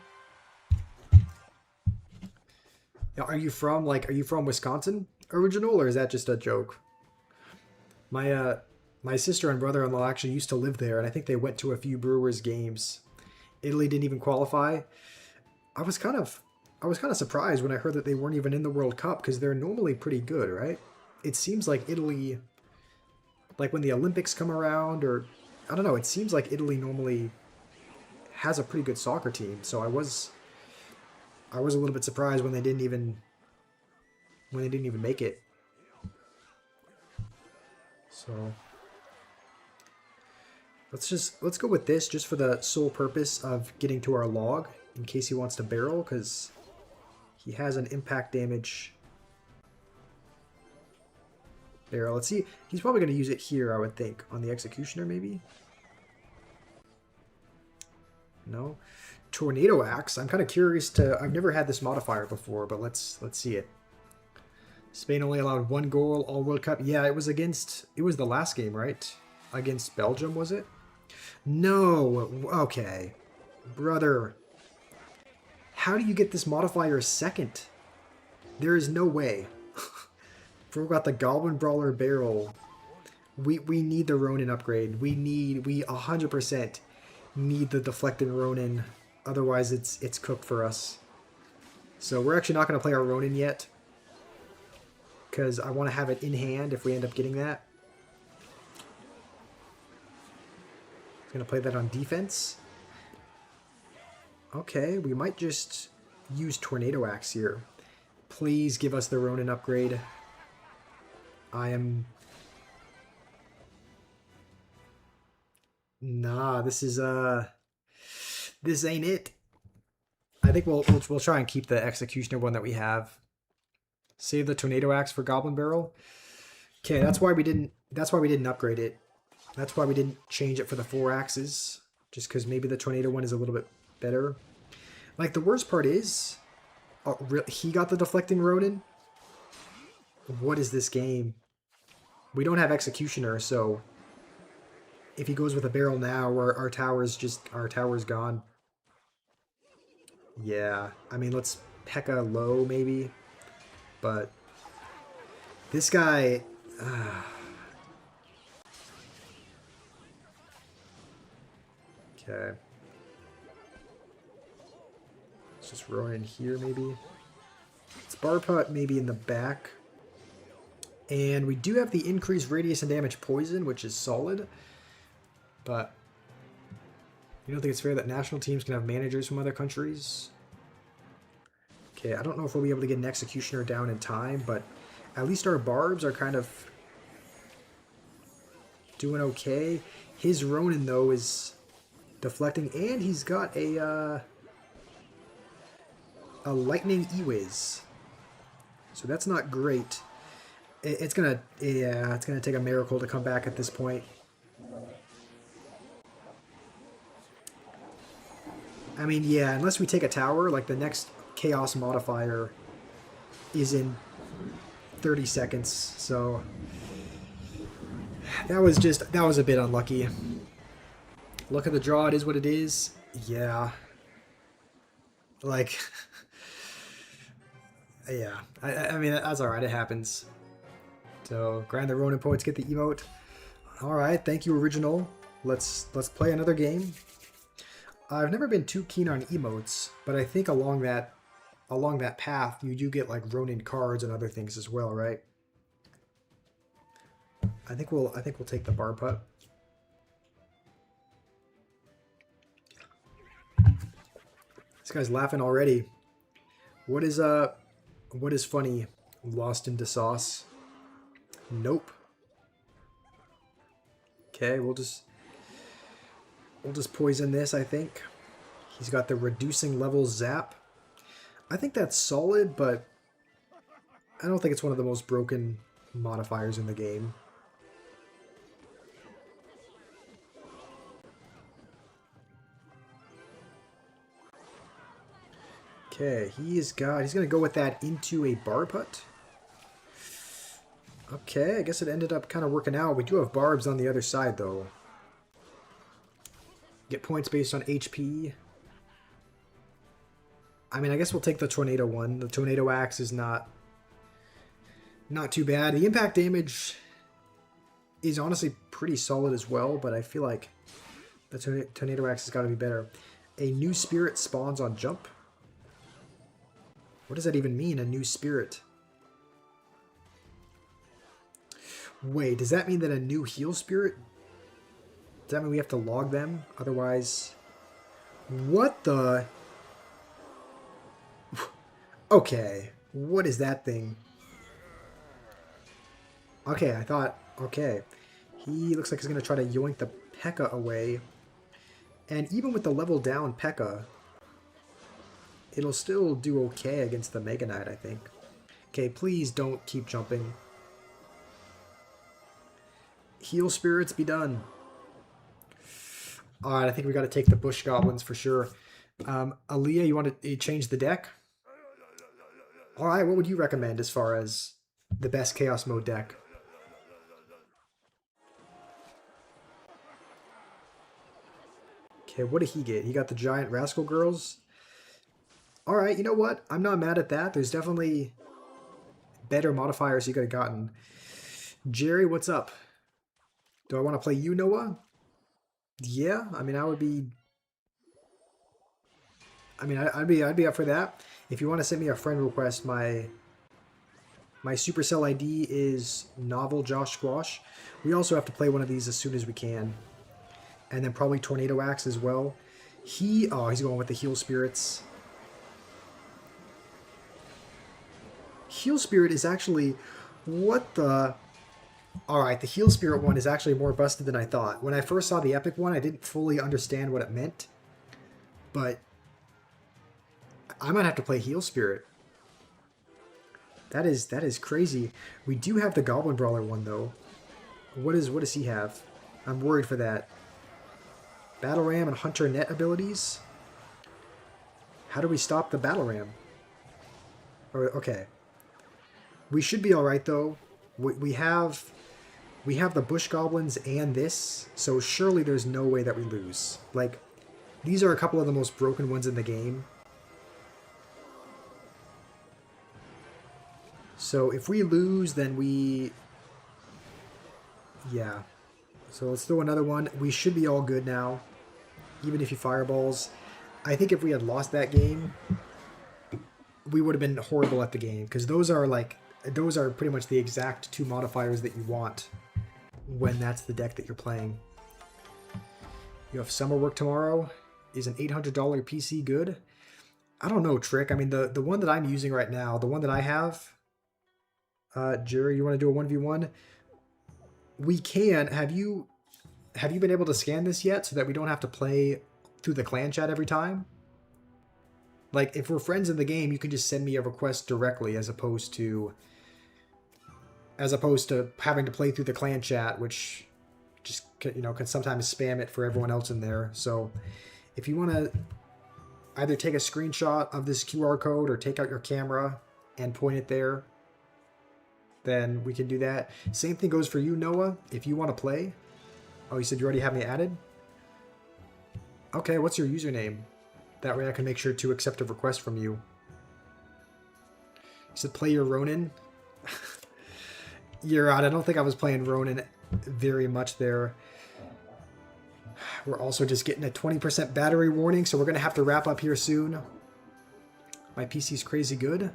Now, are you from Wisconsin original, or is that just a joke? My sister and brother-in-law actually used to live there, and I think they went to a few Brewers games. Italy didn't even qualify. I was kind of surprised when I heard that they weren't even in the World Cup, because they're normally pretty good, right? It seems like Italy, like when the Olympics come around, or I don't know, it seems like Italy normally has a pretty good soccer team. So I was a little bit surprised when they didn't even make it. So let's go with this just for the sole purpose of getting to our log in case he wants to barrel, because he has an impact damage barrel. Let's see. He's probably going to use it here, I would think, on the Executioner maybe. No. Tornado Axe. I'm kind of curious to... I've never had this modifier before, but let's see it. Spain only allowed 1 goal all World Cup. Yeah, it was the last game, right? Against Belgium, was it? No. Okay. Brother. How do you get this modifier second? There is no way. Forgot the Goblin Brawler barrel. We need the Ronin upgrade. We 100% need the deflecting Ronin. Otherwise, it's cooked for us. So we're actually not going to play our Ronin yet, because I want to have it in hand if we end up getting that. I'm going to play that on defense. Okay, we might just use Tornado Axe here. Please give us the Ronin upgrade. Nah, this ain't it. I think we'll try and keep the Executioner one that we have. Save the Tornado Axe for Goblin Barrel. Okay, that's why we didn't upgrade it. That's why we didn't change it for the 4 axes. Just because maybe the Tornado one is a little bit better. Like, the worst part is... he got the Deflecting Ronin? What is this game? We don't have Executioner, so... if he goes with a barrel now, our tower's gone. Yeah, I mean, let's P.E.K.K.A. low, maybe. But... this guy... Okay. Let's just roll in here, maybe. Let's bar putt maybe in the back. And we do have the increased radius and damage poison, which is solid. But you don't think it's fair that national teams can have managers from other countries? Okay, I don't know if we'll be able to get an executioner down in time, but at least our barbs are kind of doing okay. His Ronin, though, is deflecting, and he's got a lightning E-Wiz. So that's not great. It's gonna take a miracle to come back at this point. I mean, yeah, unless we take a tower, like the next chaos modifier is in 30 seconds, so that was a bit unlucky. Look at the draw, it is what it is. Yeah. Like, yeah. I mean, that's alright, it happens. So, grind the Ronin points, get the emote. Alright, thank you, Original. Let's play another game. I've never been too keen on emotes, but I think along that path, you do get like Ronin cards and other things as well, right? I think we'll take the bar putt. This guy's laughing already. What is funny? Lost into sauce? Nope. Okay, we'll just poison this, I think. He's got the reducing level zap. I think that's solid, but I don't think it's one of the most broken modifiers in the game. Okay, he's going to go with that into a bar putt. Okay, I guess it ended up kind of working out. We do have barbs on the other side, though. Get points based on HP. I mean, I guess we'll take the Tornado one. The Tornado Axe is not too bad. The impact damage is honestly pretty solid as well, but I feel like the Tornado Axe has got to be better. A new spirit spawns on jump. What does that even mean, a new spirit? Wait, does that mean that a new heal spirit? Does that mean we have to log them? Otherwise... What the... Okay, what is that thing? Okay, I thought... Okay. He looks like he's going to try to yoink the P.E.K.K.A away. And even with the level down P.E.K.K.A, it'll still do okay against the Mega Knight, I think. Okay, please don't keep jumping. Heal spirits, be done. Alright, I think we got to take the Bush Goblins for sure. Aaliyah, you want to change the deck? Alright, what would you recommend as far as the best Chaos Mode deck? Okay, what did he get? He got the Giant Rascal Girls. Alright, you know what? I'm not mad at that. There's definitely better modifiers you could have gotten. Jerry, what's up? Do I want to play you, Noah? Yeah, I mean, I'd be up for that. If you want to send me a friend request, my Supercell ID is Novel Josh Squash. We also have to play one of these as soon as we can. And then probably Tornado Axe as well. He's going with the Heal Spirits. Heal Spirit is actually... What the... Alright, the Heal Spirit one is actually more busted than I thought. When I first saw the Epic one, I didn't fully understand what it meant. But... I might have to play Heal Spirit. That is crazy. We do have the Goblin Brawler one, though. What does he have? I'm worried for that. Battle Ram and Hunter Net abilities? How do we stop the Battle Ram? Okay. We should be alright, though. We have the Bush Goblins and this, so surely there's no way that we lose. Like, these are a couple of the most broken ones in the game. So if we lose, then we... Yeah. So let's throw another one. We should be all good now, even if he fireballs. I think if we had lost that game, we would have been horrible at the game, because those are like those are pretty much the exact 2 modifiers that you want when that's the deck that you're playing. You have summer work tomorrow. Is an $800 PC good? I don't know, Trick. I mean, the one that I'm using right now, the one that I have, Jerry, you want to do a 1v1? We can. Have you been able to scan this yet so that we don't have to play through the clan chat every time? Like, if we're friends in the game, you can just send me a request directly as opposed to having to play through the clan chat, which just, you know, can sometimes spam it for everyone else in there. So if you want to either take a screenshot of this QR code or take out your camera and point it there, then we can do that. Same thing goes for you, Noah. If you want to play. Oh, you said you already have me added? Okay, what's your username? That way I can make sure to accept a request from you. You said play your Ronin? You're right. I don't think I was playing Ronin very much there. We're also just getting a 20% battery warning, so we're going to have to wrap up here soon. My PC's crazy good.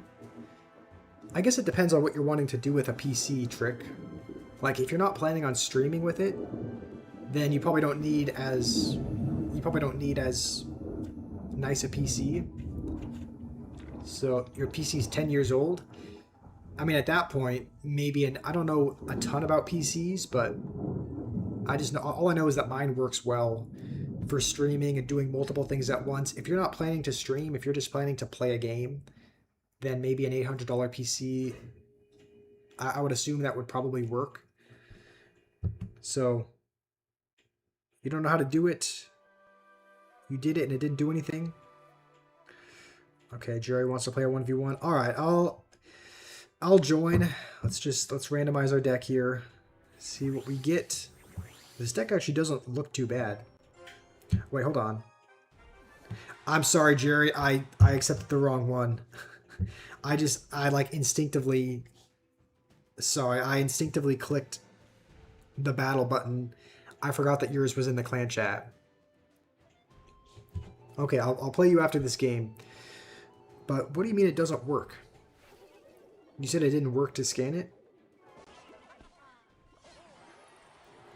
I guess it depends on what you're wanting to do with a PC, Trick. Like, if you're not planning on streaming with it, then you probably don't need as nice a PC. So your PC's 10 years old. I mean, at that point, maybe, and I don't know a ton about PCs, but I just know, all I know is that mine works well for streaming and doing multiple things at once. If you're not planning to stream, if you're just planning to play a game, then maybe an $800 PC, I would assume that would probably work. So, you don't know how to do it. You did it and it didn't do anything. Okay, Jerry wants to play a 1v1. All right, I'll join. Let's randomize our deck here. See what we get. This deck actually doesn't look too bad. Wait, hold on. I'm sorry, Jerry. I accepted the wrong one. I instinctively clicked the battle button. I forgot that yours was in the clan chat. Okay, I'll play you after this game. But what do you mean it doesn't work? You said it didn't work to scan it?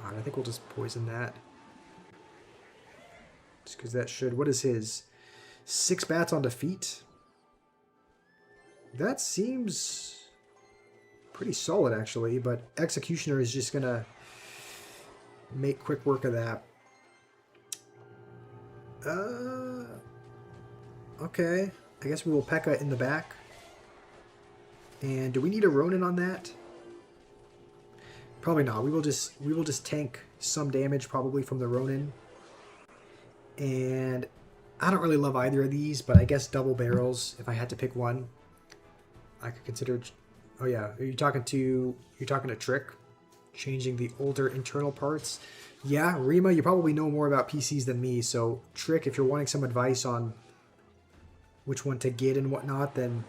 Alright, I think we'll just poison that. Just because that should... What is his? 6 bats on defeat? That seems pretty solid, actually. But Executioner is just going to make quick work of that. Okay. I guess we will P.E.K.K.A. in the back. And do we need a Ronin on that? Probably not. We will just tank some damage probably from the Ronin. And I don't really love either of these, but I guess double barrels, if I had to pick one, I could consider. Oh yeah, you're talking to Trick, changing the older internal parts. Yeah, Rima, you probably know more about PCs than me, so Trick, if you're wanting some advice on which one to get and whatnot, then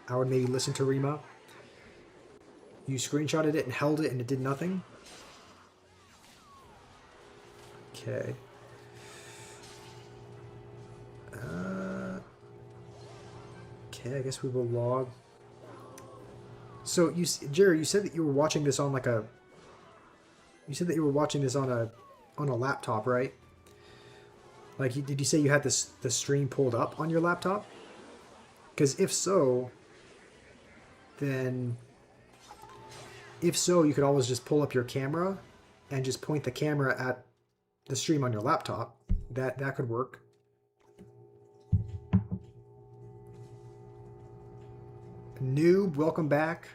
I would maybe listen to Rima. You screenshotted it and held it and it did nothing? Okay. Okay, I guess we will log. So, Jerry, you said that you were watching this on like a... You said that you were watching this on a laptop, right? Like, did you say you had the stream pulled up on your laptop? Because if so, then... If so, you could always just pull up your camera and just point the camera at the stream on your laptop. That could work. Noob, welcome back.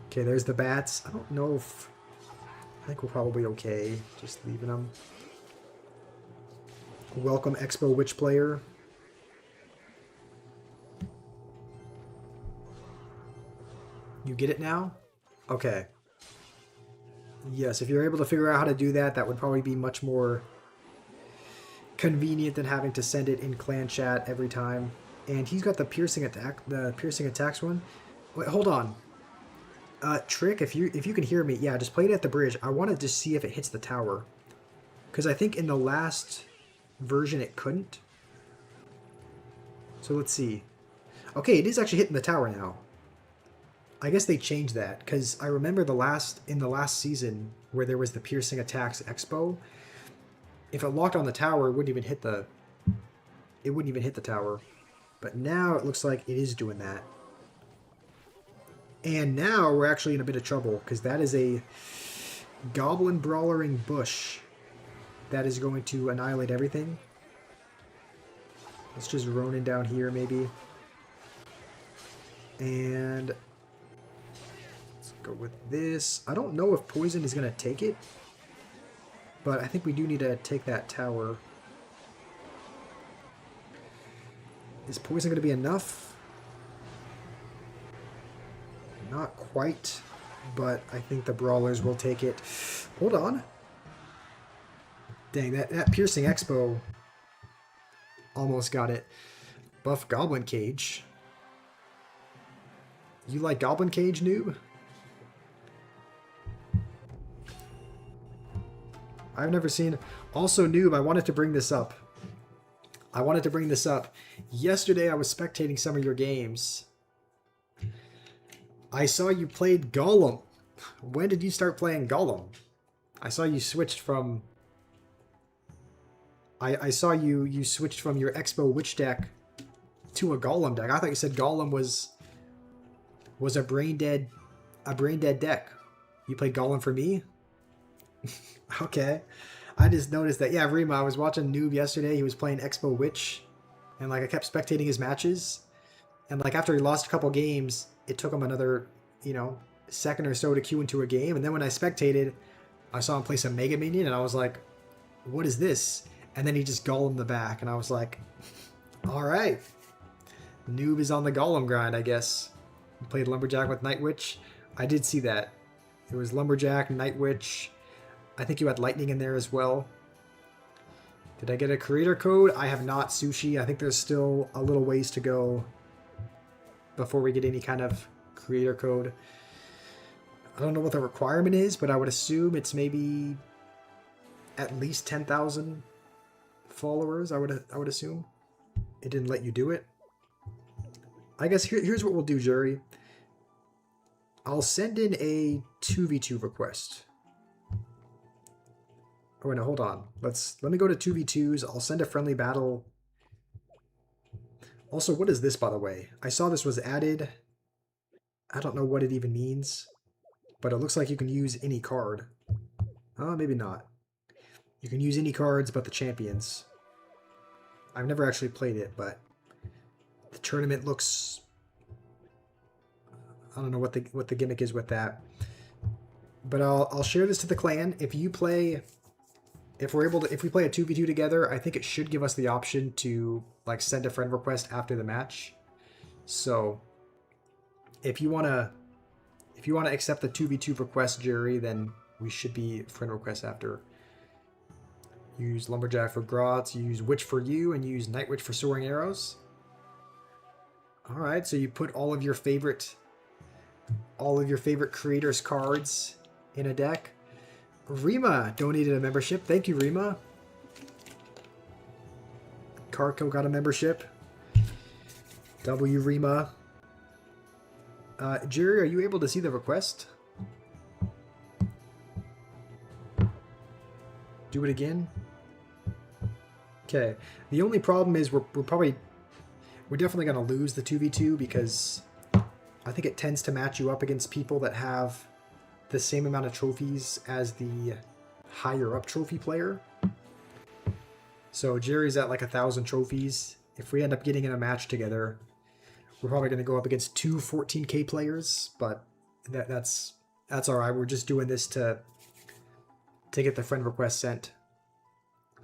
Okay, there's the bats. I don't know if... I think we're probably okay just leaving them. Welcome, Expo Witch Player. You get it now? Okay. Yes, if you're able to figure out how to do that, that would probably be much more convenient than having to send it in clan chat every time. And he's got the piercing attacks one. Wait, hold on. Trick, if you can hear me, yeah, just play it at the bridge. I want to just see if it hits the tower. Because I think in the last version it couldn't. So let's see. Okay, it is actually hitting the tower now. I guess they changed that because I remember in the last season where there was the piercing attacks expo. If it locked on the tower, it wouldn't even hit the tower. But now it looks like it is doing that. And now we're actually in a bit of trouble because that is a goblin brawlering bush that is going to annihilate everything. Let's just Ronin down here maybe. And let's go with this. I don't know if poison is going to take it, but I think we do need to take that tower. Is poison going to be enough? Not quite, but I think the brawlers will take it. Hold on. Dang, that piercing expo almost got it. Buff Goblin Cage. You like Goblin Cage, noob? I've never seen... Also, noob, I wanted to bring this up. Yesterday, I was spectating some of your games. I saw you played Golem. When did you start playing Golem? I saw you switched from... I saw you switched from your Expo Witch deck to a Golem deck. I thought you said Golem was a brain dead deck. You played Golem for me? Okay. I just noticed that. Yeah, Rima, I was watching Noob yesterday. He was playing Expo Witch. And like I kept spectating his matches. And like after he lost a couple games, it took him another, second or so to queue into a game. And then when I spectated, I saw him play some Mega Minion and I was like, what is this? And then he just Golem the back. And I was like, all right. Noob is on the Golem grind, I guess. He played Lumberjack with Night Witch. I did see that. It was Lumberjack, Night Witch. I think you had Lightning in there as well. Did I get a creator code? I have not, Sushi. I think there's still a little ways to go before we get any kind of creator code. I don't know what the requirement is, but I would assume it's maybe at least 10,000 followers. I would assume. It didn't let you do it. I guess here's what we'll do, Jury. I'll send in a 2v2 request. Oh, wait, no, hold on. Let me go to 2v2s. I'll send a friendly battle. Also, what is this, by the way? I saw this was added. I don't know what it even means, but it looks like you can use any card. Oh, maybe not. You can use any cards but the champions. I've never actually played it, but the tournament looks... I don't know what the gimmick is with that. But I'll share this to the clan. If we play a 2v2 together, I think it should give us the option to like send a friend request after the match. So if you wanna accept the 2v2 request, Jerry, then we should be friend request after. Use Lumberjack for Grots, use Witch for you, and use Night Witch for Soaring Arrows. Alright, so you put all of your favorite creators' cards in a deck. Rima donated a membership. Thank you, Rima. Karko got a membership. W Rima. Jerry, are you able to see the request? Do it again. Okay. The only problem is we're definitely going to lose the 2v2 because I think it tends to match you up against people that have the same amount of trophies as the higher up trophy player. So Jerry's at like 1,000 trophies. If we end up getting in a match together, we're probably going to go up against two 14k players, but that's all right. We're just doing this to get the friend request sent.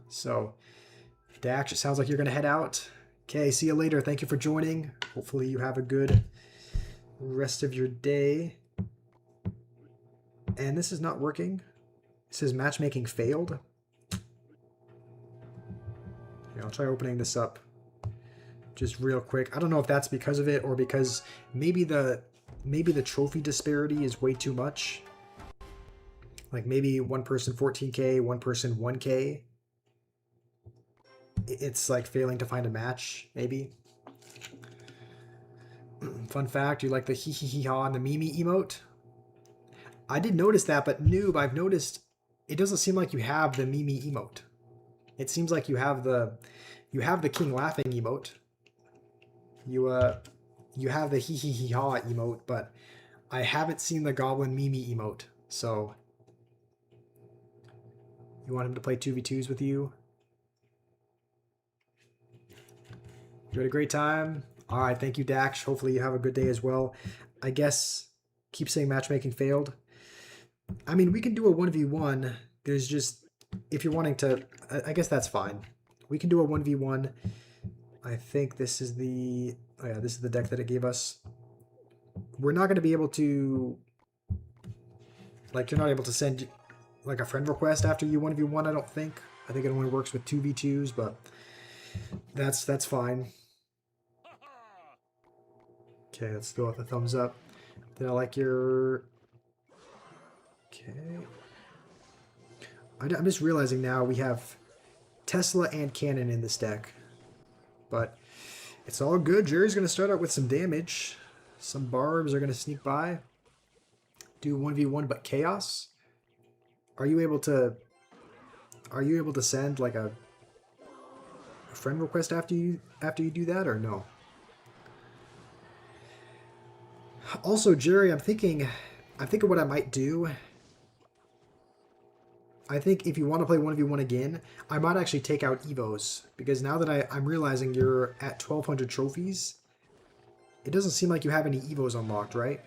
So Dax, it sounds like you're going to head out. Okay, see you later. Thank you for joining. Hopefully you have a good rest of your day. And this is not working. It says matchmaking failed. Okay, I'll try opening this up just real quick. I don't know if that's because of it or because maybe the trophy disparity is way too much. Like maybe one person 14k, one person 1k. It's like failing to find a match, maybe. Fun fact, you like the hee hee hee ha and the Mimi emote? I did notice that, but noob, I've noticed it doesn't seem like you have the Mimi emote. It seems like you have the king laughing emote. You have the hee hee hee ha emote, but I haven't seen the goblin Mimi emote. So you want him to play 2v2s with you? You had a great time? All right, thank you, Dax. Hopefully you have a good day as well. I guess keep saying matchmaking failed. I mean, we can do a 1v1. There's just, if you're wanting to, I guess that's fine. We can do a 1v1. I think this is the, oh yeah, this is the deck that it gave us. We're not going to be able to, like, you're not able to send, like, a friend request after you 1v1, I don't think. I think it only works with 2v2s, but that's fine. Okay, let's go with a thumbs up. Did I like your... Okay. I'm just realizing now we have Tesla and Cannon in this deck. But it's all good. Jerry's going to start out with some damage. Some barbs are going to sneak by. Do 1v1 but chaos. Are you able to send like a friend request after you do that, or no? Also, Jerry, I'm thinking what I might do. I think if you want to play 1v1 again, I might actually take out Evos, because now that I'm realizing you're at 1,200 trophies, it doesn't seem like you have any Evos unlocked, right?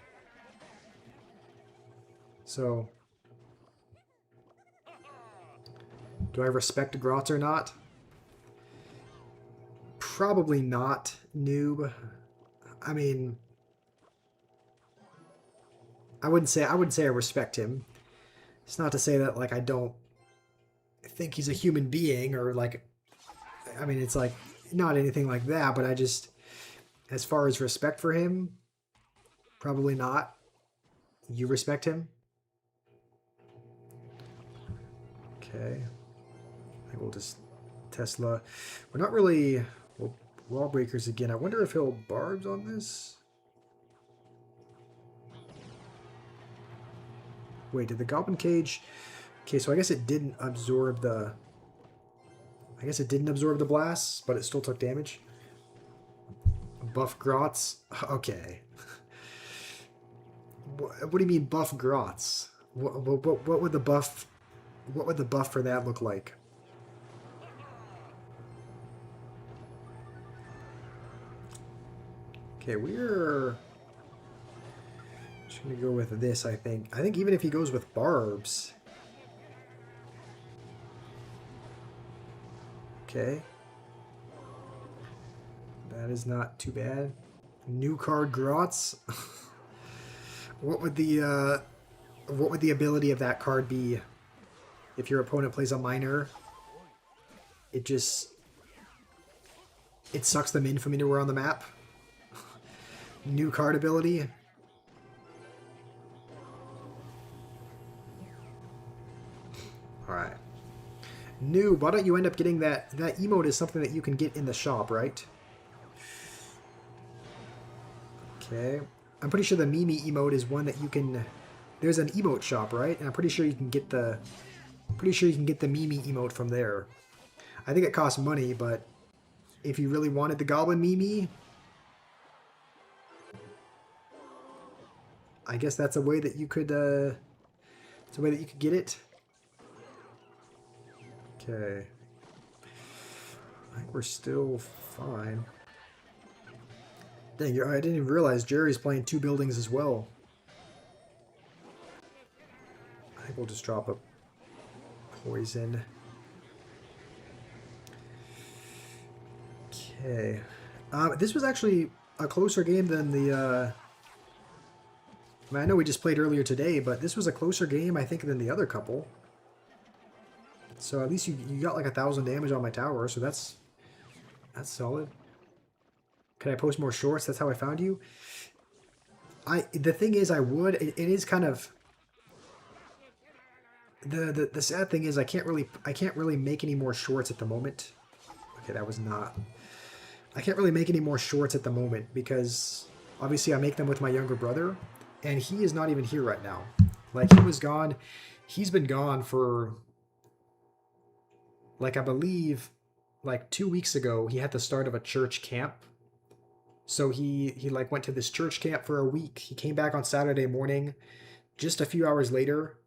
So, do I respect Grotz or not? Probably not, noob. I mean, I wouldn't say I respect him. It's not to say that, like, I don't think he's a human being, or, like, I mean, it's, like, not anything like that, but I just, as far as respect for him, probably not. You respect him? Okay. I will just Tesla. We're not really... Well, Wall Breakers again. I wonder if he'll barbs on this? Wait, did the Goblin Cage... Okay, so I guess it didn't absorb the... I guess it didn't absorb the blasts, but it still took damage. Buff Grotz? Okay. What do you mean buff Grotz? What would the buff... What would the buff for that look like? Okay, we're... just going to go with this, I think. I think even if he goes with barbs... Okay. That is not too bad. New card Grotz. What would the ability of that card be if your opponent plays a minor? It sucks them in from anywhere on the map. New card ability. Alright. New, why don't you end up getting that? That emote is something that you can get in the shop, right? Okay. I'm pretty sure the Mimi emote is one that you can... There's an emote shop, right? And I'm pretty sure you can get the... Mimi emote from there. I think it costs money, but if you really wanted the Goblin Mimi, I guess that's a way that you could get it. Okay. I think we're still fine. Dang, I didn't even realize Jerry's playing 2 buildings as well. I think we'll just drop a poison. Okay. This was actually a closer game than the... I mean, I know we just played earlier today, but this was a closer game, I think, than the other couple. So at least you got like 1,000 damage on my tower, so that's solid. Can I post more shorts? That's how I found you. The thing is, it is kind of the sad thing is I can't really make any more shorts at the moment. Okay, that was not. I can't really make any more shorts at the moment because Obviously, I make them with my younger brother, and he is not even here right now. Like, he was gone. He's been gone for, like, I believe, like 2 weeks ago, he had the start of a church camp. So he like went to this church camp for a week. He came back on Saturday morning. Just a few hours later,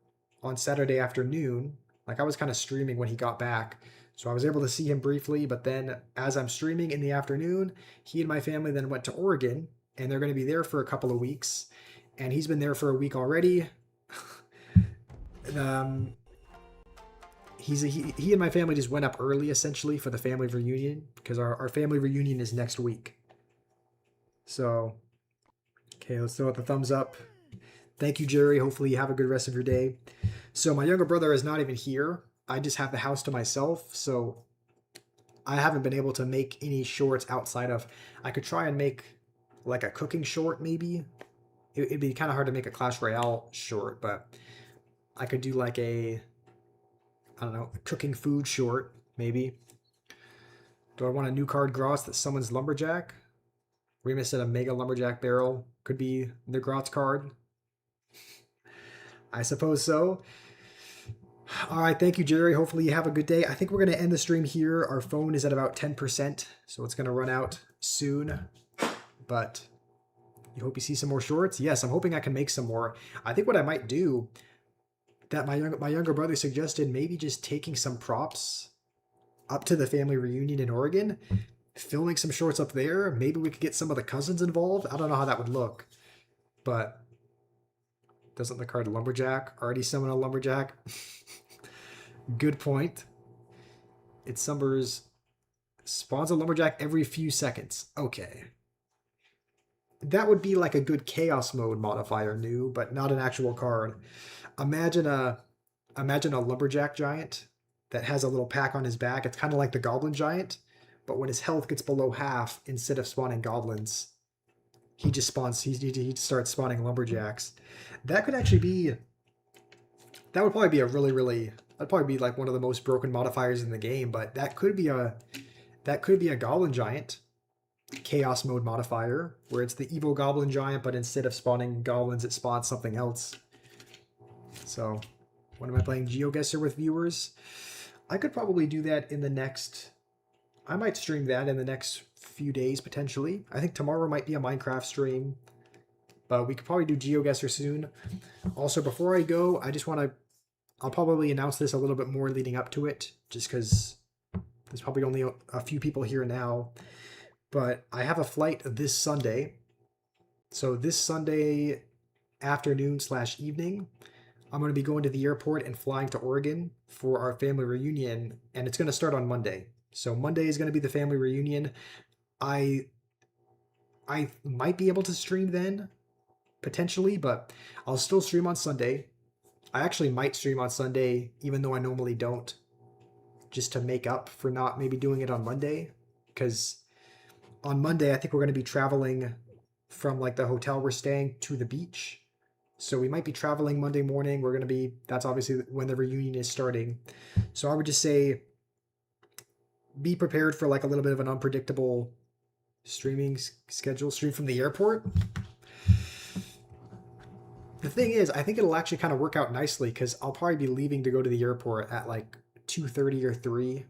on Saturday afternoon, like I was kind of streaming when he got back. So I was able to see him briefly, but then as I'm streaming in the afternoon, he and my family then went to Oregon, and they're going to be there for a couple of weeks. And he's been there for a week already. um, he and my family just went up early essentially for the family reunion because our family reunion is next week. So, okay, let's throw out the thumbs up. Thank you, Jerry. Hopefully, you have a good rest of your day. So, my younger brother is not even here. I just have the house to myself. So, I haven't been able to make any shorts outside of. I could try and make like a cooking short, maybe. It'd be kind of hard to make a Clash Royale short, but I could do like I don't know, a cooking food short, maybe. Do I want a new card Gross that summons Lumberjack? Remus said a Mega Lumberjack Barrel could be the Grotz card. I suppose so. All right, thank you, Jerry. Hopefully you have a good day. I think we're going to end the stream here. Our phone is at about 10%, so it's going to run out soon. But you hope you see some more shorts? Yes, I'm hoping I can make some more. I think what I might do, that my younger brother suggested, maybe just taking some props up to the family reunion in Oregon, filming some shorts up there. Maybe we could get some of the cousins involved. I don't know how that would look, but doesn't the card Lumberjack already summon a Lumberjack? Good point. It spawns a Lumberjack every few seconds. Okay. That would be like a good Chaos Mode modifier, new, but not an actual card. Imagine a Lumberjack Giant that has a little pack on his back. It's kind of like the Goblin Giant, but when his health gets below half, instead of spawning goblins, he just starts spawning lumberjacks. That could actually be. That would probably be that'd probably be like one of the most broken modifiers in the game. But that could be a Goblin Giant Chaos Mode modifier, where it's the evil Goblin Giant, but instead of spawning goblins, it spawns something else. So, when am I playing GeoGuessr with viewers? I could probably do that in the next. I might stream that in the next few days, potentially. I think tomorrow might be a Minecraft stream, but we could probably do GeoGuessr soon. Also, before I go, I'll probably announce this a little bit more leading up to it, just because there's probably only a few people here now. But I have a flight this Sunday. So this Sunday afternoon/evening, I'm going to be going to the airport and flying to Oregon for our family reunion, and it's going to start on Monday. So Monday is going to be the family reunion. I might be able to stream then, potentially, but I'll still stream on Sunday. I actually might stream on Sunday, even though I normally don't, just to make up for not maybe doing it on Monday. Because on Monday, I think we're going to be traveling from like the hotel we're staying to the beach. So we might be traveling Monday morning. That's obviously when the reunion is starting. So I would just say, be prepared for like a little bit of an unpredictable streaming schedule. Stream from the airport. The thing is, I think it'll actually kind of work out nicely because I'll probably be leaving to go to the airport at like 2:30 or 3,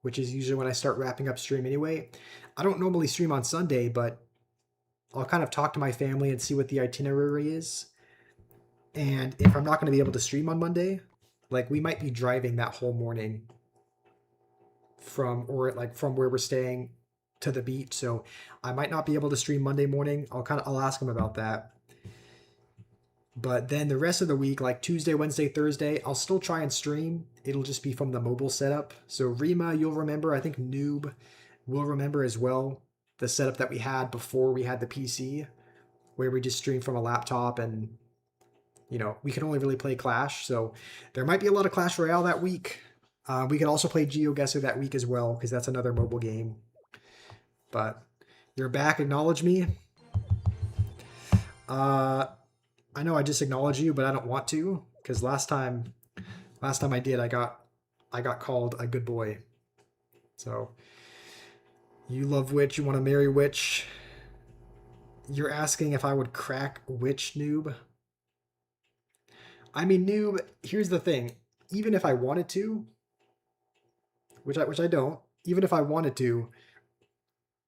which is usually when I start wrapping up stream anyway. I don't normally stream on Sunday, but I'll kind of talk to my family and see what the itinerary is. And if I'm not going to be able to stream on Monday, like we might be driving that whole morning from where we're staying to the beach. So I might not be able to stream Monday morning. I'll ask them about that. But then the rest of the week, like Tuesday, Wednesday, Thursday, I'll still try and stream. It'll just be from the mobile setup. So Rima, you'll remember, I think Noob will remember as well, the setup that we had before we had the PC, where we just streamed from a laptop and, we can only really play Clash. So there might be a lot of Clash Royale that week. We could also play GeoGuessr that week as well, because that's another mobile game. But you're back. Acknowledge me. I know I just acknowledge you, but I don't want to, because last time I did, I got called a good boy. So you love witch, you want to marry witch. You're asking if I would crack which noob? I mean, noob, here's the thing. Even if I wanted to, which I don't, even if I wanted to,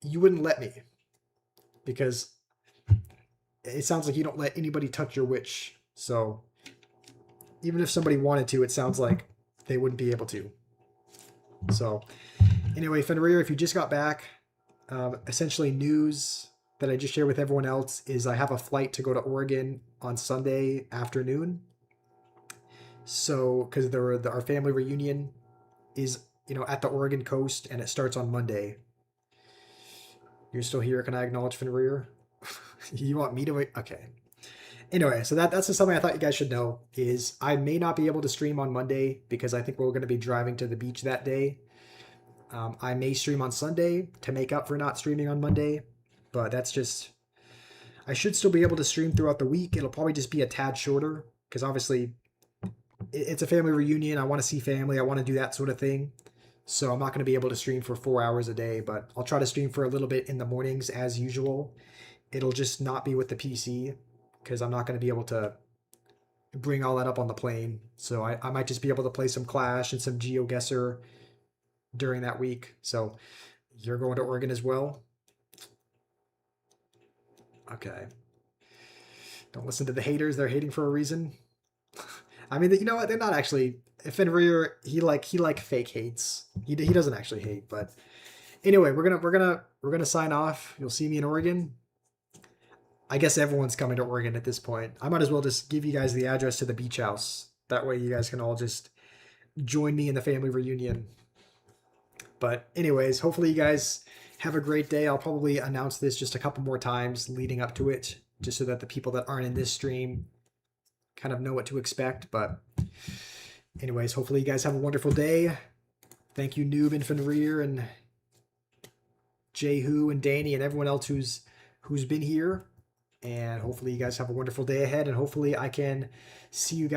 you wouldn't let me because it sounds like you don't let anybody touch your witch. So even if somebody wanted to, it sounds like they wouldn't be able to. So anyway, Fenrir, if you just got back, essentially news that I just shared with everyone else is I have a flight to go to Oregon on Sunday afternoon. So because our family reunion is at the Oregon coast and it starts on Monday. You're still here? Can I acknowledge Fenrir? You want me to wait? Okay. Anyway, so that's just something I thought you guys should know is I may not be able to stream on Monday because I think we're going to be driving to the beach that day. I may stream on Sunday to make up for not streaming on Monday, but that's just I should still be able to stream throughout the week. It'll probably just be a tad shorter because obviously it's a family reunion. I want to see family. I want to do that sort of thing. So I'm not going to be able to stream for 4 hours a day, but I'll try to stream for a little bit in the mornings as usual. It'll just not be with the PC because I'm not going to be able to bring all that up on the plane. So I might just be able to play some Clash and some GeoGuessr during that week. So you're going to Oregon as well? Okay. Don't listen to the haters. They're hating for a reason. I mean, you know what? They're not actually. Fenrir, he fake hates. He doesn't actually hate, but anyway, we're gonna sign off. You'll see me in Oregon. I guess everyone's coming to Oregon at this point. I might as well just give you guys the address to the beach house. That way, you guys can all just join me in the family reunion. But anyways, hopefully you guys have a great day. I'll probably announce this just a couple more times leading up to it, just so that the people that aren't in this stream kind of know what to expect. But anyways, hopefully you guys have a wonderful day. Thank you, Noob and Fenrir and Jehu and Danny and everyone else who's been here. And hopefully you guys have a wonderful day ahead. And hopefully I can see you guys